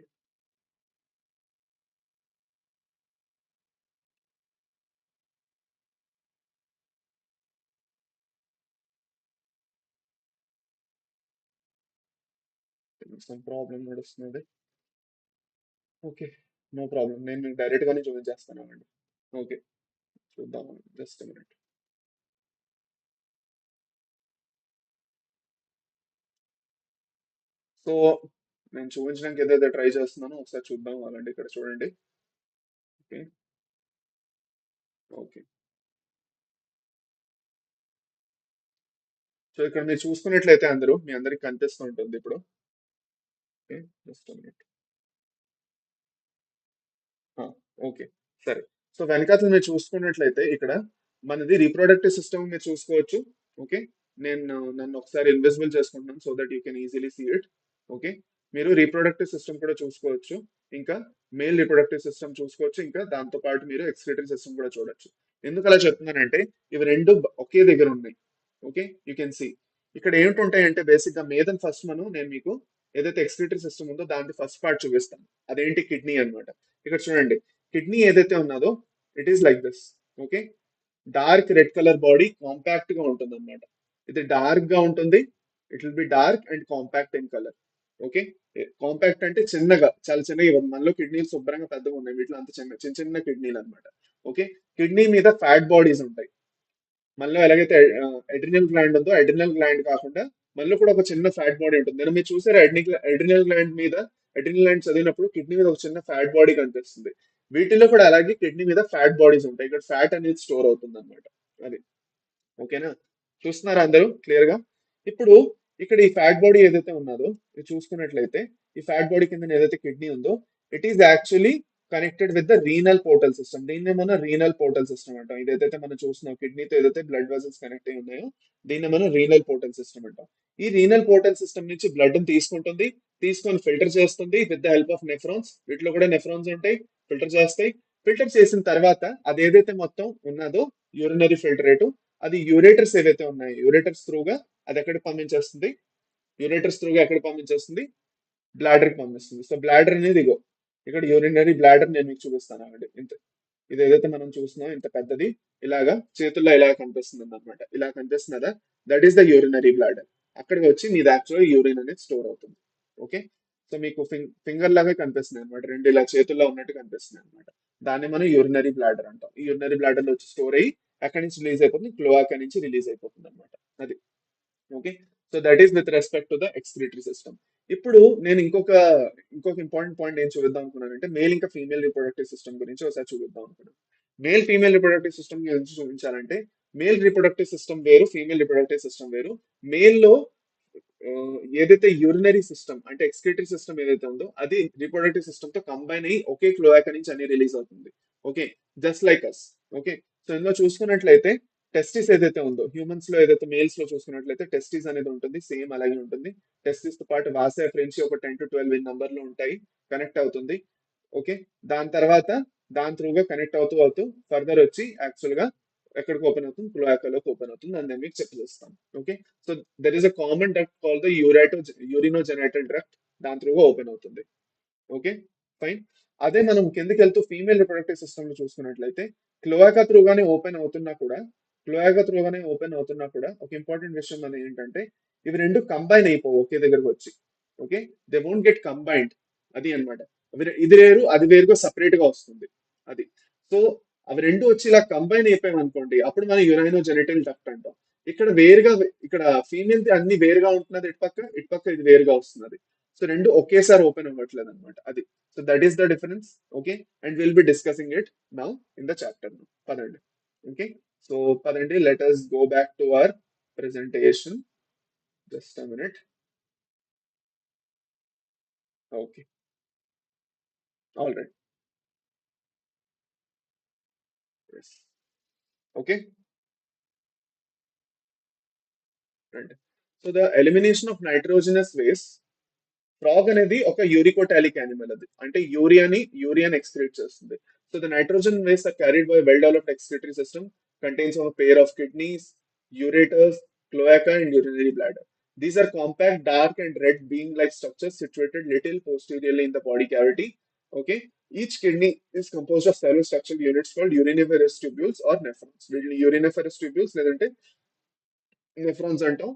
some problem నడుస్తున్నది. ఓకే, నో ప్రాబ్లం, నేను మీకు డైరెక్ట్ గానే చూపించేస్తాను అండి. ఓకే, చూద్దాం. Just minute. సో నేను చూపించడానికి ఏదైతే ట్రై చేస్తున్నానో ఒకసారి చూద్దాం అలాంటి ఇక్కడ చూడండి. ఓకే. ఓకే, సో ఇక్కడ మీరు చూసుకున్నట్లయితే అందరూ మీ అందరికి కనిపిస్తూ ఉంటుంది ఇప్పుడు. Okay, just minute. ఓకే, సరే. సో వెనకాతల మీరు చూసుకున్నట్లయితే ఇక్కడ మనది రీప్రొడక్టివ్ సిస్టమ్ మీరు చూసుకోవచ్చు. ఓకే, నేను నన్ను ఒకసారి ఇన్విజిబుల్ చేసుకుంటున్నాను so that you can easily see it. Okay, మీరు రీప్రొడక్టివ్ సిస్టమ్ కూడా చూసుకోవచ్చు, ఇంకా మేల్ రీప్రొడక్టివ్ సిస్టమ్ చూసుకోవచ్చు, ఇంకా దాంతో పాటు మీరు ఎక్స్క్రీటరీ సిస్టమ్ కూడా చూడొచ్చు. ఎందుకు అలా చెప్తున్నానంటే ఇవి రెండు ఒకే దగ్గర ఉన్నాయి. ఓకే, యూ కెన్ సీ ఇక్కడ ఏంటుంటాయంటే బేసిక్ గా మేదన్ ఫస్ట్ నేను మీకు ఏదైతే ఎక్స్క్రీటరీ సిస్టమ్ ఉందో దాని ఫస్ట్ పార్ట్ చూపిస్తాను. అదేంటి కిడ్నీ అన్నమాట. ఇక్కడ చూడండి, కిడ్నీ ఏదైతే ఉన్నదో it is like this. Okay, dark red colour body, compact గా ఉంటుంది అనమాట. ఇది డార్క్ గా ఉంటుంది. It will be dark and compact in colour. Okay, compact అంటే చిన్నగా, చాలా చిన్నగా ఇవ్వదు. మనలో కిడ్నీలు శుభ్రంగా పెద్దగా ఉన్నాయి, వీటిలో అంత చిన్న చిన్న చిన్న కిడ్నీలు అనమాట. ఓకే, కిడ్నీ మీద ఫ్యాట్ బాడీస్ ఉంటాయి. మనలో ఎలాగైతే ఎడ్రినల్ గ్లాండ్ ఉందో, ఎడ్రినల్ గ్లాండ్ కాకుండా మనలో కూడా ఒక చిన్న ఫ్యాట్ బాడీ ఉంటుంది. నేను మీరు చూసారు ఎడ్రినల్ గ్లాండ్ మీద, ఎడ్రినల్ గ్లాండ్ చదివినప్పుడు కిడ్నీ మీద ఒక చిన్న ఫ్యాట్ బాడీ కనిపిస్తుంది. వీటిలో కూడా అలాగే కిడ్నీ మీద ఫ్యాట్ బాడీస్ ఉంటాయి. ఇక్కడ ఫ్యాట్ అనేది స్టోర్ అవుతుంది అనమాట. అది ఓకేనా. చూస్తున్నారా అందరూ క్లియర్ గా. ఇప్పుడు ఇక్కడ ఈ ఫ్యాట్ బాడీ ఏదైతే ఉన్నదో ఇది చూసుకున్నట్లయితే, ఈ ఫ్యాట్ బాడీ కింద ఏదైతే కిడ్నీ ఉందో it is actually connected with the renal portal system. దీన్నే మనం రీనల్ పోర్టల్ సిస్టమ్ అంటాం. ఇదైతే మనం చూస్తున్నాం కిడ్నీతో ఏదైతే బ్లడ్ వెజల్స్ కనెక్ట్ అయి ఉన్నాయో దీన్ని మనం రీనల్ పోర్టల్ సిస్టమ్ అంటాం. ఈ రీనల్ పోర్టల్ సిస్టమ్ నుంచి బ్లడ్ ని తీసుకుంటుంది, తీసుకొని ఫిల్టర్ చేస్తుంది with the help of nephrons. వీటిలో కూడా నెఫ్రాన్స్ ఉంటాయి, ఫిల్టర్ చేస్తాయి. ఫిల్టర్ చేసిన తర్వాత అది ఏదైతే మొత్తం ఉన్నదో యూరినరీ ఫిల్టరేట్, అది యూరేటర్స్ ఏవైతే ఉన్నాయో యూరేటర్స్ త్రూగా అది ఎక్కడికి పంపించేస్తుంది, యూరేటర్స్ త్రూగా ఎక్కడ పంపించేస్తుంది, బ్లాడర్ కి పంపిస్తుంది. సో బ్లాడర్ అనేది ఇగో ఇక్కడ యూరినరీ బ్లాడర్ నేను మీకు చూపిస్తాను అండి. ఇంత ఇది ఏదైతే మనం చూస్తున్నాం ఇంత పెద్దది, ఇలాగా చేతుల్లో ఇలా కనిపిస్తుంది అనమాట. ఇలా కనిపిస్తున్నదా, that is the urinary bladder. అక్కడికి వచ్చి మీది యాక్చువల్గా యూరిన్ అనేది స్టోర్ అవుతుంది. ఓకే, సో మీకు ఫింగర్ లాగా కనిపిస్తుంది అనమాట, రెండు ఇలా చేతుల్లో ఉన్నట్టు కనిపిస్తుంది అనమాట. దాన్ని మనం యూరినరీ బ్లాడర్ అంటాం. ఈ యూరినరీ బ్లాడర్ లో వచ్చి స్టోర్ అయ్యి అక్కడి నుంచి రిలీజ్ అయిపోతుంది, క్లోఆకా నుంచి రిలీజ్ అయిపోతుంది అనమాట. అది okay. So that is with respect to the excretory system. ఇప్పుడు నేను ఇంకొక ఇంపార్టెంట్ పాయింట్ ఏం చూద్దాం అనుకున్నానంటే మేల్ ఇంకా ఫీమేల్ రిప్రొడక్టివ్ సిస్టమ్ గురించి ఒకసారి చూద్దాం అనుకున్నాను. మేల్ ఫీమేల్ రిప్రొడక్టివ్ సిస్టమ్ గురించి చూపించాలంటే మేల్ రిప్రొడక్టివ్ సిస్టమ్ వేరు, ఫీమేల్ రిప్రొడక్టివ్ సిస్టమ్ వేరు. మేల్ లో ఆ, ఏదైతే యూరినరీ సిస్టమ్ అంటే ఎక్స్క్రీటరీ సిస్టమ్ ఏదైతే ఉందో అది రిప్రొడక్టివ్ సిస్టమ్ తో కంబైన్ అయ్యి ఒకే క్లోయాకా నుంచి అన్ని రిలీజ్ అవుతుంది. Okay, just like us. Okay, so ఇందులో చూసుకున్నట్లయితే టెస్టిస్ ఏదైతే ఉందో హ్యూమన్స్ లో ఏదైతే మేల్స్ లో చూసుకున్నట్లయితే టెస్టిస్ అనేది ఉంటుంది, సేమ్ అలాగే ఉంటుంది. టెస్టిస్ తో పాటు వాసా ఫ్రెంచి ఒక 10 to 12 ఈ నంబర్ లో ఉంటాయి, కనెక్ట్ అవుతుంది. ఓకే, దాని తర్వాత దాని త్రూగా కనెక్ట్ అవుతూ అవుతూ ఫర్దర్ వచ్చి యాక్చువల్ గా ఎక్కడికి ఓపెన్ అవుతుంది, క్లోయాకాలోకి ఓపెన్ అవుతుంది అని నేను మీకు చెప్పేస్తాను. Okay, so there is a common duct call the urinogenital duct, దాని త్రూగా ఓపెన్ అవుతుంది. Okay, fine. అదే మనం కిందకి వెళ్తూ ఫీమేల్ రిప్రొడక్టివ్ సిస్టమ్ లో చూసుకున్నట్లయితే క్లోయాకా త్రూగానే ఓపెన్ అవుతున్నా కూడా, క్లోయాకా త్రూగానే ఓపెన్ అవుతున్నా కూడా ఒక ఇంపార్టెంట్ విషయం అనేది ఏంటంటే ఇవి రెండు కంబైన్ అయిపోవు ఒకే దగ్గరకు వచ్చి. Okay, they won't get combined. అది అన్నమాట. ఇది వేరు అది వేరుగా సపరేట్ గా వస్తుంది. అది. సో అవి రెండు వచ్చి ఇలా కంబైన్ అయిపోయాం అనుకోండి, అప్పుడు మనం యురైనో జెనిటల్ డక్ట్ అంటాం. ఇక్కడ వేరుగా, ఇక్కడ ఫీమేల్ అన్ని వేరుగా ఉంటున్నది, ఇటు పక్క ఇది వేరుగా వస్తున్నది. సో రెండు ఒకేసారి ఓపెన్ అవ్వట్లేదు అనమాట. అది. So that is the difference. Okay, and will be discussing it now in the chapter. పదండి. ఓకే, సో పదండి, let us go back to our presentation. Just a minute. Okay, all right. Okay, right. So the elimination of nitrogenous waste. Frog అనేది ఒక యూరికోటాలిక్ యానిమల్. అది అంటే యూరియాని ఎక్స్క్రీట్ చేస్తుంది. So the nitrogen waste are carried by well developed excretory system contains of pair of kidneys, ureters, cloaca and urinary bladder. These are compact, dark and red bean-like structures situated little posteriorly in the body cavity. Okay. Each kidney is composed of several structural units called uriniferous tubules or nephrons. Uriniferous tubules లేదంటే నెఫ్రాన్స్ అంటాం.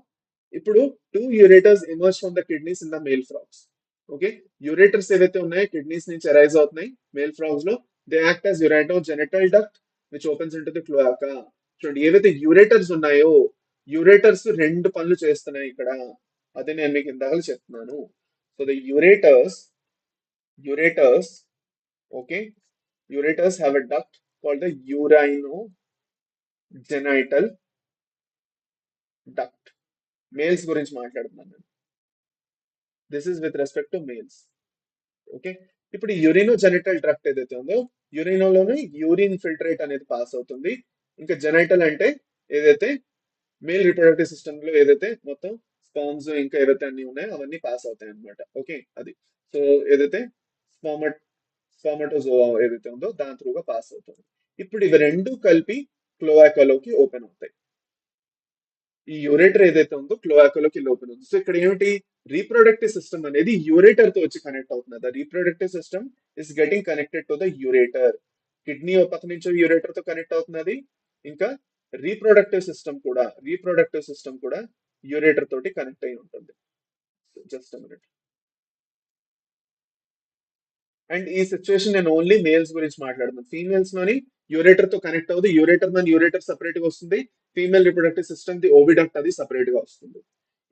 ఇప్పుడు two ureters emerge from the kidneys in the male frogs. Okay, ureters ఏవైతే ఉన్నాయో కిడ్నీస్ నుంచి అరైజ్ అవుతున్నాయి మేల్ ఫ్రాగ్స్ లో. They act as urinogenital duct which opens into the cloaca. చూడండి, ఏవైతే యూరేటర్స్ ఉన్నాయో యూరేటర్స్ రెండు పనులు చేస్తున్నాయి ఇక్కడ. అదే నేను మీకు ఇందాక చెప్తున్నాను. So the ureters, okay, ureters have a duct called the urinogenital duct. Males గురించి మాట్లాడుతున్నాను. This is with respect to males. Okay, ఇప్పుడు యూరినో జెనిటల్ ట్రాక్ట్ ఏదైతే ఉందో, యూరినోలోనే యూరిన్ ఫిల్టరేట్ అనేది పాస్ అవుతుంది. ఇంకా జెనైటల్ అంటే ఏదైతే మేల్ రిప్రొడక్టివ్ సిస్టమ్ లో ఏదైతే మొత్తం స్పామ్స్ ఇంకా ఏవైతే అన్ని ఉన్నాయో అవన్నీ పాస్ అవుతాయి అనమాట. ఓకే, అది. సో ఏదైతే స్పామట్ స్పామటోజోవా ఏదైతే ఉందో దాని త్రూగా పాస్ అవుతుంది. ఇప్పుడు ఇవి రెండు కలిపి క్లోయాకాలోకి ఓపెన్ అవుతాయి. ఈ యూరేటర్ ఏదైతే ఉందో క్లోయాకాలోకి ఓపెన్ ఉంది. సో ఇక్కడ ఏమిటి, రీప్రొడక్టివ్ సిస్టమ్ అనేది యూరేటర్ తో వచ్చి కనెక్ట్ అవుతుంది. The reproductive system is getting connected to the ureter. Kidney ఒక పక్క నుంచి యూరేటర్ తో కనెక్ట్ అవుతున్నది. ఇంకా రీప్రొడక్టివ్ సిస్టమ్ కూడా యూరేటర్ తోటి కనెక్ట్ అయి ఉంటుంది. Just minute. అండ్ ఈ సిచ్యువేషన్ నేను ఓన్లీ మేల్స్ గురించి మాట్లాడుతున్నాను. ఫీమేల్స్ లోని యూరేటర్ తో కనెక్ట్ అవుతుంది. యూరేటర్ సపరేట్ గా వస్తుంది. ఫీమేల్ రిప్రొడక్టివ్ సిస్టమ్ ది ఓవిడక్ట్ అది సపరేట్ గా వస్తుంది.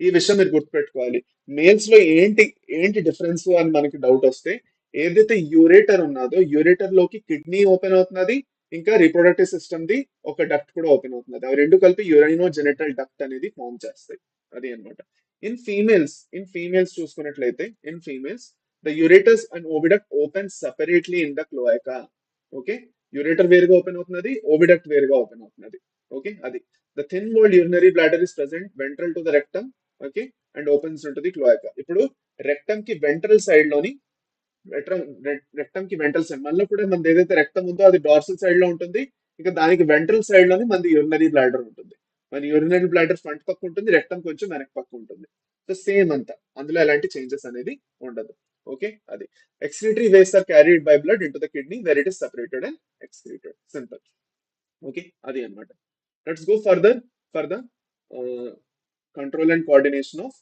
ఈ విషయం మీరు గుర్తుపెట్టుకోవాలి. మేల్స్ లో ఏంటి ఏంటి డిఫరెన్స్ అని మనకి డౌట్ వస్తే, ఏదైతే యూరేటర్ ఉన్నదో యూరేటర్ లోకి కిడ్నీ ఓపెన్ అవుతున్నది. ఇంకా రిప్రొడక్టివ్ సిస్టమ్ ది ఒక డక్ట్ కూడా ఓపెన్ అవుతున్నది. అవి రెండు కలిపి యురైనో జెనిటల్ డక్ట్ అనేది ఫామ్ చేస్తాయి. అది అన్నమాట. ఇన్ ఫీమేల్స్ చూసుకున్నట్లయితే, in females the ureters and oviduct open separately in the cloaca. Okay, ureter వేరుగా ఓపెన్ అవుతున్నది, oviduct వేరుగా ఓపెన్ అవుతున్నది. ఓకే, అది. The thin walled urinary bladder is present ventral to the rectum. Okay, and opens into the cloaca. ఇప్పుడు రెక్టమ్ కి వెంట్రల్ సైడ్ లోని, రెక్టమ్ కి వెంట్రల్ సైడ్ మనలో కూడా మనది ఏదైతే రెక్టమ్ ఉందో అది డార్సల్ సైడ్ లో ఉంటుంది. ఇంకా దానికి వెంట్రల్ సైడ్ లోని మనది యూరినరీ బ్లాడర్ ఉంటుంది. మన యూరినరీ బ్లాడర్ ఫ్రంట్ పక్క ఉంటుంది, రెక్టమ్ కొంచెం వెనక పక్క ఉంటుంది. సో సేమ్ అంతా, అందులో ఎలాంటి చేంజెస్ అనేది ఉండదు. ఓకే, అది. Excretory waste are carried by blood into the kidney where it is separated and excreted. Simple. Okay, అది అన్నమాట. Let's go for the control and coordination of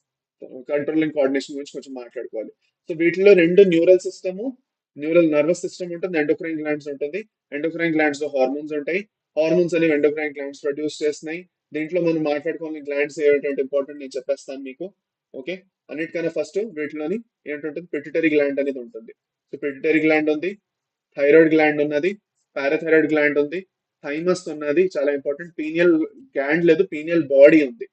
control and coordination గురించి కొంచెం మాట్లాడుకోవాలి. సో వీటిలో రెండు న్యూరల్ నర్వస్ సిస్టమ్ ఉంటుంది, ఎండోక్రైన్ గ్లాండ్స్ ఉంటుంది. ఎండోక్రైన్ గ్లాండ్స్ లో హార్మోన్స్ ఉంటాయి. హార్మోన్స్ అనేవి ఎండోక్రైన్ గ్లాండ్స్ ప్రొడ్యూస్ చేస్తున్నాయి. దీంట్లో మనం మాట్లాడుకోవాలని గ్లాండ్స్ ఏమిటంటే ఇంపార్టెంట్ నేను చెప్పేస్తాను మీకు. ఓకే, అన్నిటికన్నా ఫస్ట్ వీటిలోని ఏంటంటుంది, పిట్యూటరీ గ్లాండ్ అనేది ఉంటుంది. సో పిట్యూటరీ గ్లాండ్ ఉంది, థైరాయిడ్ గ్లాండ్ ఉన్నది, పారాథైరాయిడ్ గ్లాండ్ ఉంది, థైమస్ ఉన్నది, చాలా ఇంపార్టెంట్. పీనియల్ గ్లాండ్ లేదు, పీనియల్ బాడీ ఉంది.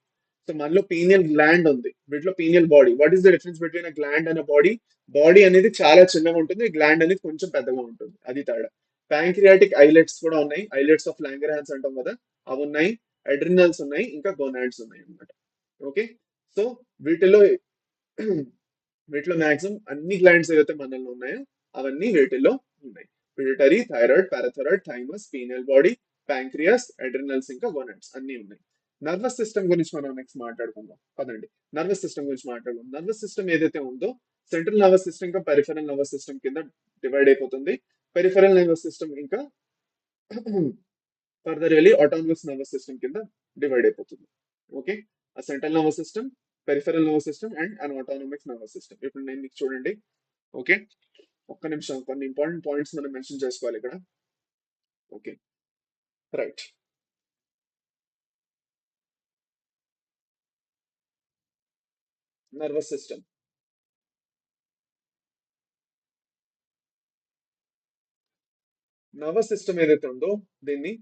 సో మనలో పీనియల్ గ్లాండ్ ఉంది, వీటిలో pineal body. What is the difference between a gland and a body? Body అనేది చాలా చిన్నగా ఉంటుంది, గ్లాండ్ అనేది కొంచెం పెద్దగా ఉంటుంది, అది తేడా. ప్యాంక్రియాటిక్ ఐలెట్స్ కూడా ఉన్నాయి, ఐలెట్స్ ఆఫ్ లాంగర్హాన్స్ అంటాం కదా, అవి ఉన్నాయి. అడ్రినల్స్ ఉన్నాయి, ఇంకా గోనాడ్స్ ఉన్నాయి అన్నమాట. ఓకే, సో వీటిలో వీటిలో మాక్సిమం అన్ని గ్లాండ్స్ ఏవైతే మనలో ఉన్నాయో అవన్నీ వీటిల్లో ఉన్నాయి. Pituitary, thyroid, parathyroid, thymus, pineal body, pancreas, adrenals, ఇంకా గోనాడ్స్ అన్ని ఉన్నాయి. నర్వస్ సిస్టమ్ గురించి మనం నెక్స్ట్ మాట్లాడుకుందాం. పదండి, నర్వస్ సిస్టమ్ గురించి మాట్లాడుకుందాం. నర్వస్ సిస్టమ్ ఏదైతే ఉందో సెంట్రల్ నర్వస్ సిస్టమ్ ఇంకా పెరిఫెరల్ నర్వస్ సిస్టమ్ కింద డివైడ్ అయిపోతుంది. పెరిఫెరల్ నర్వస్ సిస్టమ్ ఇంకా ఫర్దర్ వెళ్ళి ఆటోనమస్ నర్వస్ సిస్టమ్ కింద డివైడ్ అయిపోతుంది. ఓకే, ఆ central nervous system, peripheral nervous system and an autonomic nervous system. ఇప్పుడు నేను మీకు చూడండి. ఓకే, ఒక్క నిమిషం, కొన్ని ఇంపార్టెంట్ పాయింట్స్ మనం మెన్షన్ చేసుకోవాలి ఇక్కడ. Okay, right. Nervous system. Nervous system ఏదైతే ఉందో దీన్ని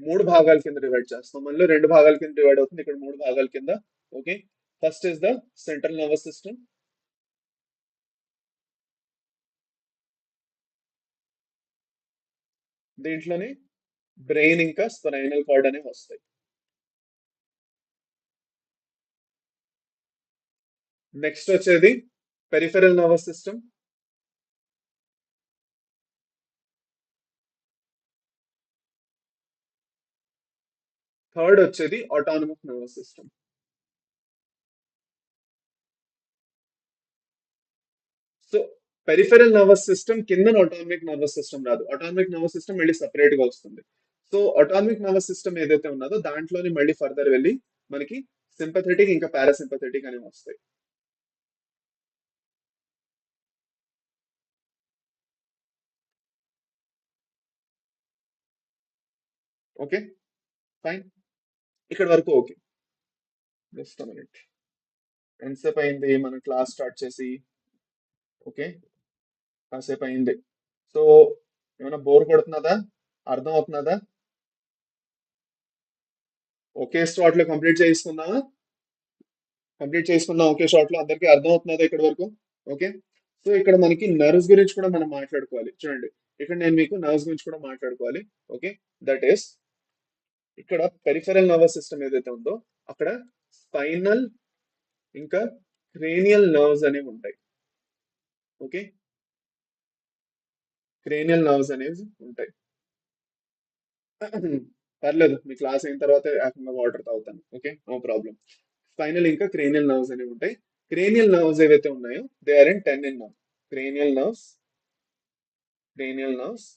మూడు భాగాల కింద డివైడ్ చేస్తాం. మనలో రెండు భాగాల కింద డివైడ్ అవుతుంది, ఇక్కడ మూడు భాగాల కింద. Okay, first is the central nervous system. దీంట్లోనే బ్రెయిన్ ఇంకా స్పైనల్ కార్డ్ అనేవి వస్తాయి. నెక్స్ట్ వచ్చేది పెరిఫెరల్ నర్వస్ సిస్టమ్. థర్డ్ వచ్చేది autonomic nervous system. So peripheral nervous system కింద ఆటోనమిక్ నర్వస్ సిస్టమ్ రాదు. ఆటోనమిక్ నర్వస్ సిస్టమ్ మళ్ళీ సెపరేట్ గా వస్తుంది. సో ఆటోనమిక్ నర్వస్ సిస్టమ్ ఏదైతే ఉన్నదో దాంట్లోనే మళ్ళీ ఫర్దర్ వెళ్ళి మనకి సింపథెటిక్ ఇంకా పారాసింపథెటిక్ అనేవి వస్తాయి. Okay, fine. ఇక్కడ వరకు ఓకే. జస్ట్ మినిట్, ఎంతసేపు అయింది మన క్లాస్ స్టార్ట్ చేసి? ఓకే, కాసేపు అయింది. సో ఏమైనా బోర్ కొడుతున్నదా? అర్థం అవుతున్నదా? ఒకే స్లాట్ లో కంప్లీట్ చేసుకుందామా? కంప్లీట్ చేసుకుందాం ఒకే షాట్ లో. అందరికీ అర్థం అవుతున్నదా ఇక్కడ వరకు? ఓకే. సో ఇక్కడ మనకి నర్వ్స్ గురించి కూడా మనం మాట్లాడుకోవాలి. చూడండి, ఇక్కడ నేను మీకు నర్వ్స్ గురించి కూడా మాట్లాడుకోవాలి. ఓకే, దట్ ఈస్ ఇక్కడ పెరిఫెరల్ నర్వస్ సిస్టమ్ ఏదైతే ఉందో అక్కడ స్పైనల్ ఇంకా క్రేనియల్ నర్వ్స్ అనేవి ఉంటాయి. ఓకే, క్రేనియల్ నర్వ్స్ అనేవి ఉంటాయి. పర్లేదు, మీ క్లాస్ అయిన తర్వాత ఏకంగా వాటర్ తాగుతాను. Okay, no problem. స్పైనల్ ఇంకా క్రేనియల్ నర్వ్స్ అనేవి ఉంటాయి. క్రేనియల్ నర్వ్స్ ఏవైతే ఉన్నాయో they are in 10 in number. Cranial nerves, cranial nerves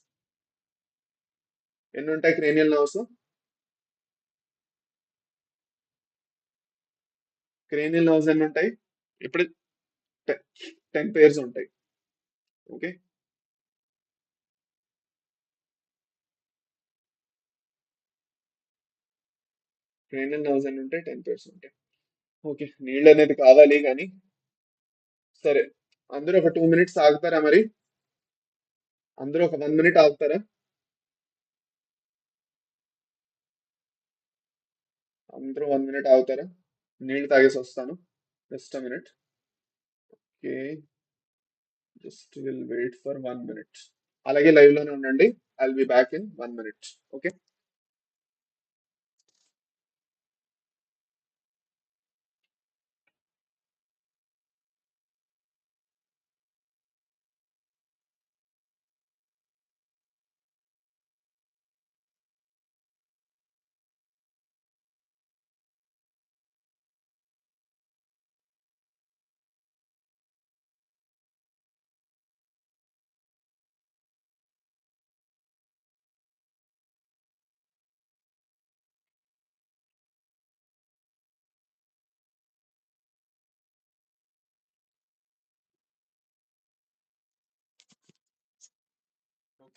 ఎన్ని ఉంటాయి? క్రేనియల్ నర్వ్స్, క్రేనియల్ నర్వ్స్ ఎన్ని ఉంటాయి? ఇప్పుడు 10 పేర్స్ ఉంటాయి. ఓకే, క్రేనియల్ నర్వ్స్ ఎన్ని ఉంటాయి? 10 పేర్స్ ఉంటాయి. ఓకే, నీళ్ళు అనేది కావాలి కానీ సరే, అందరూ ఒక 2 మినిట్స్ ఆగుతారా మరి? అందరూ ఒక 1 మినిట్ ఆగుతారా? అందరూ 1 మినిట్ ఆగుతారా? నీళ్ళు తాగేసి వస్తాను. Just a minute. Okay, just will wait for 1 minute. అలాగే లైవ్ లోనే ఉండండి. I will be back in 1 minute. Okay.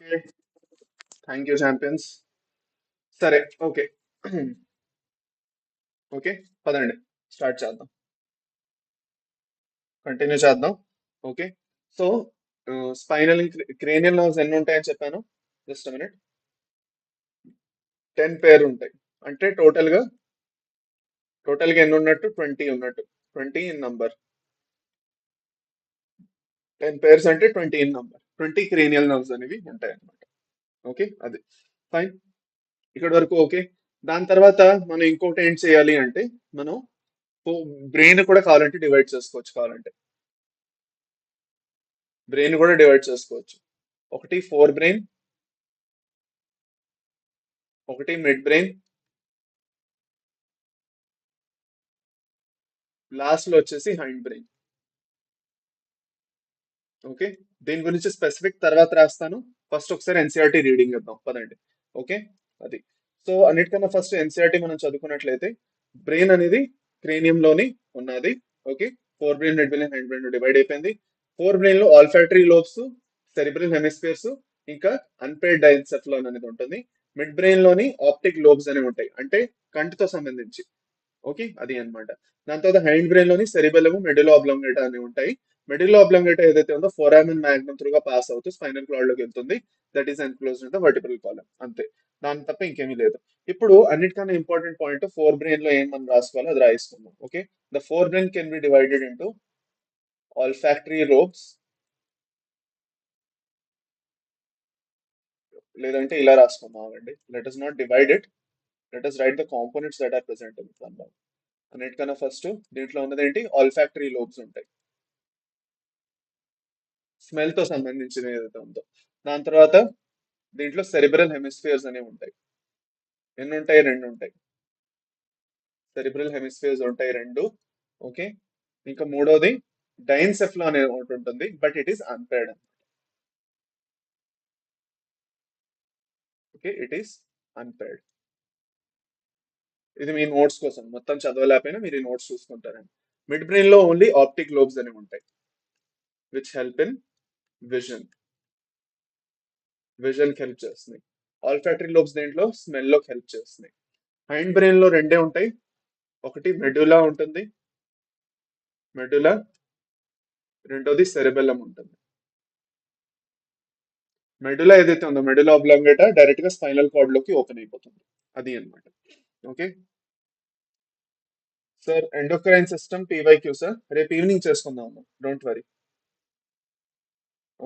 Okay, thank you champions. సరే, ఓకే. ఓకే, పదండి స్టార్ట్ చేద్దాం, కంటిన్యూ చేద్దాం. Okay, so spinal cranial nerves ఎన్ని ఉంటాయని చెప్పాను? Just minute. 10 పేర్ ఉంటాయి. అంటే టోటల్ గా ఎన్ని ఉన్నట్టు? 20 ఉన్నట్టు. 20 ఇన్ నంబర్. 10 పేర్స్ అంటే 20 ఇన్ నంబర్. 20 క్రేనియల్ నర్వ్స్ అనేవి ఉంటాయి అన్నమాట. ఓకే, అది ఫైన్. ఇక్కడ వరకు ఓకే. దాని తర్వాత మనం ఇంకోటి ఏం చేయాలి అంటే మనం బ్రెయిన్ కూడా కావాలంటే డివైడ్ చేసుకోవచ్చు. కావాలంటే బ్రెయిన్ కూడా డివైడ్ చేసుకోవచ్చు. ఒకటి ఫోర్ బ్రెయిన్, ఒకటి మిడ్ బ్రెయిన్, లాస్ట్ లో వచ్చేసి హైండ్ బ్రెయిన్. ఓకే, దీని గురించి స్పెసిఫిక్ తర్వాత రాస్తాను. ఫస్ట్ ఒకసారి ఎన్సీఆర్టీ రీడింగ్ ఇద్దాం పదండి. ఓకే, అది. సో అన్నిటికన్నా ఫస్ట్ ఎన్సీఆర్టీ మనం చదువుకున్నట్లయితే బ్రెయిన్ అనేది క్రేనియం లోని ఉన్నది. Okay, four brain, mid brain, hand brain divide అయిపోయింది. ఫోర్ బ్రెయిన్ లో ఆల్ఫాటరీ లోబ్స్, సెరిబ్రల్ హెమిస్ఫియర్స్, ఇంకా అన్పేర్డ్ డైన్సెఫ్లాన్ అనేది ఉంటుంది. మిడ్ బ్రెయిన్ లోని ఆప్టిక్ లోబ్స్ అనేవి ఉంటాయి, అంటే కంటితో సంబంధించి. ఓకే, అది అన్నమాట. దాని తర్వాత హ్యాండ్ బ్రెయిన్ లోని సెరిబెల్లము, మెడులో ఆబ్లాంగేటా అనేవి ఉంటాయి. మెడులో ఆబ్లాంగేటా ఏదైతే ఉందో ఫోరామిన్ మ్యాగ్నమ్ త్రూగా పాస్ అవుతూ స్పైనల్ క్లాడ్ లోకి వెళ్తుంది. That is enclosed in the vertebral column, అంతే. దాని తప్ప ఇంకేమీ లేదు. ఇప్పుడు అన్నిటికన్నా ఇంపార్టెంట్ పాయింట్ ఫోర్ బ్రెయిన్ లో ఏం మనం రాసుకోవాలో అది రాయిస్తున్నాం. Okay, the forebrain can be divided into olfactory lobes, లేదంటే ఇలా రాసుకుందాం అండి. Let us not divide it, let us write the components that are present in one. అన్నిటికన్నా ఫస్ట్ దీంట్లో ఉన్నది ఏంటి, ఆల్ఫాక్టరీ లోబ్స్ ఉంటాయి, స్మెల్ తో సంబంధించిన ఏదైతే ఉందో. దాని తర్వాత దీంట్లో సెరిబ్రల్ హెమిస్ఫియర్స్ అనేవి ఉంటాయి. ఎన్ని ఉంటాయి, రెండు ఉంటాయి. సెరిబ్రల్ హెమిస్ఫియర్స్ ఉంటాయి రెండు. ఓకే, ఇంకా మూడోది డైన్సెఫ్లా అనే ఒకటి ఉంటుంది, but it is unpaired. Okay, it is unpaired. ఇది మీ నోట్స్ కోసం, మొత్తం చదవలేకపోయినా మీరు ఈ నోట్స్ చూసుకుంటారండి. మిడ్ బ్రెయిన్ లో ఓన్లీ ఆప్టిక్ లోబ్స్ అనేవి ఉంటాయి, which help in vision, vision help చేస్తున్నాయి. ఆల్ఫాక్టరీ లోబ్స్ దేంట్లో, స్మెల్ లోకి హెల్ప్ చేస్తున్నాయి. హైండ్ బ్రెయిన్ లో రెండే ఉంటాయి, ఒకటి మెడులా ఉంటుంది, మెడులా, రెండోది సెరెబెల్లం ఉంటుంది. మెడులా ఏదైతే ఉందో, మెడులా ఆబ్లాంగేటా డైరెక్ట్ గా స్పైనల్ కార్డ్ లోకి ఓపెన్ అయిపోతుంది, అది అన్నమాట. Okay sir, endocrine system PYQ sir రేపు ఈవినింగ్ చేసుకుందాము, don't worry.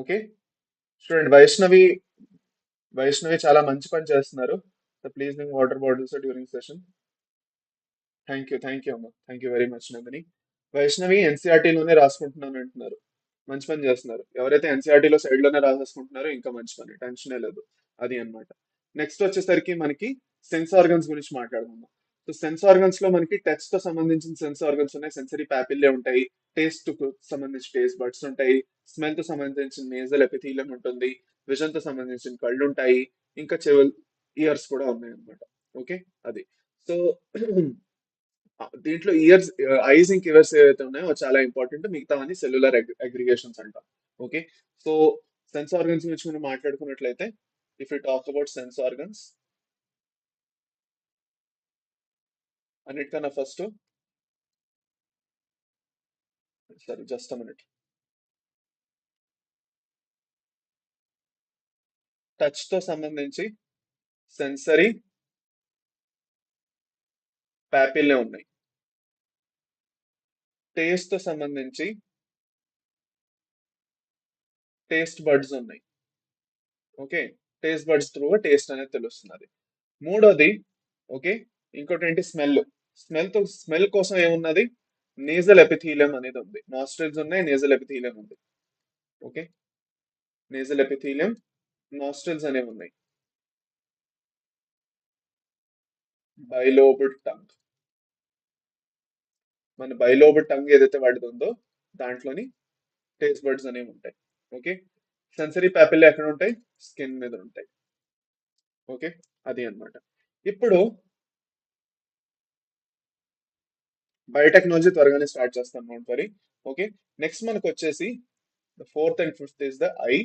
Okay, student Vaishnavi, Vaishnavi చాలా మంచి పని చేస్తున్నారు. Please drink water bottles during session. Thank you అమ్మా, thank you very much Nandini. Vaishnavi NCERT లోనే రాసుకుంటున్నాను అంటున్నారు, మంచి పని చేస్తున్నారు. ఎవరైతే NCERT లో సైడ్ లోనే రాసేసుకుంటున్నారో ఇంకా మంచి పని, టెన్షనే లేదు, అది అన్నమాట. నెక్స్ట్ వచ్చేసరికి మనకి సెన్స్ ఆర్గన్స్ గురించి మాట్లాడుకుందాం. సో సెన్స్ ఆర్గన్స్ లో మనకి టచ్ తో సంబంధించిన సెన్స్ ఆర్గన్స్ ఉన్నాయి, సెన్సరీ ప్యాపిల్లే ఉంటాయి, టేస్ట్ కు సంబంధించి టేస్ట్ బడ్స్ ఉంటాయి, స్మెల్ తో సంబంధించిన నేజల్ ఎపిథీలియం ఉంటుంది, విజన్ తో సంబంధించిన కళ్ళు ఉంటాయి, ఇంకా చెవులు, ఇయర్స్ కూడా ఉన్నాయి అన్నమాట. ఓకే, అది. సో దీంట్లో ఇయర్స్, ఐస్ ఇంక్ ఇయర్స్ ఏవైతే ఉన్నాయో అవి చాలా ఇంపార్టెంట్, మిగతావన్నీ సెల్యులర్ అగ్రిగేషన్స్ అంటాం. ఓకే, సో సెన్స్ ఆర్గన్స్ గురించి మనం మాట్లాడుకున్నట్లయితే, if you talk about sense organs, అన్నిటికన్నా ఫస్ట్, సరే జస్ట్ మినిట్, టచ్ తో సంబంధించి సెన్సరీ ప్యాపిల్లే ఉన్నాయి, టేస్ట్ తో సంబంధించి టేస్ట్ బడ్స్ ఉన్నాయి. Okay, taste buds through taste అనేది తెలుస్తున్నది. మూడోది, ఓకే, ఇంకోటి ఏంటి, స్మెల్. స్మెల్ కోసం ఏమున్నది, నేజల్ ఎపిథీలియం అనేది ఉంది, నాస్ట్రిల్స్ ఉన్నాయి, నేజల్ ఎపిథీలియం ఉంది. ఓకే, నేజల్ ఎపిథీలియం, నాస్ట్రిల్స్ అనేవి ఉన్నాయి. బైలోబుడ్ టంగ్, మన బైలోబుడ్ టంగ్ ఏదైతే వాడిది ఉందో దాంట్లోని టేస్ట్ బర్డ్స్ అనేవి ఉంటాయి. ఓకే, సెన్సరీ ప్యాపిల్ ఎక్కడ ఉంటాయి, స్కిన్ మీద ఉంటాయి. ఓకే, అది అన్నమాట. ఇప్పుడు బయోటెక్నాలజీ త్వరగానే స్టార్ట్ చేస్తాం, డోంట్ వరీ. ఓకే, నెక్స్ట్ మనకు వచ్చేసి the fourth and fifth is the eye.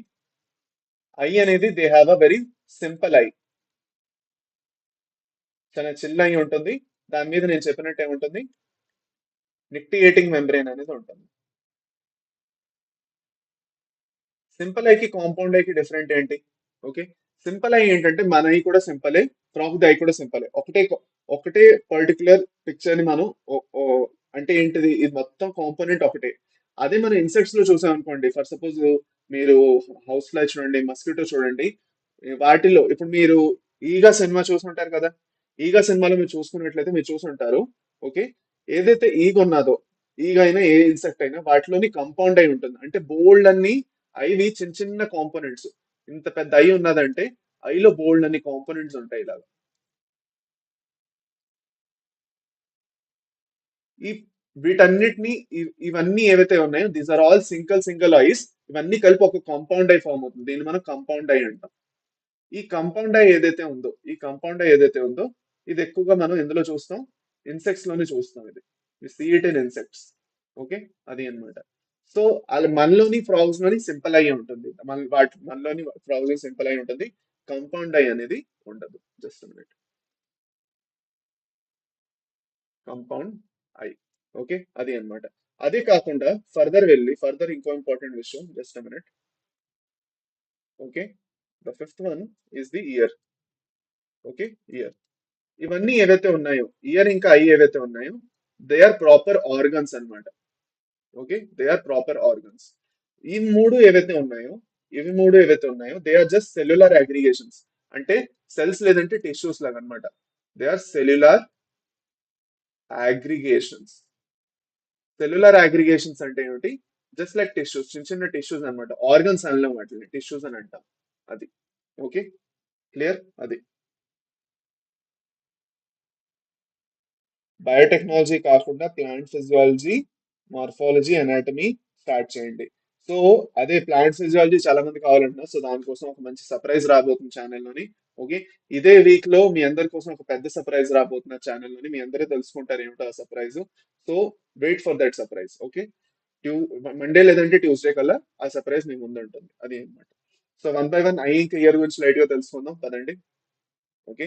Eye అనేది they have a very simple eye, చాలా చిన్న ఐ ఉంటుంది. దాని మీద నేను చెప్పినట్టు ఏముంటుంది, నిక్టియేటింగ్ మెంబ్రేన్ అనేది ఉంటుంది. సింపుల్ ఐకి కాంపౌండ్ ఐకి డిఫరెంట్ ఏంటి, ఓకే, సింపుల్ ఐ ఏంటంటే మన ఐ కూడా సింపులే, ప్రాఫిట్ ఐ కూడా సింపులే, ఒకటే పర్టికులర్ పిక్చర్ ని మనం అంటే ఏంటిది, ఇది మొత్తం కాంపోనెంట్ ఒకటే. అదే మనం ఇన్సెక్ట్స్ లో చూసాం అనుకోండి, ఫర్ సపోజ్ మీరు హౌస్ ఫ్లై చూడండి, మస్కిటో చూడండి, వాటిలో ఇప్పుడు మీరు ఈగ సినిమా చూసుంటారు కదా, ఈగ సినిమాలో మీరు చూసుకున్నట్లయితే మీరు చూసుంటారు. ఓకే, ఏదైతే ఈగ ఉన్నదో, ఈగ అయినా ఏ ఇన్సెక్ట్ అయినా వాటిలోని కంపౌండ్ అయి ఉంటుంది, అంటే బోల్డ్ అన్ని ఐవి చిన్న చిన్న కాంపోనెంట్స్. ఇంత పెద్ద ఐ ఉన్నదంటే ఐలో బోల్డ్ అన్ని కాంపోనెంట్స్ ఉంటాయి ఇలా. ఈ వీటన్నిటిని, ఇవన్నీ ఏవైతే ఉన్నాయో these are all single eyes, ఇవన్నీ కలిపి ఒక కాంపౌండ్ ఐ ఫామ్ అవుతుంది, దీన్ని మనం కాంపౌండ్ ఐ అంటాం. ఈ కాంపౌండ్ ఐ ఏదైతే ఉందో ఇది ఎక్కువగా మనం ఎందులో చూస్తాం, ఇన్సెక్ట్స్ లోనే చూస్తాం. ఇది see it in insects. Okay, అది అన్నమాట. సో అలా మనలోని ఫ్రాగ్స్ లోని సింపుల్ అయ్యి ఉంటుంది, మనలోని ఫ్రాగ్స్ సింపుల్ అయి ఉంటుంది, కంపౌండ్ అయి అనేది ఉండదు. Just minute. Compound eye. Okay, అది అన్నమాట. అదే కాకుండా ఫర్దర్ ఇంకో ఇంపార్టెంట్ విషయం, just minute. Okay, the fifth one is the ear. Okay, ear. ఇవన్నీ ఏవైతే ఉన్నాయో, ఇయర్ ఇంకా ఐ ఏవైతే ఉన్నాయో, దే ఆర్ ప్రాపర్ ఆర్గన్స్ అన్నమాట. Okay, they are proper organs. ఈ మూడు ఏవైతే ఉన్నాయో, ఇవి మూడు ఏవైతే ఉన్నాయో, they are just cellular aggregations. అంటే సెల్స్ లేదంటే టిష్యూస్ లాగా అన్నమాట. They are cellular aggregations. Cellular aggregations అంటే ఏమిటి? జస్ట్ లైక్ టిష్యూస్, చిన్న చిన్న టిష్యూస్ అన్నమాట. ఆర్గన్స్ అనలేం వాటిని, టిష్యూస్ అని అంటాం. అది. ఓకే, క్లియర్ అది. బయోటెక్నాలజీ కాకుండా plant physiology, morphology, anatomy start చేయండి. సో అదే ప్లాంట్ ఫిజియాలజీ చాలా మంది కావాలంటున్నారు. సో దానికోసం ఒక మంచి సర్ప్రైజ్ రాబోతుంది ఛానల్లోని. ఓకే, ఇదే వీక్ లో మీ అందరి కోసం ఒక పెద్ద సర్ప్రైజ్ రాబోతున్న ఛానల్లోని. మీ అందరూ తెలుసుకుంటారు ఏమిటో ఆ surprise. So wait for that surprise. Okay, ట్యూ మండే లేదంటే ట్యూస్డే కల్లా ఆ సర్ప్రైజ్ మీ ముందు ఉంటుంది. అది అన్నమాట. సో వన్ బై వన్ ఇంకా ఇయర్ గురించి లైట్ గా తెలుసుకుందాం పదండి. ఓకే,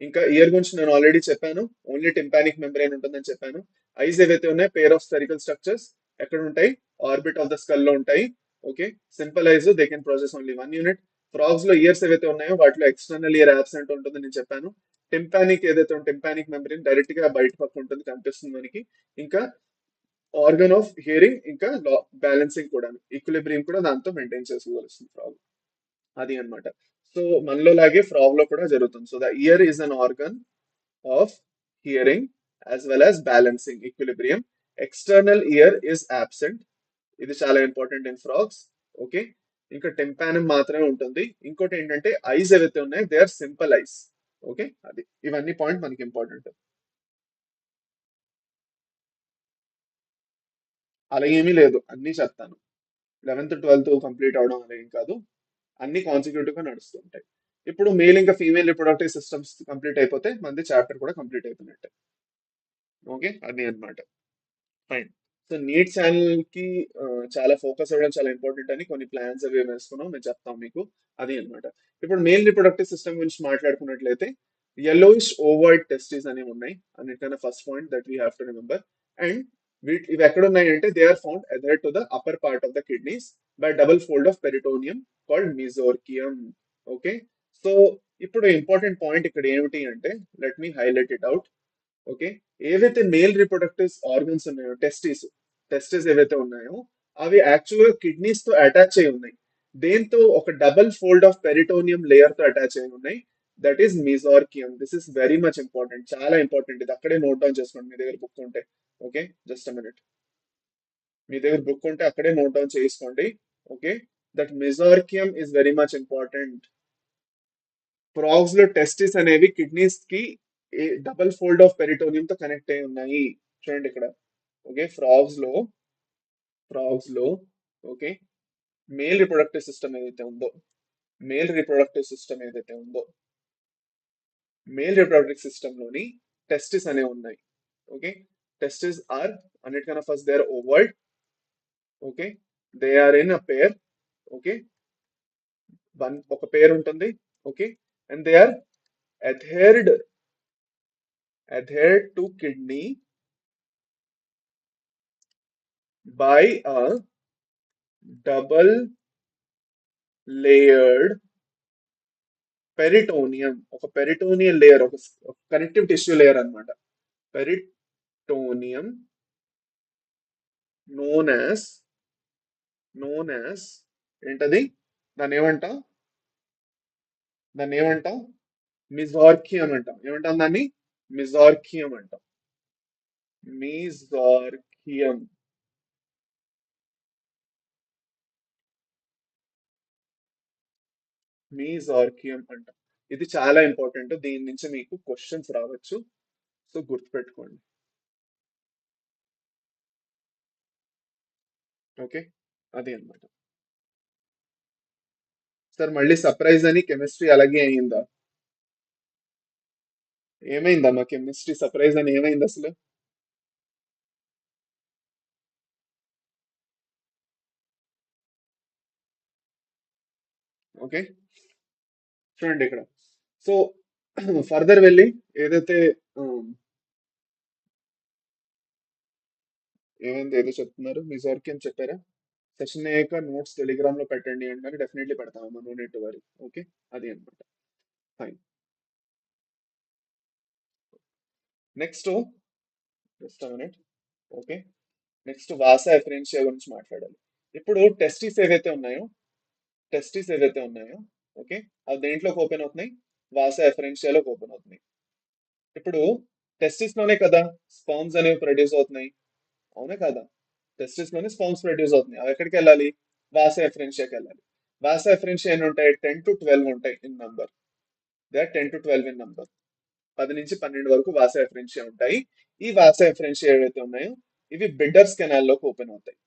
ఇంకా ఇయర్ గురించి నేను ఆల్రెడీ చెప్పాను. ఓన్లీ టింపానిక్ మెంబ్రేన్ ఉంటుందని చెప్పాను. ఐస్ ఏవైతే ఉన్నాయో పేర్ ఆఫ్ స్పెరికల్ స్ట్రక్చర్స్ ఎక్కడ ఉంటాయి? ఆర్బిట్ ఆఫ్ ద స్కల్ లో ఉంటాయి. Okay, simple ice they can process only 1 unit. Frogs లో ఇయర్స్ ఏవైతే ఉన్నాయో వాటిలో ఎక్స్టర్నల్ ఇయర్ అబ్సెంట్ ఉంటుందని నేను చెప్పాను. టింపానిక్ మెంబ్రేన్ డైరెక్ట్ గా బయట పక్క ఉంటుంది, కనిపిస్తుంది మనకి. ఇంకా ఆర్గన్ ఆఫ్ హియరింగ్, ఇంకా బ్యాలెన్సింగ్ కూడా, ఈక్విలిబ్రియం కూడా దాంతో మెయింటైన్ చేసుకోగలుస్తుంది ఫ్రాగ్. అది అన్నమాట. సో మనలో లాగే ఫ్రాగ్ లో కూడా జరుగుతుంది. So the year is an organ of hearing as well as balancing equilibrium. External ear is absent. ఇది చాలా ఇంపార్టెంట్ ఇన్ ఫ్రాగ్స్. ఓకే, ఇంకా టెంపానం మాత్రమే ఉంటుంది. ఇంకోటి ఏంటంటే ఐస్ ఏవైతే ఉన్నాయో they are simple eyes. Okay, అది ఇవన్నీ పాయింట్ మనకి ఇంపార్టెంట్. అలా ఏమీ లేదు, అన్నీ చెప్తాను. 11th 12th కంప్లీట్ అవడం అలా ఏం కాదు, అన్ని కాన్సిక్యూటివ్ గా నడుస్తుంటాయి. ఇప్పుడు మేల్ ఇంకా ఫీమేల్ రిప్రొడక్టివ్ సిస్టమ్స్ కంప్లీట్ అయిపోతే మనది చాప్టర్ కూడా కంప్లీట్ అయిపోయినట్టే. ఓకే, అది అన్నమాట. ఫైన్. సో నీట్ ఛానల్ కి చాలా ఫోకస్ అవ్వడం చాలా ఇంపార్టెంట్ అని కొన్ని ప్లాన్స్ అవి వేసుకున్నాం, మేము చెప్తాం మీకు. అది అన్నమాట. ఇప్పుడు మేల్ రిప్రొడక్టివ్ సిస్టమ్ గురించి మాట్లాడుకున్నట్లయితే yellowish ovoid testes అనేవి ఉన్నాయి అన్నిటికన్నా first point that we have to remember. And ఇవి ఎక్కడ ఉన్నాయి అంటే they are found other to the upper part of the kidneys by double fold of peritoneum called mesorchium. Okay, so ఇప్పుడు ఇంపార్టెంట్ పాయింట్ ఇక్కడ ఏమిటి అంటే, let me highlight it out. Okay, ఏవైతే మేల్ రిప్రొడక్టివ్ ఆర్గన్స్ ఉన్నాయో, టెస్టిస్ ఏవైతే ఉన్నాయో అవి యాక్చువల్ గా కిడ్నీస్ తో అటాచ్ అయి ఉన్నాయి. దేంతో? ఒక double fold of peritoneum layer తో అటాచ్ అయి ఉన్నాయి. That is mesorchium. This is very much important, చాలా ఇంపార్టెంట్. ఇది అక్కడే నోట్ డౌన్ చేసుకోండి మీ దగ్గర బుక్ ఉంటే. Okay, just minute. మీ దగ్గర బుక్ ఉంటే అక్కడే నోట్ డౌన్ చేసుకోండి. Okay, that mesorchium is very much important. Frogs లో టెస్టిస్ అనేవి కిడ్నీస్ కి డబుల్ ఫోల్డ్ ఆఫ్ పెరిటోనియం తో కనెక్ట్ అయి ఉన్నాయి. చూడండి ఇక్కడ. ఓకే, ఫ్రాగ్స్ లో ఓకే, మేల్ రిప్రొడక్టివ్ సిస్టమ్ ఏదైతే ఉందో మేల్ రిప్రొడక్టివ్ సిస్టమ్ ఏదైతే ఉందో మేల్ రిప్రొడక్టివ్ సిస్టమ్ లోని టెస్టిస్ అనేవి ఉన్నాయి. ఓకే, టెస్టిస్ ఆర్ అన్నిటికన్నా ఫస్ట్ they are ovoid. Okay, they are in a pair. Okay, ఒక పేర్ ఉంటుంది. Okay, and they are adhered adhered to kidney by a double layered peritoneum. ఒక పెరిటోనియల్ లేయర్, ఒక కనెక్టివ్ టిష్యూ లేయర్ అన్నమాట. Peritoneum known as known as ఏంటది? దాన్ని ఏమంటాం? దాన్ని ఏమంటాం? మిజార్కియం అంటాం. ఏమంటాం దాన్ని? మిజార్కియం అంటాం. మిజార్కియం. మీజార్కియం అంటాం. ఇది చాలా ఇంపార్టెంట్, దీని నుంచి మీకు క్వశ్చన్స్ రావచ్చు. సో గుర్తుపెట్టుకోండి. ఓకే, అది అన్నమాట. సార్ మళ్ళీ సర్ప్రైజ్ అని కెమిస్ట్రీ అలాగే అయిందా? ఏమైందమ్మా కెమిస్ట్రీ సర్ప్రైజ్ అని ఏమైంది అసలు? ఓకే, చూడండి ఇక్కడ. సో ఫర్దర్ వెళ్ళి ఏదైతే ఉమ్, ఏమైంది, ఏదో చెప్తున్నారు, మీ సార్కి ఏం చెప్పారా? సెషన్ అయ్యాక నోట్స్ టెలిగ్రామ్ లో పెట్టండి అంటే డెఫినెట్లీ పెడతాము, no need to worry. Okay, అది అనమాట. Fine. Next, just minute. Okay, next vasa efferentia గురించి మాట్లాడాలి. ఇప్పుడు టెస్టిస్ ఏవైతే ఉన్నాయో, ఓకే, అవి దేంట్లోకి ఓపెన్ అవుతున్నాయి? వాసా ఎఫరెన్షియాలోకి ఓపెన్ అవుతున్నాయి. ఇప్పుడు టెస్టిస్ లోనే కదా స్పర్మ్స్ అనేవి ప్రొడ్యూస్ అవుతున్నాయి, అవునా కదా? టెస్టిస్ లోనే స్పర్మ్స్ ప్రొడ్యూస్ అవుతున్నాయి, అవి ఎక్కడికి వెళ్ళాలి? వాసా ఎఫరెన్షియాకి వెళ్ళాలి. వాసా ఎఫరెన్షియా ఎన్ని ఉంటాయి? 10 to 12 ఉంటాయి in number. They are 10 to 12 in number. 10 నుంచి 12 వరకు వాసా ఎఫరెన్షియా ఉంటాయి. ఈ వాసా ఎఫరెన్షియా ఏవైతే ఉన్నాయో ఇవి బిడ్డర్స్ కెనాల్ లోకి ఓపెన్ అవుతాయి.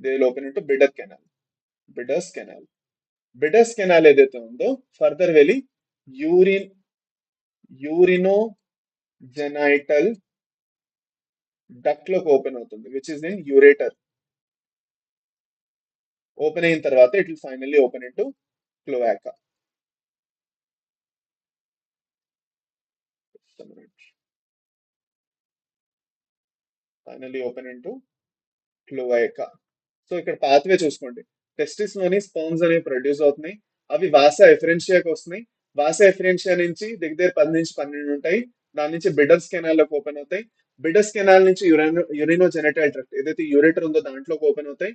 They will open into Bidder canal. Bidder's canal. Bidder's canal ఏదైతే ఉందో ఫర్దర్ వెళ్ళి యూరిన్ యూరినో జెనైటల్ డక్ట్ లోకి ఓపెన్ అవుతుంది, which is in ureter. Open అయిన తర్వాత it will finally open into cloaca. Finally open into cloaca. So ఇక్కడ పాత్వే చూసుకోండి. టెస్టిస్ లోని స్పర్మ్స్ అనేవి ప్రొడ్యూస్ అవుతున్నాయి, అవి వాసా ఎఫరెన్షియాకి వస్తున్నాయి. వాసా ఎఫరెన్షియా నుంచి దగ్గర 10 నుంచి 12 ఉంటాయి. దాని నుంచి బిడర్స్ కెనాల్ లోకి ఓపెన్ అవుతాయి. బిడర్స్ కెనాల్ నుంచి యురినో జెనటల్ ట్రాక్ట్ ఏదైతే యూరేటర్ ఉందో దాంట్లోకి ఓపెన్ అవుతాయి.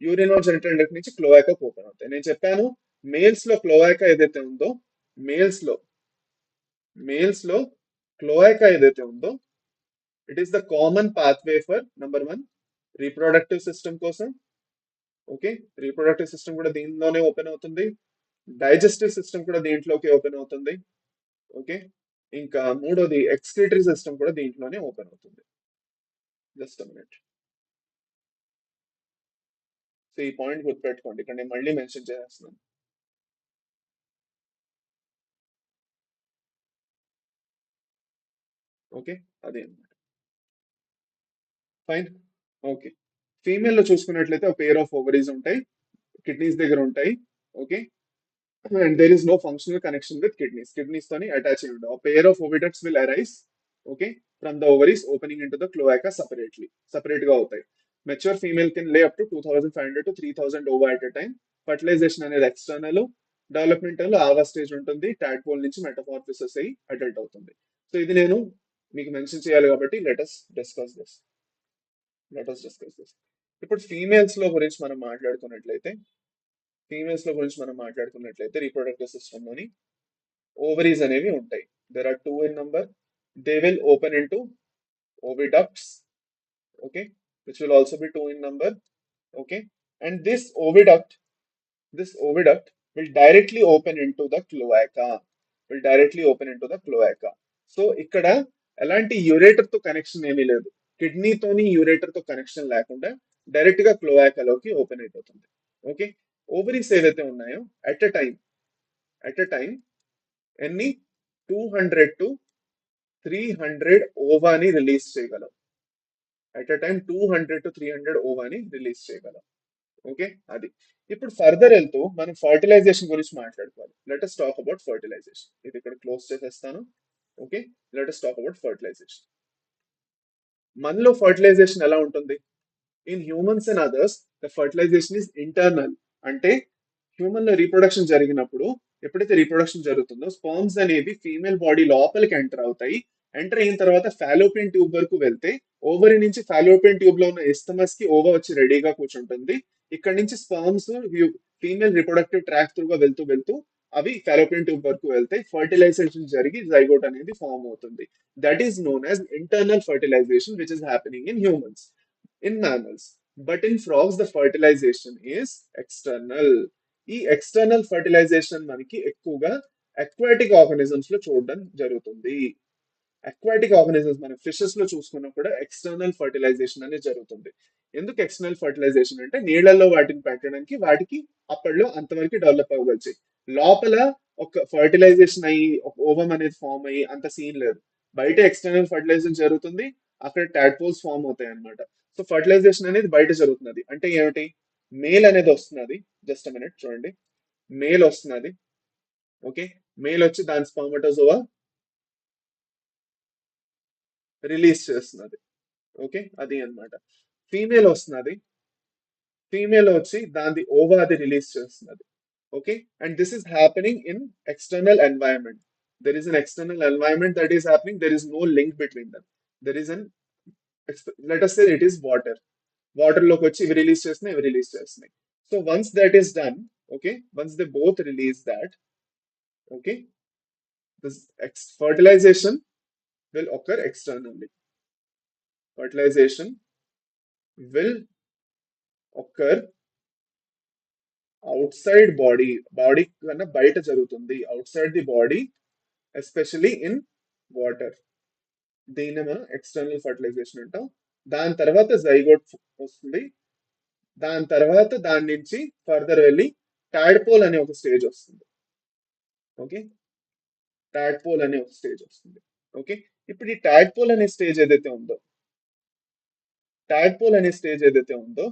యూరినో జెనటల్ ట్రాక్ట్ నుంచి క్లోయాకాకి ఓపెన్ అవుతాయి. నేను చెప్పాను, మేల్స్ లో క్లోయాకా ఏదైతే ఉందో, మేల్స్ లో మేల్స్ లో క్లోయాకా ఏదైతే ఉందో it is the common pathway for number 1 reproductive system కోసం. ఓకే, రీప్రొడక్టివ్ సిస్టమ్ కూడా దీనిలోనే ఓపెన్ అవుతుంది. డైజెస్టివ్ సిస్టమ్ కూడా దీంట్లోకి ఓపెన్ అవుతుంది. ఓకే, ఇంకా మూడోది ఎక్స్క్రీటరీ సిస్టమ్ కూడా దీంట్లోనే ఓపెన్ అవుతుంది. Just minute. సో ఈ పాయింట్ గుర్తుపెట్టుకోండి, ఇక్కడ నేను మళ్ళీ మెన్షన్ చేస్తున్నాను. ఓకే, అదే అన్నమాట. ఫైన్. ఓకే, ఫీమేల్ లో చూసుకున్నట్లయితే ఒక పేర్ ఆఫ్ ఓవరీస్ ఉంటాయి, కిడ్నీస్ దగ్గర ఉంటాయి. Okay, and there is no functional connection with kidneys. Kidneys toni attach ayi undavu. A pair of oviducts will arise, okay, from the ovaries opening into the cloaca separately. Separate ga avutayi. Mature female can lay up to 2,500 to 3,000 ova at a time. Fertilization అనేది ఎక్స్టర్నల్, డెవలప్మెంటల్ ఆవా స్టేజ్ ఉంటుంది. టాడ్పోల్ నుంచి మెటమార్ఫోసిస్ అయ్యి అడల్ట్ అవుతుంది. సో ఇది నేను మీకు మెన్షన్ చేయాలి కాబట్టి లెట్ us డిస్కస్ దిస్. ఇప్పుడు ఫీమేల్స్ లో గురించి మనం మాట్లాడుకున్నట్లయితే రీప్రొడక్టివ్ సిస్టమ్ లోని ఓవరీస్ అనేవి ఉంటాయి. There are 2 in number. They will open into oviducts. Okay, which will also be 2 in number. Okay, and this oviduct will directly open into the cloaca. So ఇక్కడ ఎలాంటి యూరేటర్ తో కనెక్షన్ ఏమీ లేదు, కిడ్నీతోని యూరేటర్ తో కనెక్షన్ లేకుండా డైరెక్ట్ గా క్లోయాకాలోకి ఓపెన్ అయిపోతుంది. ఓకే, ఓవరీస్ ఏవైతే ఉన్నాయో అట్ ఎ టైం ఎన్ని 200 to 300 ఓవాని రిలీజ్ చేయగలం. ఓకే, అది. ఇప్పుడు ఫర్దర్ వెళ్తూ మనం ఫర్టిలైజేషన్ గురించి మాట్లాడుకోవాలి. Let us talk about fertilization. ఇది ఇక్కడ క్లోజ్ చేసేస్తాను. Okay, let us talk about fertilization. మనలో ఫర్టిలైజేషన్ ఎలా ఉంటుంది? In humans and others the fertilisation is internal. అంటే హ్యూమన్ లో రీప్రొడక్షన్ జరిగినప్పుడు, ఎప్పుడైతే రీప్రొడక్షన్ జరుగుతుందో స్పర్మ్స్ అనేవి ఫీమేల్ బాడీ లోపలికి ఎంటర్ అవుతాయి. ఎంటర్ అయిన తర్వాత ఫాలోపియన్ ట్యూబ్ వరకు వెళ్తే ఓవరీ నుంచి ఫాలోపియన్ ట్యూబ్ లో ఉన్న ఎస్తమస్ కి ఓవా వచ్చి రెడీగా కూర్చుంటుంది. ఇక్కడ నుంచి స్పర్మ్స్ ఫీమేల్ రిప్రొడక్టివ్ ట్రాక్ త్రూగా వెళ్తూ వెళ్తూ అవి ఫాలోపియన్ ట్యూబ్ వరకు వెళ్తాయి. ఫర్టిలైజేషన్ జరిగి జైగోట్ అనేది ఫామ్ అవుతుంది. That is known as internal fertilization which is happening in humans, in mammals. But in frogs, the fertilization is external. ఈ ఎక్స్టర్నల్ ఫర్టిలైజేషన్ మనకి ఎక్కువగా అక్వాటిక్ ఆర్గానిజమ్స్ లో చూడడం జరుగుతుంది. అక్వాటిక్ ఆర్గానిజమ్స్ మన ఫిషెస్ లో చూసుకున్నా కూడా ఎక్స్టర్నల్ ఫర్టిలైజేషన్ అనేది జరుగుతుంది. ఎందుకు ఎక్స్టర్నల్ ఫర్టిలైజేషన్ అంటే నీళ్ళల్లో వాటిని పెట్టడానికి వాటికి అప్పట్లో అంతవరకు డెవలప్ అవ్వగలిచి, లోపల ఒక ఫర్టిలైజేషన్ అయ్యి ఒక ఓవం అనేది ఫామ్ అయ్యి అంత సీన్ లేదు. బయట ఎక్స్టర్నల్ ఫర్టిలైజేషన్ జరుగుతుంది, అక్కడ టాడ్పోల్స్ ఫామ్ అవుతాయి అన్నమాట. సో ఫర్టిలైజేషన్ అనేది బయట జరుగుతున్నది అంటే ఏమిటి? మేల్ అనేది వస్తున్నది. జస్ట్ మినిట్ చూడండి. మేల్ వస్తున్నది. ఓకే, మేల్ వచ్చి దాని స్పర్మటోజోవా రిలీజ్ చేస్తున్నది. ఓకే, అది అన్నమాట. ఫీమేల్ వస్తున్నది, ఫీమేల్ వచ్చి దాని ఓవా అది రిలీజ్ చేస్తున్నది. Okay, and this is happening in external environment. There is an external environment that is happening, there is no link between them. There is an, let us say it is water. Water లోకి వచ్చి ఇవి రిలీజ్ చేస్తున్నాయి, ఇవి రిలీజ్ చేస్తున్నాయి. So once that is done, okay, once they both release that, okay, this fertilization will occur externally. Fertilization will occur outside body. Body కన్నా బయట జరుగుతుంది. Outside the body, especially in water. దీన్ని మనం ఎక్స్టర్నల్ ఫర్టిలైజేషన్ అంటాం. దాని తర్వాత జైగోట్ వస్తుంది. దాని తర్వాత దాని నుంచి ఫర్దర్ వెళ్ళి టాడ్పోల్ అనే ఒక స్టేజ్ వస్తుంది. ఓకే, టాడ్పోల్ అనే ఒక స్టేజ్ వస్తుంది. ఓకే, ఇప్పుడు ఈ టాడ్పోల్ అనే స్టేజ్ ఏదైతే ఉందో, టాడ్పోల్ అనే స్టేజ్ ఏదైతే ఉందో,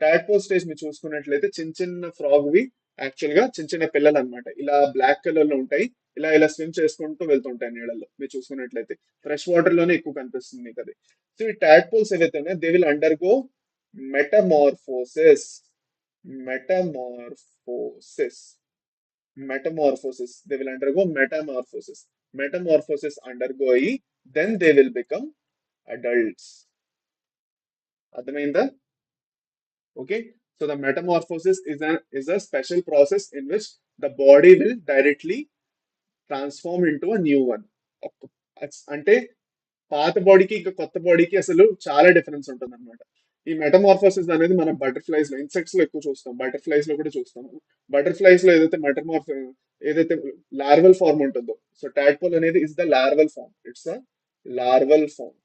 టాడ్పోల్ స్టేజ్ మీరు చూసుకున్నట్లయితే చిన్న చిన్న ఫ్రాగ్వి యాక్చువల్ గా చిన్న చిన్న పిల్లలు అనమాట. ఇలా బ్లాక్ కలర్ లో ఉంటాయి, ఇలా ఇలా స్విమ్ చేసుకుంటూ వెళ్తుంటాయి నీళ్ళలో. మీరు చూసుకున్నట్లయితే ఫ్రెష్ వాటర్ లోనే ఎక్కువ కనిపిస్తుంది మీకు అది. సో ఈ టాడ్పోల్స్ ఏవైతే ఉన్నాయో they will undergo metamorphosis. Metamorphosis. Metamorphosis. They will undergo metamorphosis. Metamorphosis undergo అయ్యి then they will become adults. అర్థమైందా? Okay, so the metamorphosis is a special process in which the body will directly transform into a new one. అంటే పాత బాడీకి ఇంకా కొత్త బాడీకి అసలు చాలా డిఫరెన్స్ ఉంటుంది అనమాట. ఈ మెటమార్ఫోసిస్ అనేది మనం బటర్ఫ్లైస్ లో, ఇన్సెక్ట్స్ లో ఎక్కువ చూస్తాం, బటర్ఫ్లైస్ లో కూడా చూస్తాం. బటర్ఫ్లైస్ లో ఏదైతే ఏదైతే లార్వల్ ఫార్మ్ ఉంటుందో, సో టాడ్పోల్ అనేది is the larval form. It's a larval form.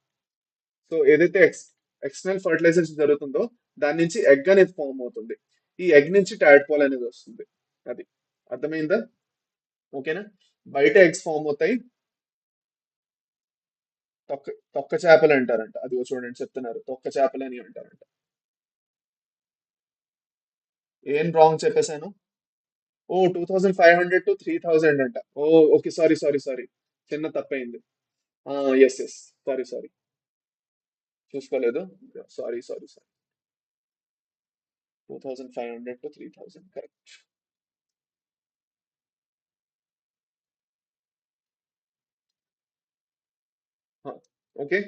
So ఏదైతే ఎక్స్టర్నల్ ఫర్టిలైజేషన్ జరుగుతుందో దాని నుంచి ఎగ్ అనేది ఫామ్ అవుతుంది. ఈ ఎగ్ నుంచి టాడ్పోల్ అనేది వస్తుంది. అది అర్థమైందా? ఓకేనా? బయట ఎగ్స్ ఫామ్ అవుతాయి. తొక్క తొక్క చేపలు అంటారంట. అది చూడండి చెప్తున్నారు, తొక్క చేపలు అని అంటారంట. ఏం రాంగ్ చెప్పేశాను? ఓ 2500 టు 3000 అంట. ఓ ఓకే, సారీ సారీ సారీ, చిన్న తప్పైంది. ఎస్ ఎస్, సారీ సారీ, చూసుకోలేదు. Sorry sorry sorry, 2500 to 3000 correct. Okay,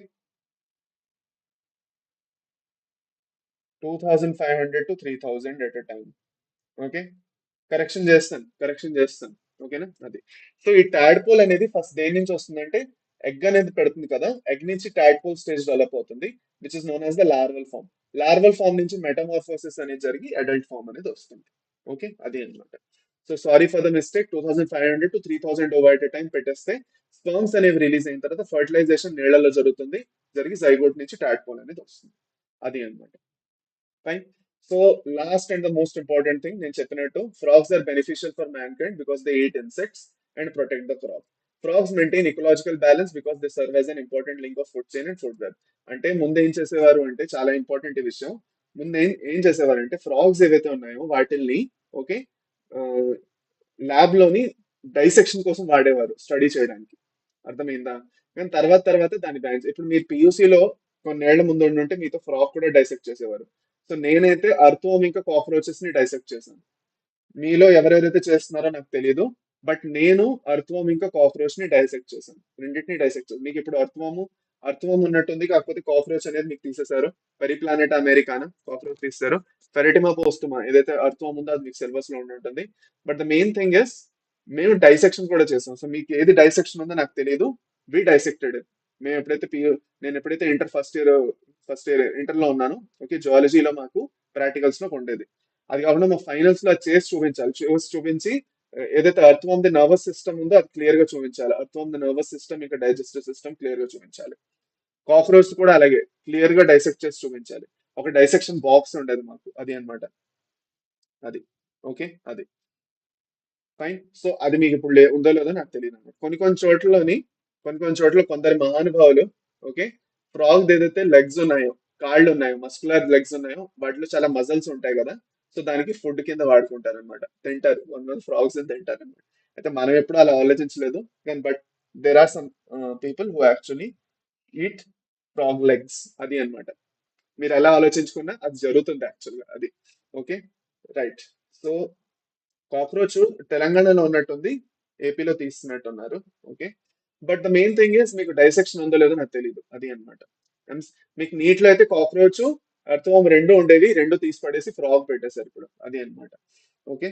2500 to 3000 at a time. Okay, correction చేస్తాను. ఓకేనా? అది. సో ఈ టాడ్పోల్ అనేది ఫస్ట్ దేని నుంచి వస్తుందంటే ఎగ్ అనేది పెడుతుంది కదా, ఎగ్ నుంచి టాడ్పోల్ స్టేజ్ డెవలప్ అవుతుంది, which is known as the larval form. Larval form నుంచి మెటమార్ఫోసిస్ అనేది జరిగి అడల్ట్ ఫామ్ అనేది వస్తుంది. ఓకే, అది అన్నమాట. So sorry for the mistake, 2500 to 3000 ova at time పెట్టేస్తే స్పర్మ్స్ అనేవి రిలీజ్ అయిన తర్వాత ఫర్టిలైజేషన్ నీళ్లలో జరుగుతుంది, జరిగి జైగోట్ నుంచి టాడ్పోల్ అనేది వస్తుంది. అది అన్నమాట. Fine. So last and the most important thing నేను చెప్పినట్టు, frogs are beneficial for mankind because they eat insects and protect the crop. Frogs maintain ecological balance because they serve as an important link of food chain and food web. అంటే ముందు ఏం చేసేవారు అంటే, చాలా ఇంపార్టెంట్ ఈ విషయం, ముందు ఏం చేసేవారు అంటే ఫ్రాగ్స్ ఏవైతే ఉన్నాయో వాటిల్ని, ఓకే, ల్యాబ్ లోని డైసెక్షన్ కోసం వాడేవారు స్టడీ చేయడానికి. అర్థమైందా? కానీ తర్వాత తర్వాత దాని బ్యాన్స్. ఇప్పుడు మీరు పియూసీలో కొన్నేళ్ల ముందు ఉంటే మీతో ఫ్రాక్ కూడా డైసెక్ట్ చేసేవారు. సో నేనైతే అర్థవం ఇంకా కాక్రోచెస్ ని డైసెక్ట్ చేశాను. మీలో ఎవరెవరైతే చేస్తున్నారో నాకు తెలియదు, బట్ నేను అర్థవం ఇంకా కాక్రోచ్ ని డైసెక్ట్ చేశాను, రెండింటిని డైసెక్ట్ చేశాను. మీకు ఇప్పుడు అర్థవం ఉన్నట్టుంది, కాకపోతే కాక్రోచ్ అనేది మీకు తీసేశారు. పెరిప్లానెట్ అమెరికానా కాక్రోచ్ తీస్తారు. ఫెరిటిమా పోస్టుమా ఏదైతే అర్థవం ఉందో అది మీకు సిలబస్ లో ఉంటుంది. But the main thing is మేము డైసెక్షన్ కూడా చేసాం. సో మీకు ఏది డైసెక్షన్ ఉందో నాకు తెలియదు. వి డైసెక్టెడ్. మేము ఎప్పుడైతే నేను ఎప్పుడైతే ఫస్ట్ ఇయర్ ఇంటర్ లో ఉన్నాను, ఓకే, జువాలజీలో మాకు ప్రాక్టికల్స్ లో ఉండేది. అది కాకుండా మా ఫైనల్స్ లో అది చేసి చూపించాలి. చేసి చూపించి ఏదైతే అర్థం ది నర్వస్ సిస్టమ్ ఉందో అది క్లియర్ గా చూపించాలి. అర్థం ది నర్వస్ సిస్టమ్ ఇంకా డైజెస్టివ్ సిస్టమ్ క్లియర్ గా చూపించాలి. కాక్రోచ్ కూడా అలాగే క్లియర్ గా డైసెక్ట్ చేసి చూపించాలి. ఒక డైసెక్షన్ బాక్స్ ఉండేది మాకు, అది అన్నమాట. అది. ఓకే, అది ఫైన్. సో అది మీకు ఇప్పుడు ఉందో లేదో నాకు తెలియదు అన్నమాట. కొన్ని కొన్ని చోట్ల కొందరు మహానుభావులు, ఓకే, ఫ్రాగ్ ఏదైతే లెగ్స్ ఉన్నాయో, కాళ్ళు ఉన్నాయో, మస్కులర్ లెగ్స్ ఉన్నాయో వాటిలో చాలా మజల్స్ ఉంటాయి కదా, సో దానికి ఫుడ్ కింద వాడుకుంటారు అనమాట, తింటారు, 1 month ఫ్రాగ్స్ తింటారు అనమాట. అయితే మనం ఎప్పుడు అలా ఆలోచించలేదు, కానీ but there are some people who actually eat frog legs, అది అన్నమాట. మీరు ఎలా ఆలోచించుకున్నా అది జరుగుతుంది యాక్చువల్గా అది. Okay, right. సో కాక్రోచ్ తెలంగాణలో ఉన్నట్టుంది, ఏపీలో తీస్తున్నట్టున్నారు. Okay, but the main thing is మీకు డైసెక్షన్ ఉందో లేదో నాకు తెలియదు, అది అన్నమాట. మీకు నీటిలో అయితే కాక్రోచ్, అర్థవం రెండు ఉండేవి, రెండు తీసి పడేసి ఫ్రాగ్ పెట్టేశారు ఇప్పుడు, అది అన్నమాట. Okay,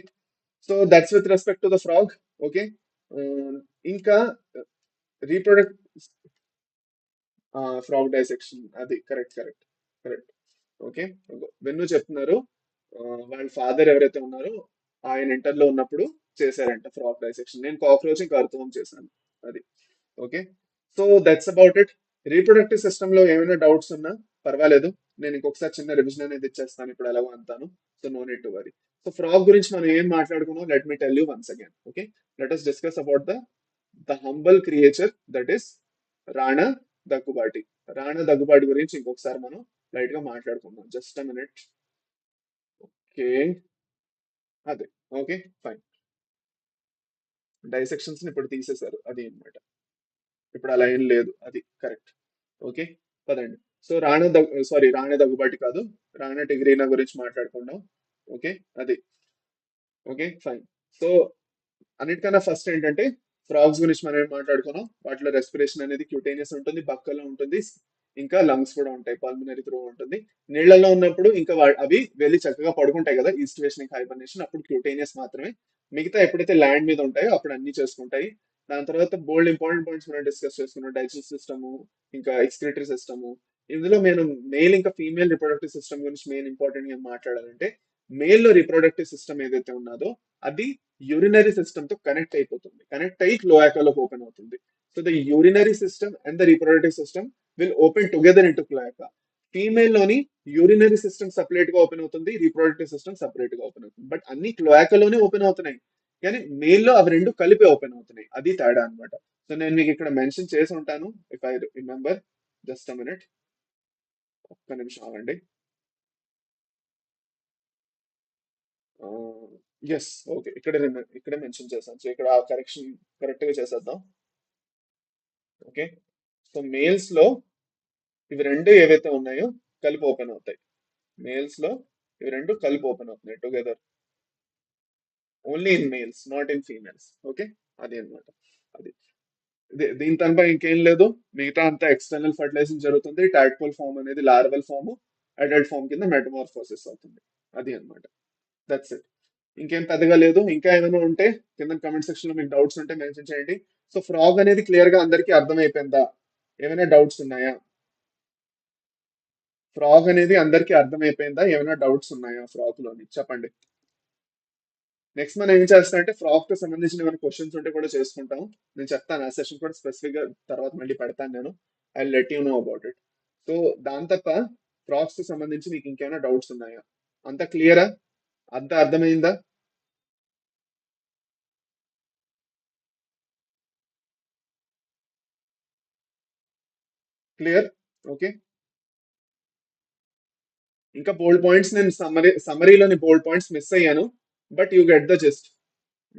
so that's with respect to the frog. Okay, ఇంకా రీప్రొడక్ట్, ఫ్రాగ్ డైసెక్షన్, అది కరెక్ట్ కరెక్ట్ కరెక్ట్. ఓకే, వెన్ను చెప్తున్నారు, ఆ, వాళ్ళ ఫాదర్ ఎవరైతే ఉన్నారో ఆయన ఇంటర్ లో ఉన్నప్పుడు చేశారంట ఫ్రాగ్ డైసెక్షన్. నేను కాక్రోచ్ ఇంకా అర్థవం చేశాను, అది. Okay, so that's about it. Reproductive system లో ఏమైనా డౌట్స్ ఉన్నా పర్వాలేదు, నేను ఇంకొకసారి చిన్న రివిజన్ అనేది ఇచ్చేస్తాను ఇప్పుడు ఎలాగో అంతాను. So no need to worry. So frog గురించి మనం ఏం మాట్లాడుకున్నాం, let me tell you once again. Okay, let us discuss about the humble creature that is Rana Daggubati. Rana Daggubati గురించి ఇంకొకసారి మనం లైట్ గా మాట్లాడుకుందాం. Just a minute. ఓకే, అదే. Okay, fine. డైసెక్షన్స్ ని ఇప్పుడు తీసేశారు, అది అన్నమాట. ఇప్పుడు అలా ఏం లేదు, అది కరెక్ట్. ఓకే, పదండి. సో రాణా దగ్గుబాటి కాదు, రాణా టిగ్రీనా గురించి మాట్లాడుకుందాం. ఓకే, అది. Okay, fine. సో అన్నిటికన్నా ఫస్ట్ ఏంటంటే ఫ్రాగ్స్ గురించి మనం ఏం మాట్లాడుకున్నాం, వాటిలో రెస్పిరేషన్ అనేది క్యూటేనియస్ ఉంటుంది, బక్కలో ఉంటుంది, ఇంకా లంగ్స్ కూడా ఉంటాయి, పల్మినరీ త్రూ ఉంటుంది. నీళ్లలో ఉన్నప్పుడు ఇంకా అవి వెళ్ళి చక్కగా పడుకుంటాయి కదా, ఈస్టివేషన్ ఇంకా హైబర్నేషన్, అప్పుడు క్యూటేనియస్ మాత్రమే. మిగతా ఎప్పుడైతే ల్యాండ్ మీద ఉంటాయో అప్పుడు అన్ని చేసుకుంటాయి. దాని తర్వాత బోల్డ్ ఇంపార్టెంట్ పాయింట్స్ మనం డిస్కస్ చేసుకున్నాం, డైజెస్టివ్ సిస్టమ్, ఇంకా ఎక్స్క్రిటరీ సిస్టమ్. ఇందులో నేను మేల్ ఇంకా ఫీమేల్ రిప్రొడక్టివ్ సిస్టమ్ గురించి మెయిన్ ఇంపార్టెంట్ ఏం మాట్లాడాలంటే, మేల్ లో రిప్రొడక్టివ్ సిస్టమ్ ఏదైతే ఉన్నదో అది యూరినరీ సిస్టమ్ తో కనెక్ట్ అయిపోతుంది, కనెక్ట్ అయ్యి క్లోయాకాలోకి ఓపెన్ అవుతుంది. So the urinary system and the reproductive system will open together into cloaca. Female లోని యూరినరీ సిస్టమ్ సపరేట్ గా ఓపెన్ అవుతుంది, రీప్రొడక్టివ్ సిస్టమ్ సపరేట్ గా ఓపెన్ అవుతుంది, బట్ అన్ని క్లోయాకాలోనే ఓపెన్ అవుతున్నాయి. కానీ మేల్ లో అవి రెండు కలిపి ఓపెన్ అవుతున్నాయి, అది తేడా అన్నమాట. సో నేను మీకు ఇక్కడ మెన్షన్ చేసి ఉంటాను, if I remember. Just a minute, ఒక్క నిమిషం ఆగండి. ఎస్, ఓకే, ఇక్కడే మెన్షన్ చేశాను. సో ఇక్కడ కరెక్షన్ కరెక్ట్ గా చేసేద్దాం. ఓకే, సో మేల్స్ లో ఇవి రెండు ఏవైతే ఉన్నాయో కలిపి ఓపెన్ అవుతాయి. మేల్స్ లో ఇవి రెండు కలిపి ఓపెన్ అవుతున్నాయి together, only in males, not in females. Okay, అది అన్నమాట. అది దీని తనపై ఇంకేం లేదు, మిగతా అంతా ఎక్స్టర్నల్ ఫర్టిలైజేషన్ జరుగుతుంది. టాడ్పోల్ ఫామ్ అనేది లార్వల్ ఫామ్, అడల్ట్ ఫామ్ కింద మెటమార్ఫోసిస్ అవుతుంది, అది అన్నమాట. That's it. ఇంకేం పెద్దగా లేదు. ఇంకా ఏమైనా ఉంటే కింద కమెంట్ సెక్షన్ లో మీకు డౌట్స్ ఉంటే మెన్షన్ చేయండి. సో ఫ్రాగ్ అనేది క్లియర్ గా అందరికీ అర్థమైపోయిందా? ఏమైనా డౌట్స్ ఉన్నాయా? ఫ్రాగ్ అనేది అందరికీ అర్థమైపోయిందా? ఏమైనా డౌట్స్ ఉన్నాయా ఫ్రాగ్ లోని, చెప్పండి. నెక్స్ట్ మనం ఏం చేస్తాం అంటే ఫ్రాగ్ కి సంబంధించిన ఏమైనా క్వశ్చన్స్ ఉంటే కూడా చేసుకుంటాం. నేను చెప్తాను, ఆ సెషన్ కూడా స్పెసిఫిక్ గా తర్వాత మళ్ళీ పెడతాను నేను. I let you know about it. So దాని తప్ప ఫ్రాగ్స్ కి సంబంధించి మీకు ఇంకేమైనా డౌట్స్ ఉన్నాయా? అంత క్లియరా? అంత అర్థమైందా? క్లియర్. ఓకే, ఇంకా బోల్డ్ పాయింట్స్ నేను సమరీలోని బోల్డ్ పాయింట్స్ మిస్ అయ్యాను, but you get the just.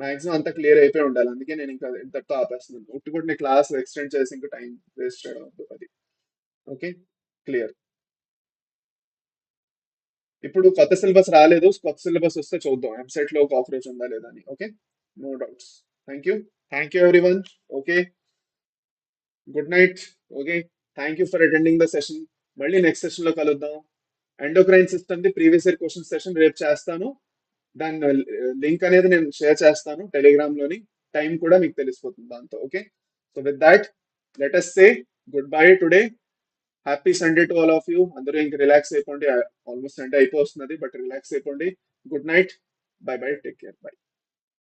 Maximum అంతా క్లియర్ అయిపోయి ఉండాలి, అందుకే నేను ఇంకా ఇంతటితో ఆపేస్తున్నాను. ఒకటి కూడా నేను క్లాస్ ఎక్స్టెండ్ చేసి ఇంకా టైం వేస్ట్ చేయడం వద్దు, అది. Okay, clear. ఇప్పుడు కొత్త సిలబస్ రాలేదు, కొత్త సిలబస్ వస్తే చూద్దాం వెబ్సైట్ లో కాక్రోచ్ ఉందా లేదా అని. Okay, no doubts. Thank you. Thank you everyone. Okay, good night. Okay, thank you for attending the session. మళ్ళీ నెక్స్ట్ సెషన్ లో కలుద్దాం. Endocrine system the previous year question session రేపు చేస్తాను. దాని లింక్ అనేది నేను షేర్ చేస్తాను టెలిగ్రామ్ లోని. టైం కూడా మీకు తెలిసిపోతుంది దాంతో. Okay, so with that let us say goodbye today. Happy Sunday to all of you. అందరూ ఇంక రిలాక్స్ అయిపోండి, ఆల్మోస్ట్ సండే అయిపోతున్నది, బట్ రిలాక్స్ అయిపోండి. Good night, bye bye, take care, by.